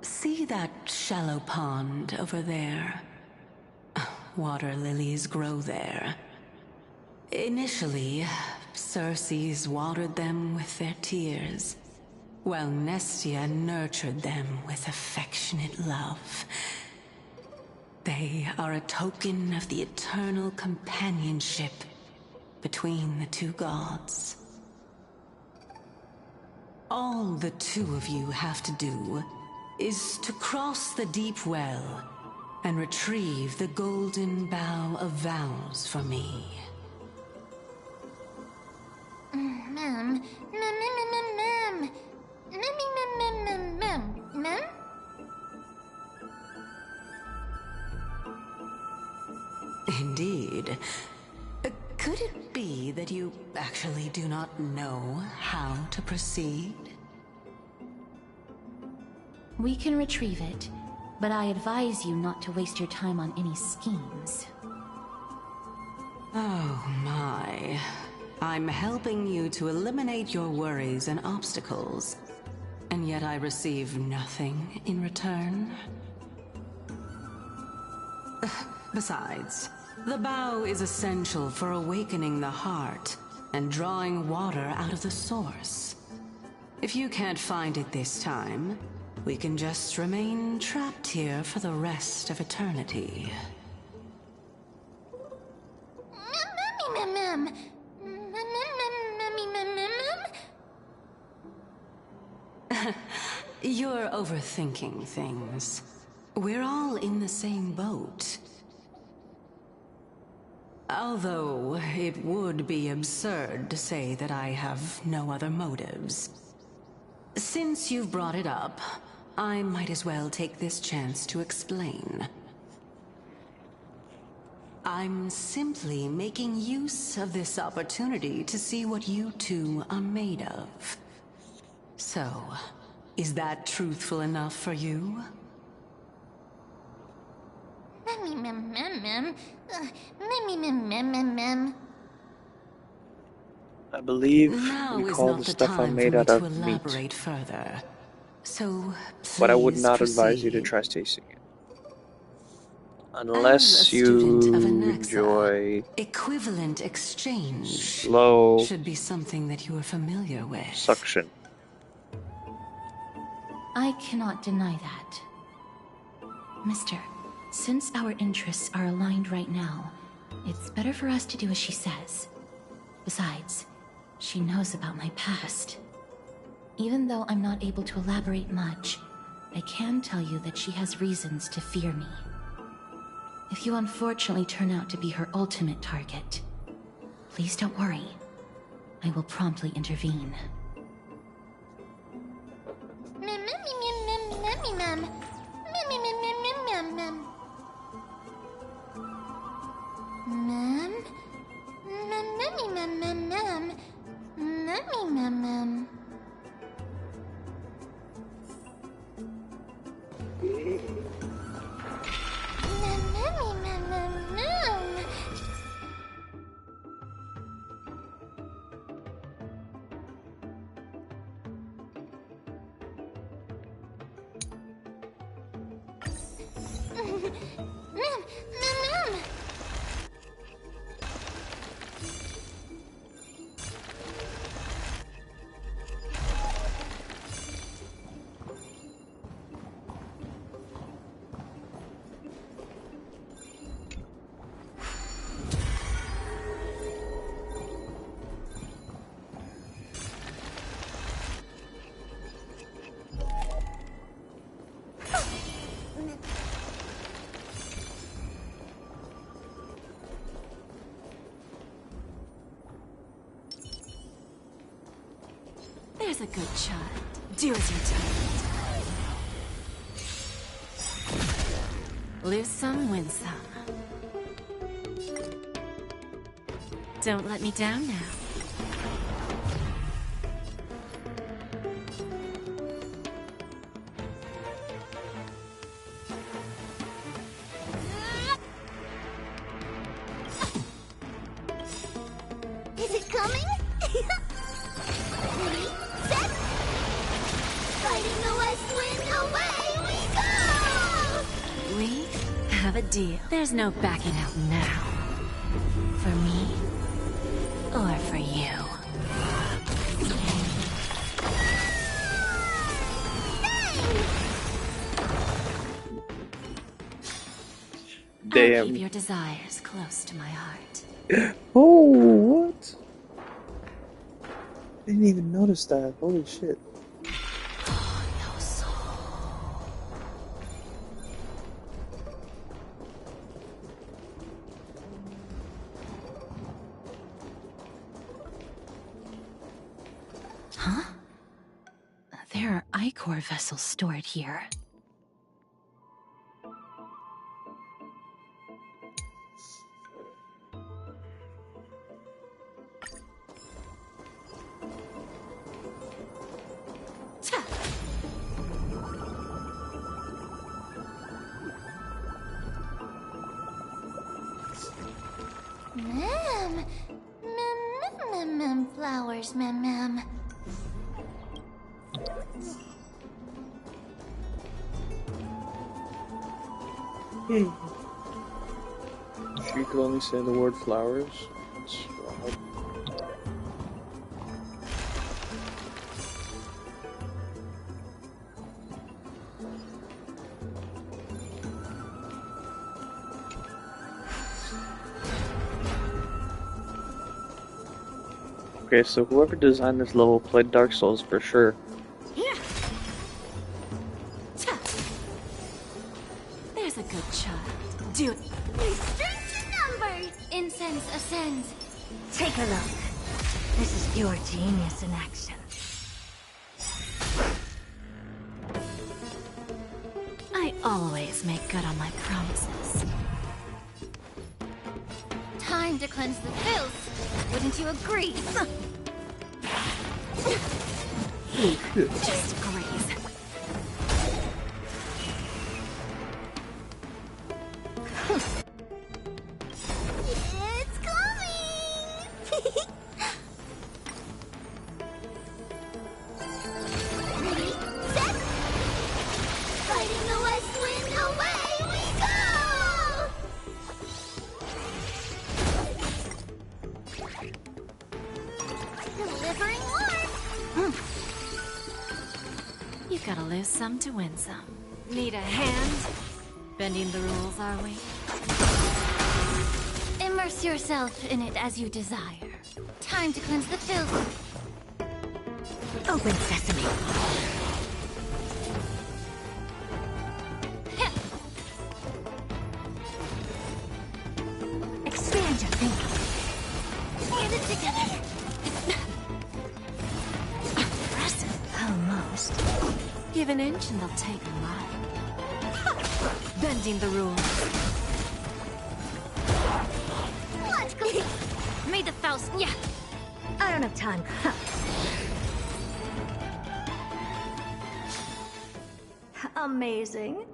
See that shallow pond over there? Water lilies grow there. Initially, Circes watered them with their tears, while Nestia nurtured them with affectionate love. They are a token of the eternal companionship between the two gods. All the two of you have to do is to cross the deep well and retrieve the golden bough of vows for me. Mem. Indeed. Could it be that you actually do not know how to proceed? We can retrieve it, but I advise you not to waste your time on any schemes. Oh my. I'm helping you to eliminate your worries and obstacles, and yet I receive nothing in return? Besides, the bow is essential for awakening the heart and drawing water out of the source. If you can't find it this time, we can just remain trapped here for the rest of eternity. You're overthinking things. We're all in the same boat. Although it would be absurd to say that I have no other motives. Since you've brought it up, I might as well take this chance to explain. I'm simply making use of this opportunity to see what you two are made of. So, is that truthful enough for you? I believe Now we is call not the the stuff I'm time made for out me of to meat. elaborate further. So, But I would please not advise you to proceed. try tasting it. As Unless a student you of Anaxa, enjoy equivalent exchange slow should be something that you are familiar with. suction. I cannot deny that. Mister, since our interests are aligned right now, it's better for us to do as she says. Besides, she knows about my past. Even though I'm not able to elaborate much, I can tell you that she has reasons to fear me. If you unfortunately turn out to be her ultimate target, please don't worry. I will promptly intervene. There's a good child. Do as you're told. Lose some, win some. Don't let me down now. Is it coming? Ready, set. Fighting the west wind, away we go! We have a deal. There's no backing out now. For me, or for you. Damn. I'll keep your desires close to my heart. Oh, what? Didn't even notice that. Holy shit. Huh? There are Ichor vessels stored here. Ma'am. Flowers, ma'am. She could only say the word flowers. That's wild. Okay, so whoever designed this level played Dark Souls for sure. There's a good child. Do it. Strength in numbers! Incense ascends. Take a look. This is pure genius in action. I always make good on my promises. Time to cleanse the filth. Wouldn't you agree? Just graze. It's coming! Ready, set! Fighting the west wind, away we go! Delivering warmth! You've gotta lose some to win some. Need a hand? Bending the rules, are we? Immerse yourself in it as you desire. Time to cleanse the filth. Open sesame. Expand your thinking. Get it together. Almost. Give an inch and they'll take a mile. Bending the rules. Let's go. Made the Faust, yeah. I don't have time. Amazing.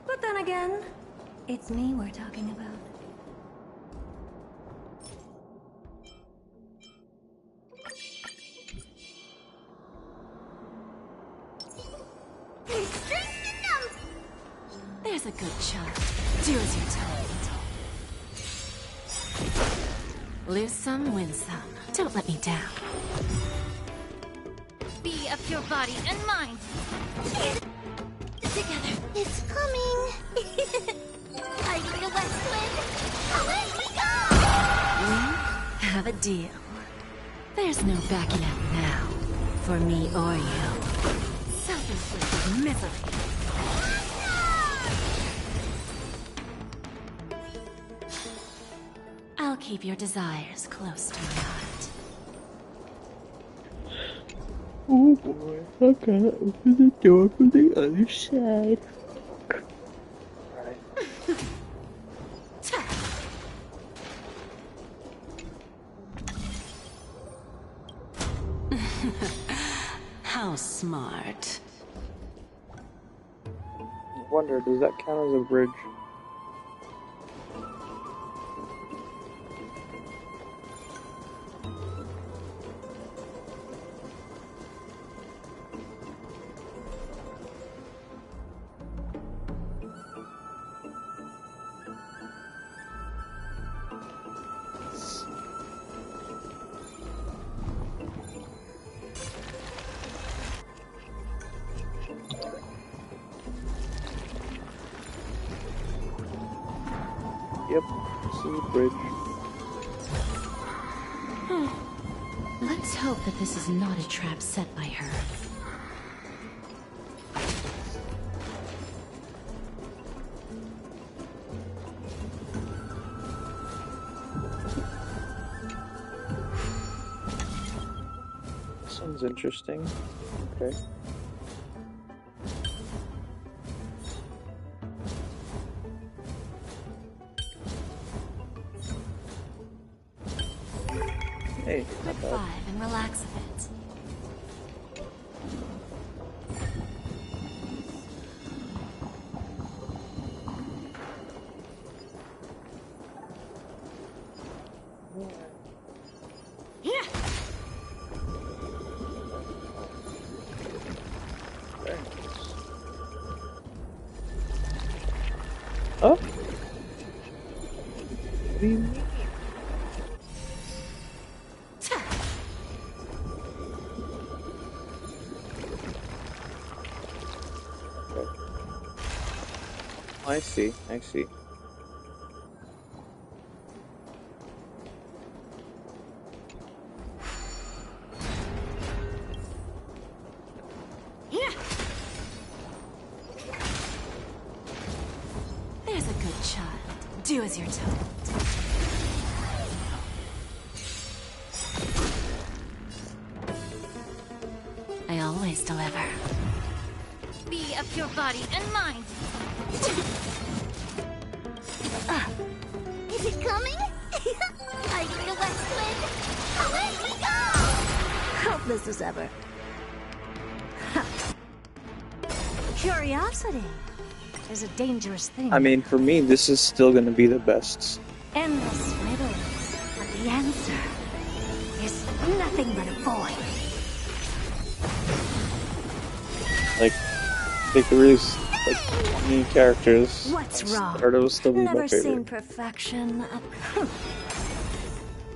But then again, it's me we're talking about. There's a good child. Do as you're told. Lose some, win some. Don't let me down. Be of your body and mind. Together. It's coming. Fighting the west wind. Away we go! We have a deal. There's no backing out now. For me or you. Self-inflicted misery. I'll keep your desires close to my heart. Oh boy, okay, open the door from the other side. How smart. I wonder, does that count as a bridge? Yep, this is a bridge. Let's hope that this is not a trap set by her. Sounds interesting. Okay. Hey, Quick not bad. 5 and relax a bit. Oh? What do you mean? I see, I see. There's a good child. Do as you're told. I always deliver. Be of your body and mind. Is it coming? Like the west wind? Away we go! Helpless as ever. Curiosity is a dangerous thing. I mean, for me, this is still gonna be the best. Endless riddles, but the answer is nothing but a void. Like, they could release, like, new characters. What's wrong? Or it will still be Never my seen favorite. perfection.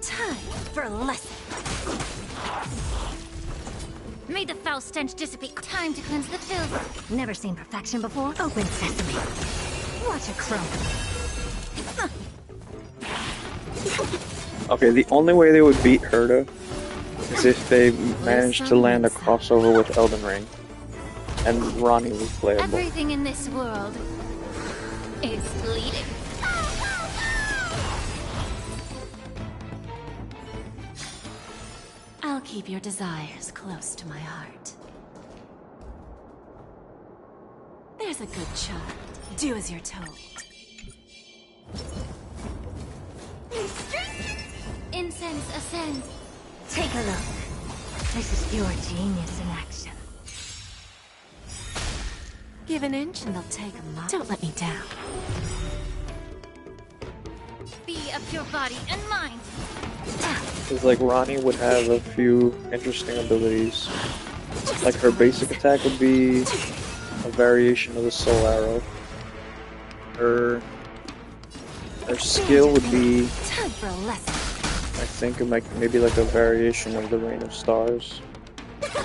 Time for a lesson. May the foul stench dissipate. Time to cleanse the filth. Never seen perfection before? Open sesame. Watch a crumble. Okay, the only way they would beat Herta is if they managed to land a crossover with Elden Ring. And Ronnie was playable. Everything in this world is bleeding. I'll keep your desires close to my heart. There's a good child. Do as you're told. Incense ascends. Take a look. This is your genius in action. Give an inch and they'll take a mile. Don't let me down. Be of your body and mind. Because, like, Ronnie would have a few interesting abilities. Like, her basic attack would be a variation of the Soul Arrow. Her skill would be, Time for a lesson. I think, maybe like a variation of the Rain of Stars.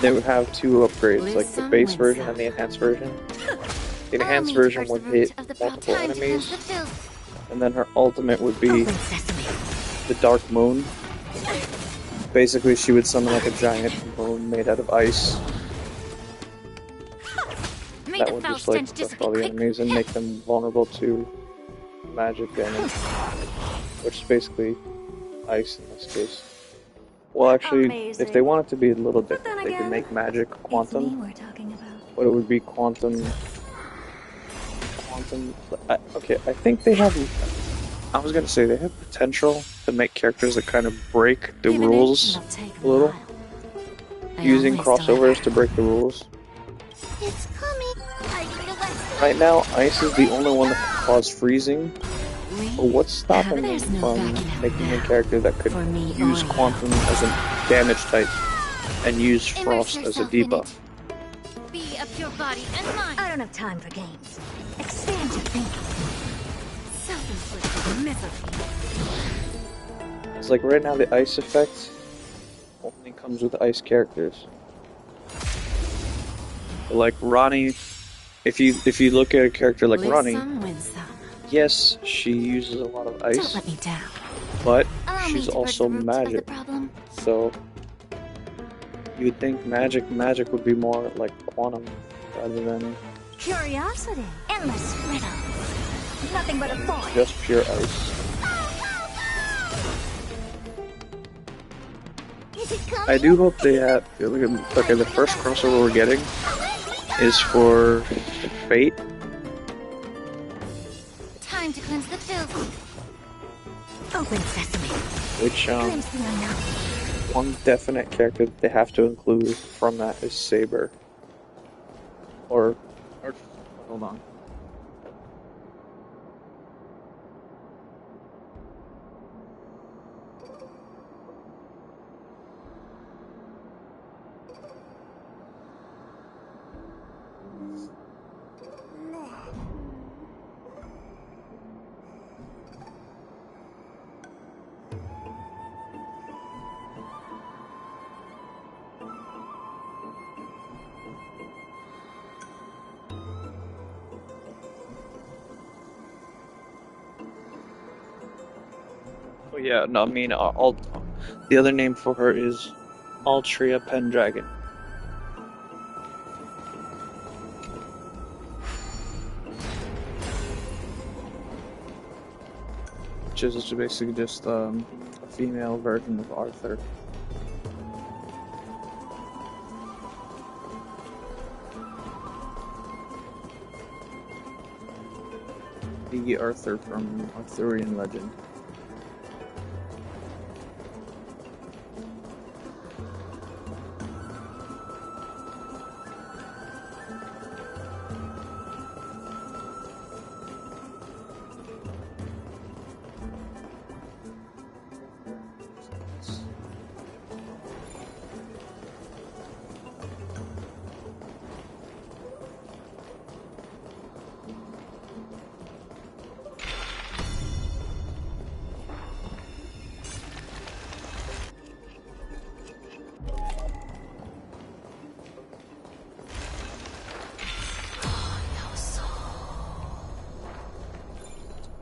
They would have two upgrades, like the base version and the enhanced version. The enhanced version would hit multiple enemies, and then her ultimate would be the Dark Moon. Basically, she would summon like a giant moon made out of ice. That would just like crush all the enemies and make them vulnerable to magic damage, which is basically ice in this case. Well, actually, if they want it to be a little different, they can make magic quantum. we're talking about. But it would be quantum. Okay, I think they have. I was gonna say they have potential to make characters that kind of break the rules a little, using crossovers to break the rules. It's coming. Right now, ice is the only one that can cause freezing. But what's stopping them from making a character that could use quantum as a damage type and use frost as a debuff? Be of your body and mind. I don't have time for games. Expand your thinking. Self-inflicted misery. It's like right now the ice effect only comes with ice characters. Like Ronnie, if you look at a character like Ronnie, yes, she uses a lot of ice, Don't let me down. but she's also magic. So you would think magic would be more like quantum rather than Curiosity. Endless riddles. Nothing but a void. just pure ice. I do hope they have. Okay, the first crossover we're getting is for Fate. Time to cleanse the filth. Open sesame. Which Glimpse the unknown. one definite character that they have to include from that is Saber. Or hold on. Oh yeah, no, I mean, the other name for her is Altria Pendragon. Which is basically just a female version of Arthur. The Arthur from Arthurian legend.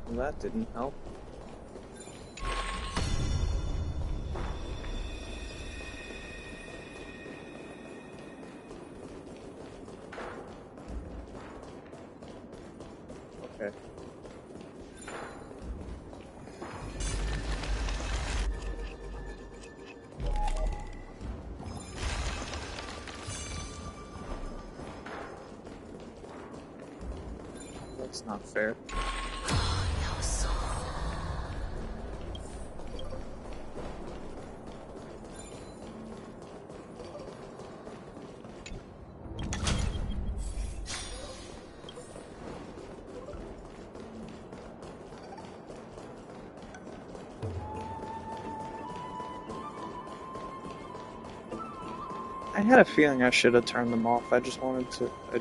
Well, that didn't help. Okay. That's not fair. I had a feeling I should have turned them off. I just wanted to. I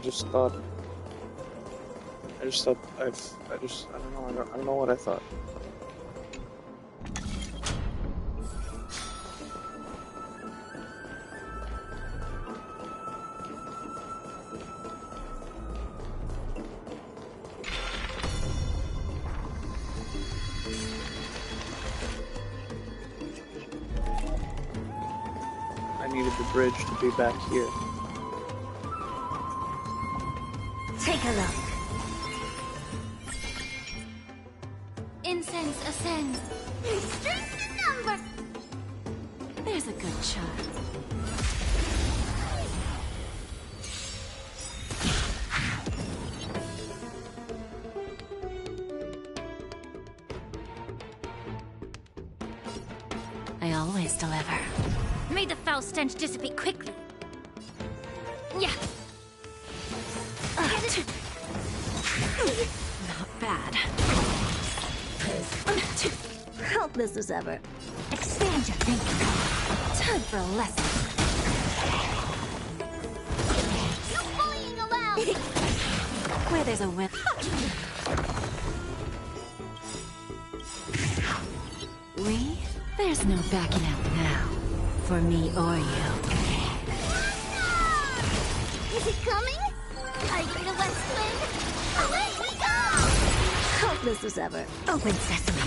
don't know. I don't know what I thought. I needed the bridge to be back here. Take a look. Incense ascends. Strength in number. There's a good charm. I always deliver. May the foul stench dissipate quickly. Yeah. Not bad. Helpless as ever. Expand your thinking. Time for a lesson. No bullying allowed! Where there's a win. We? There's no backing out now. For me or you. Is it coming? Are you ready to West Wing? Away we go! Helpless as ever. Open sesame.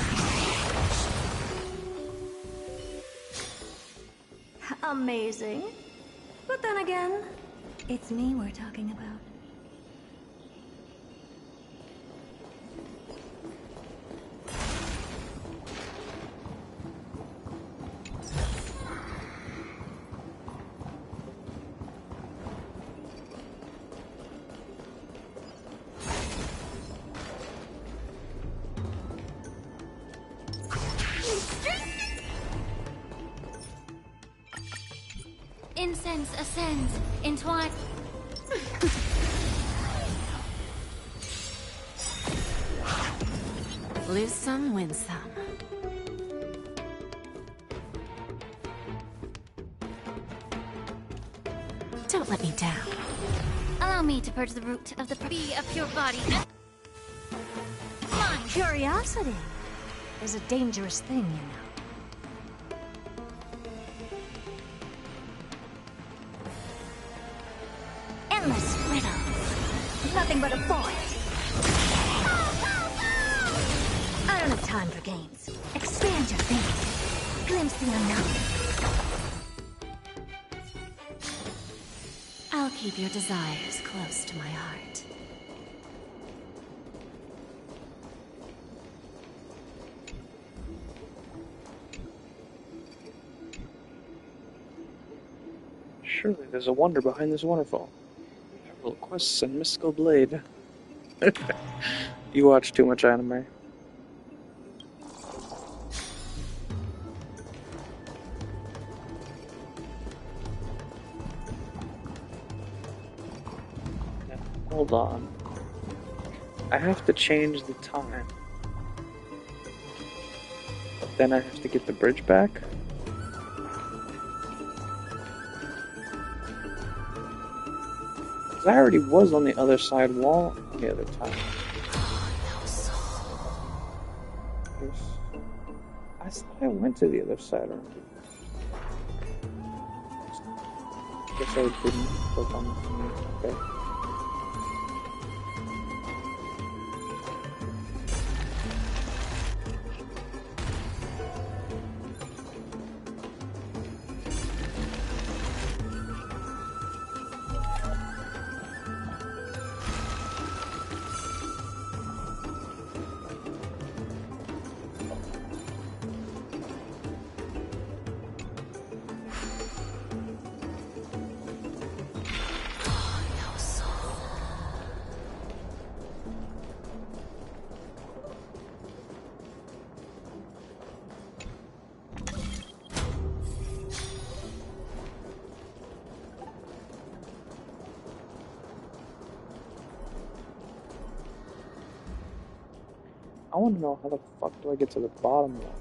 Amazing. But then again, it's me we're talking about. Incense ascends, entwine. Lose some, win some. Don't let me down. Allow me to purge the root of the be a pure body. Mine. Curiosity is a dangerous thing, you know. Endless riddles. Nothing but a void. I don't have time for games. Expand your thinking. Glimpse the unknown. I'll keep your desires close to my heart. Surely there's a wonder behind this waterfall. Little quests and mystical blade. You watch too much anime. Now, hold on. I have to change the time. But then I have to get the bridge back? I already was on the other side wall the other time. I thought I went to the other side already. Guess I didn't click on the thing. Okay. I want to know how the fuck do I get to the bottom of that?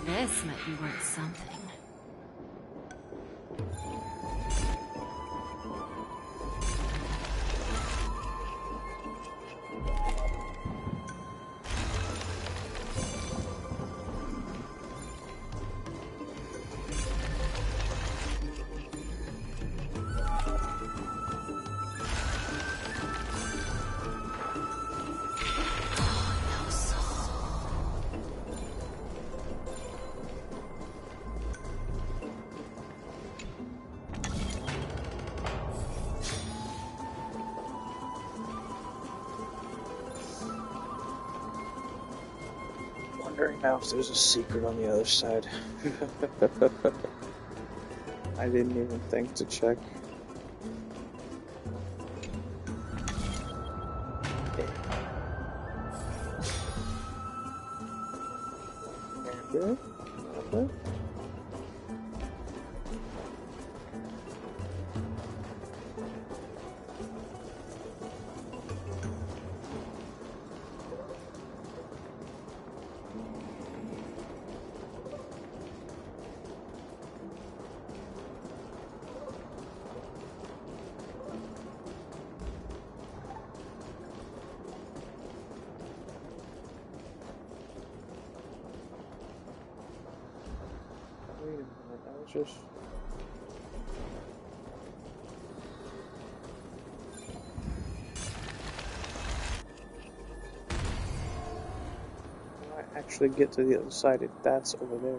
This might be worth something. wondering now if there's a secret on the other side. I didn't even think to check. Okay. Okay. Wait a minute, I was just... How do I actually get to the other side if that's over there?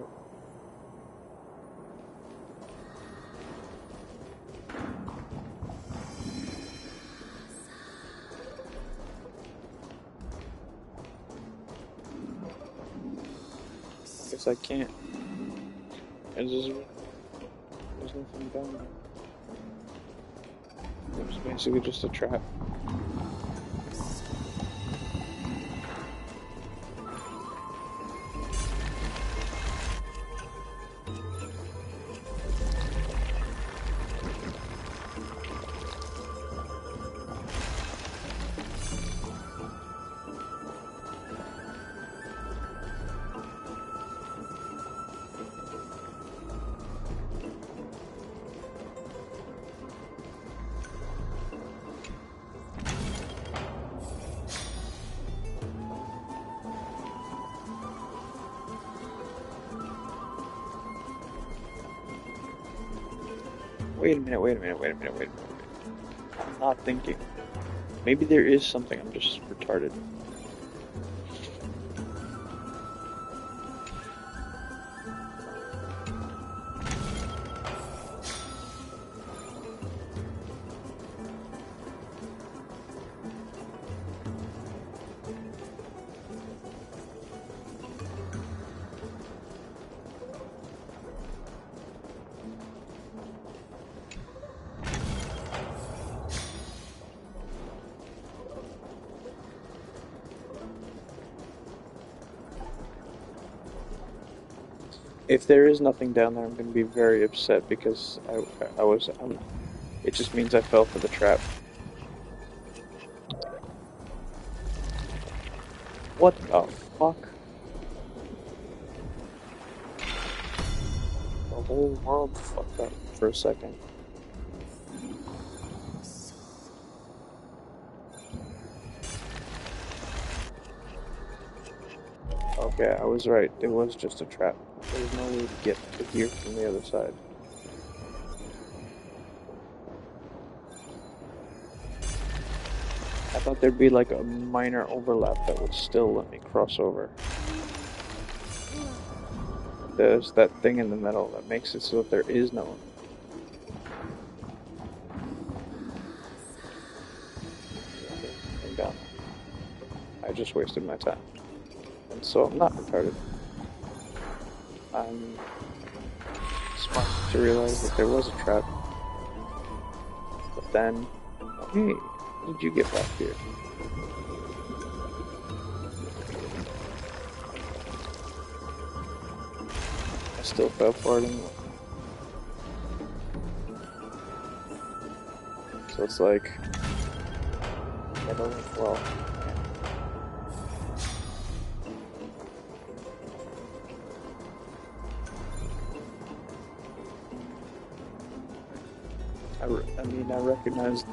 Guess I can't. There's nothing down there. It's basically just a trap. Wait a minute. I'm not thinking. Maybe there is something, I'm just retarded. If there is nothing down there, I'm going to be very upset because it just means I fell for the trap. What the fuck? The whole world fucked up for a second. Okay, I was right. It was just a trap. There's no way to get to here from the other side. I thought there'd be like a minor overlap that would still let me cross over. There's that thing in the middle that makes it so that there is no... down. I just wasted my time. And so I'm not retarded. I'm smart to realize that there was a trap. But then, hey, how did you get back here? I still fell for it anyway. So it's like, well. I recognized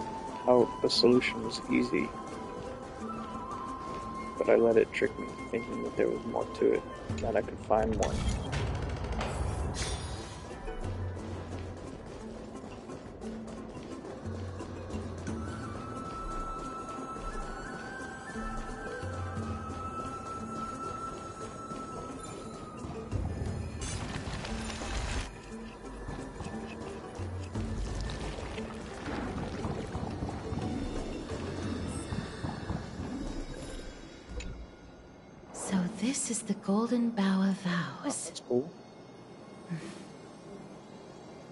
how the solution was easy, but I let it trick me, thinking that there was more to it, that I could find more. this is the Golden Bough of Vows. That's cool.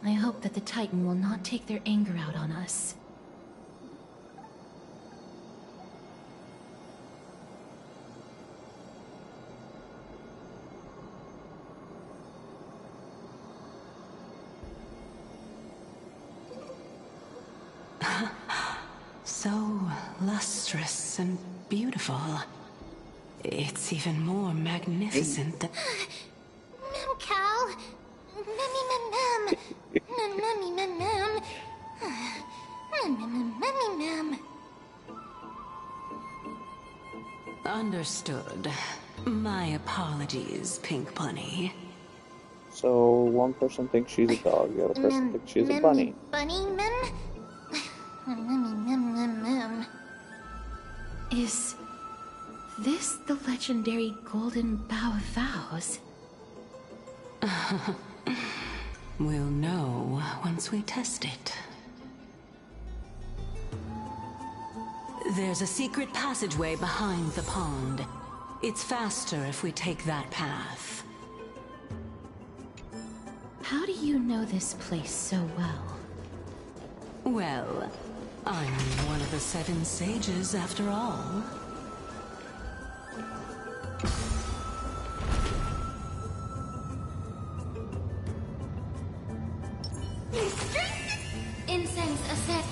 I hope that the Titan will not take their anger out on us. So lustrous and beautiful. It's even more magnificent than... Mem Cal. Mem. Mem. Mem. Understood. My apologies, Pink Bunny. So one person thinks she's a dog, the other person thinks she's a bunny. Bunny Mem? Mem. Is this the legendary Golden Bough of Vows? We'll know once we test it. There's a secret passageway behind the pond. It's faster if we take that path. How do you know this place so well? Well, I'm one of the 7 sages after all. Incense ascent.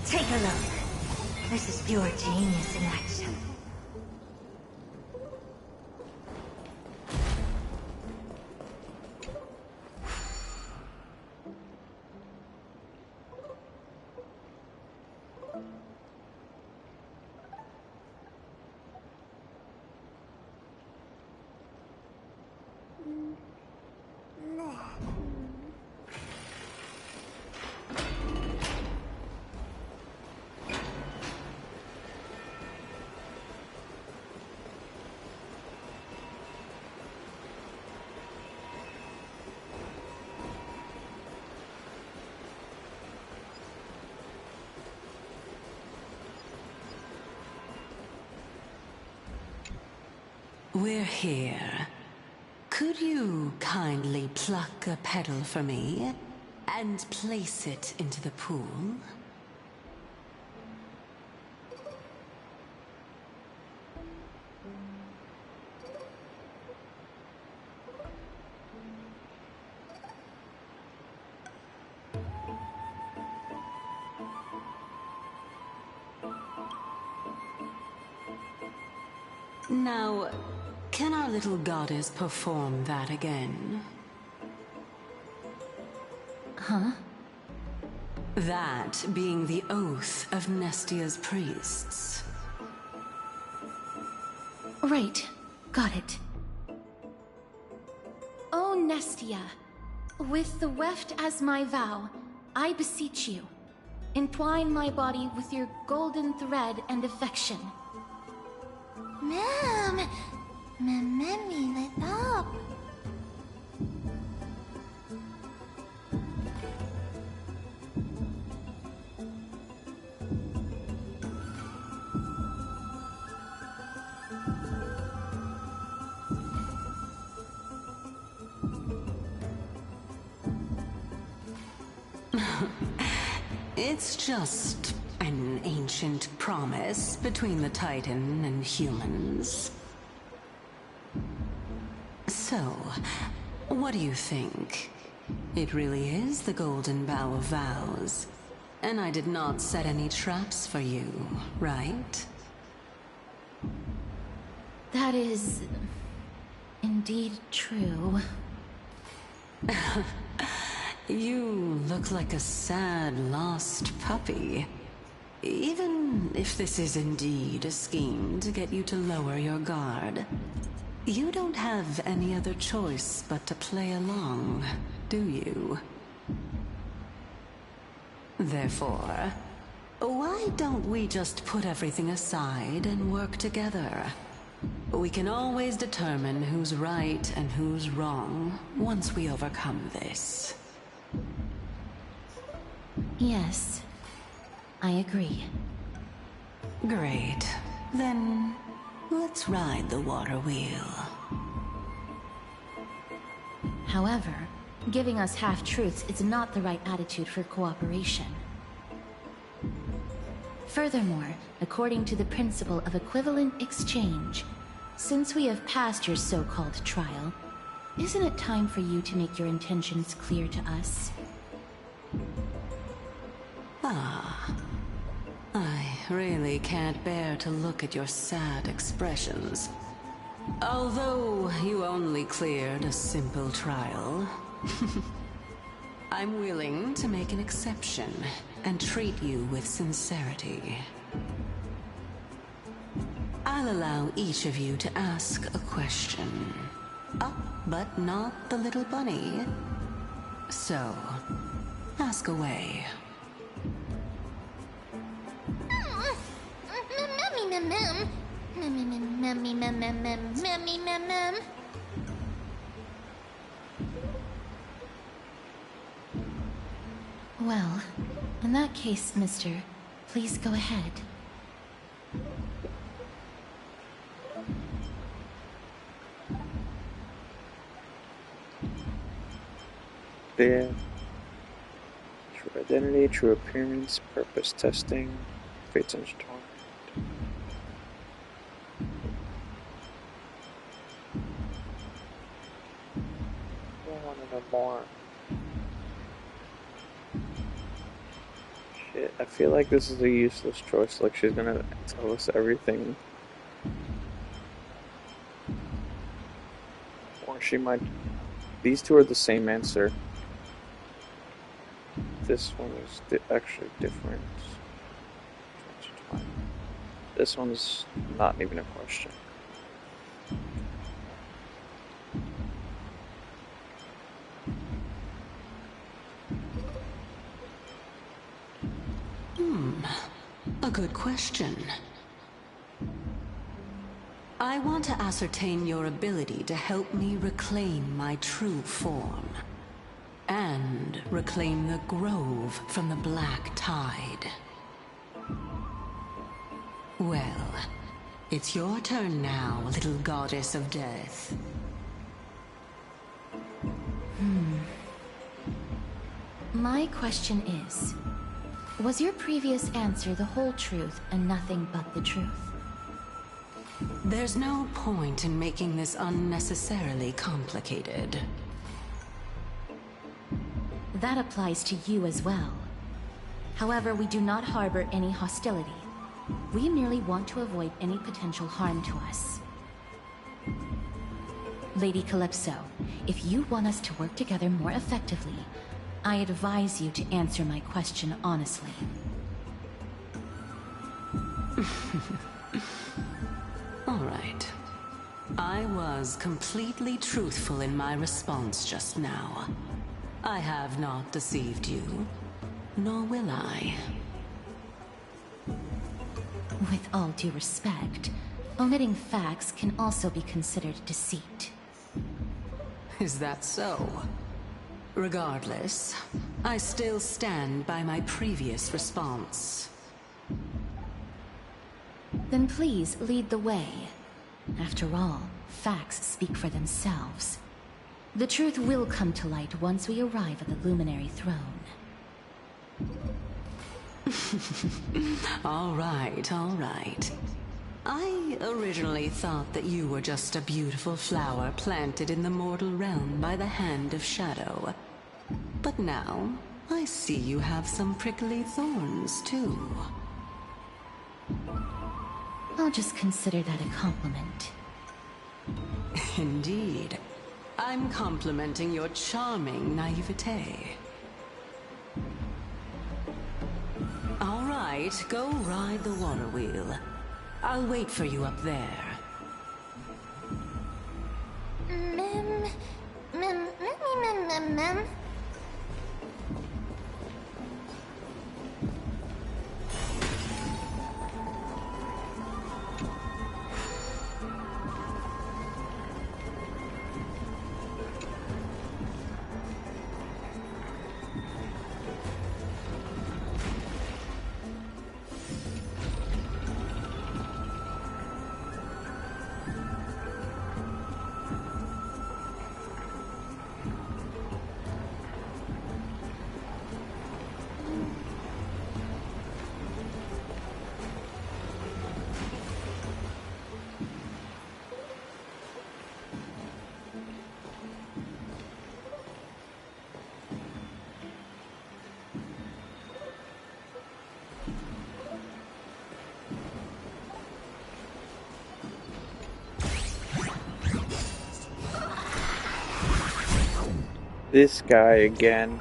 Take a look. This is pure genius in action. We're here. Could you kindly pluck a petal for me and place it into the pool? Now, can our little goddess perform that again? Huh? That being the oath of Nestia's priests. Right. Got it. O Nestia, with the weft as my vow, I beseech you, entwine my body with your golden thread and affection. Mem, Mememi lit up. It's just an ancient promise between the Titan and humans. So, what do you think? It really is the Golden Bough of Vows. And I did not set any traps for you, right? That is... indeed true. You look like a sad, lost puppy. Even if this is indeed a scheme to get you to lower your guard, you don't have any other choice but to play along, do you? Therefore, why don't we just put everything aside and work together? We can always determine who's right and who's wrong once we overcome this. Yes, I agree. Great. Then, let's ride the water wheel. However, giving us half-truths is not the right attitude for cooperation. Furthermore, according to the principle of equivalent exchange, since we have passed your so-called trial, isn't it time for you to make your intentions clear to us? Ah. I really can't bear to look at your sad expressions. Although you only cleared a simple trial, I'm willing to make an exception and treat you with sincerity. I'll allow each of you to ask a question. But not the little bunny. So, ask away. Well, in that case, mister, please go ahead. There. True identity, true appearance, purpose testing, fates intertwined. I want to know more. Shit, I feel like this is a useless choice, like she's gonna tell us everything. Or she might... These two are the same answer. This one is actually different. This one's not even a question. A good question. I want to ascertain your ability to help me reclaim my true form. And reclaim the grove from the black tide. Well, it's your turn now, little goddess of death. My question is, was your previous answer the whole truth and nothing but the truth? There's no point in making this unnecessarily complicated. That applies to you as well. However, we do not harbor any hostility. We merely want to avoid any potential harm to us. Lady Calypso, if you want us to work together more effectively, I advise you to answer my question honestly. All right. I was completely truthful in my response just now. I have not deceived you, nor will I. With all due respect, omitting facts can also be considered deceit. Is that so? Regardless, I still stand by my previous response. Then please lead the way. After all, facts speak for themselves. The truth will come to light once we arrive at the Luminary Throne. All right. I originally thought that you were just a beautiful flower planted in the mortal realm by the hand of Shadow. But now, I see you have some prickly thorns, too. I'll just consider that a compliment. Indeed. I'm complimenting your charming naivete. All right, go ride the water wheel. I'll wait for you up there. This guy again.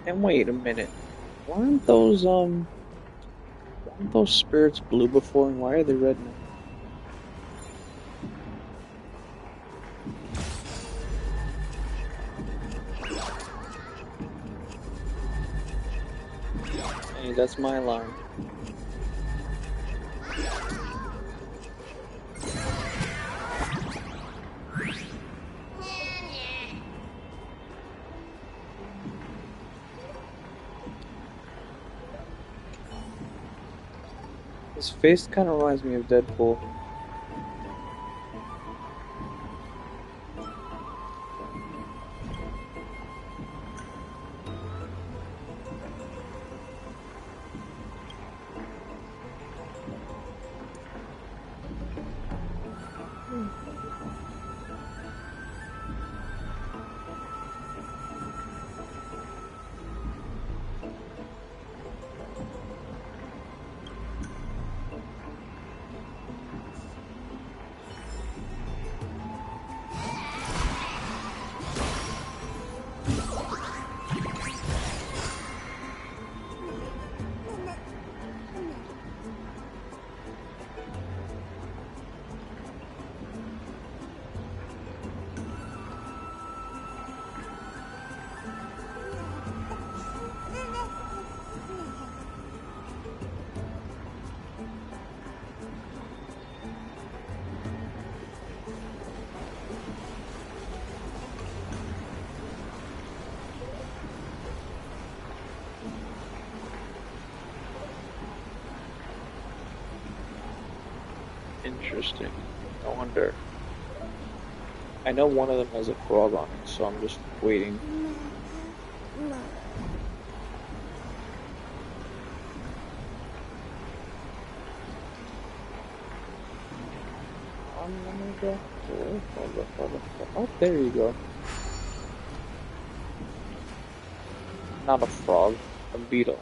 And wait a minute. Weren't those spirits blue before, and why are they red now? Hey, that's my line. His face kind of reminds me of Deadpool. Interesting. I wonder. I know one of them has a frog on it, so I'm just waiting. Oh, there you go. Not a frog, a beetle.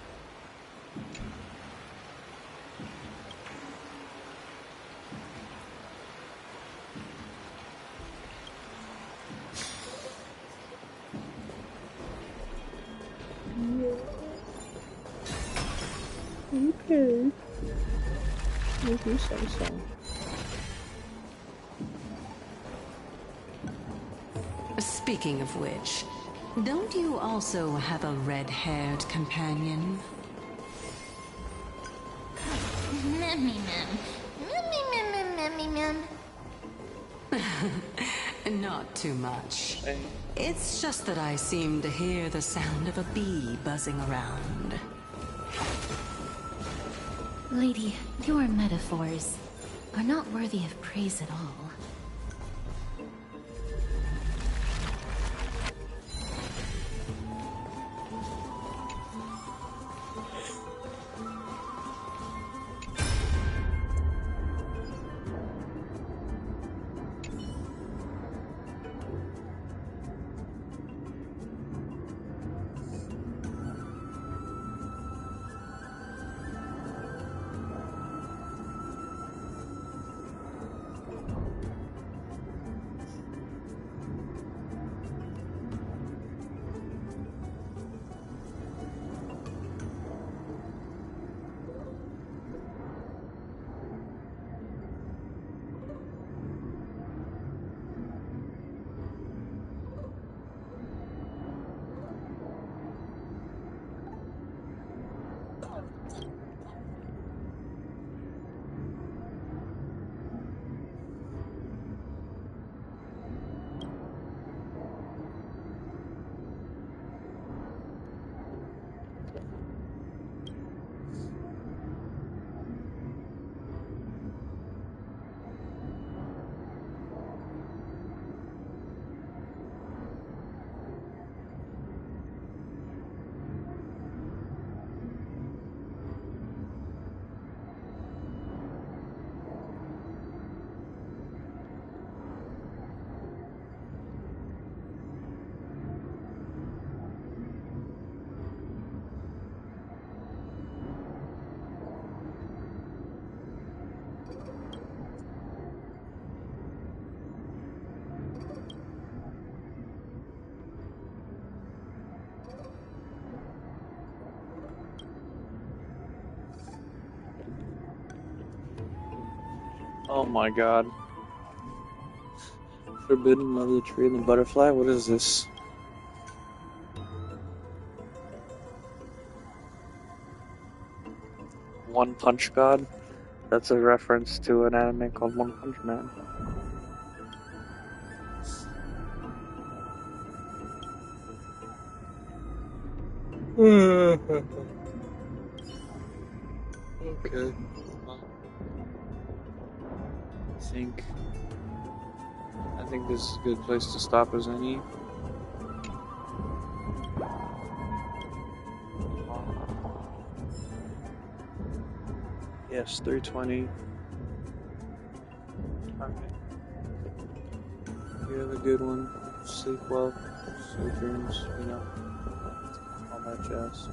Okay. We'll do some. Speaking of which, don't you also have a red-haired companion? Not too much. It's just that I seem to hear the sound of a bee buzzing around. Lady, your metaphors are not worthy of praise at all. Oh my god. Forbidden of the tree and the butterfly? What is this? One Punch God? That's a reference to an anime called One Punch Man. Okay. Well, I think this is a good place to stop as any. Yes, 3:20. Okay. You have a good one. Sleep well. Sweet dreams, you know. All that jazz.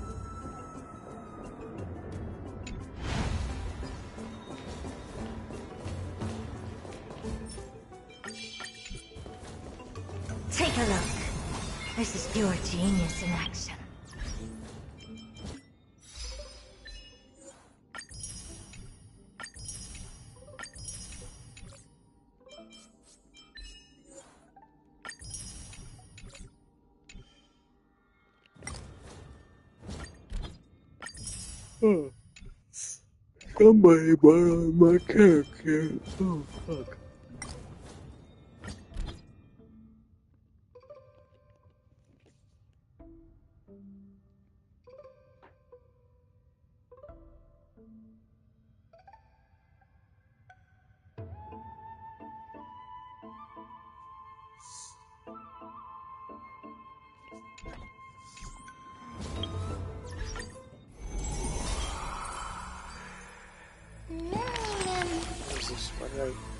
Take a look. This is pure genius in action. Somebody borrowed my character. Oh, fuck. What is this? What did I...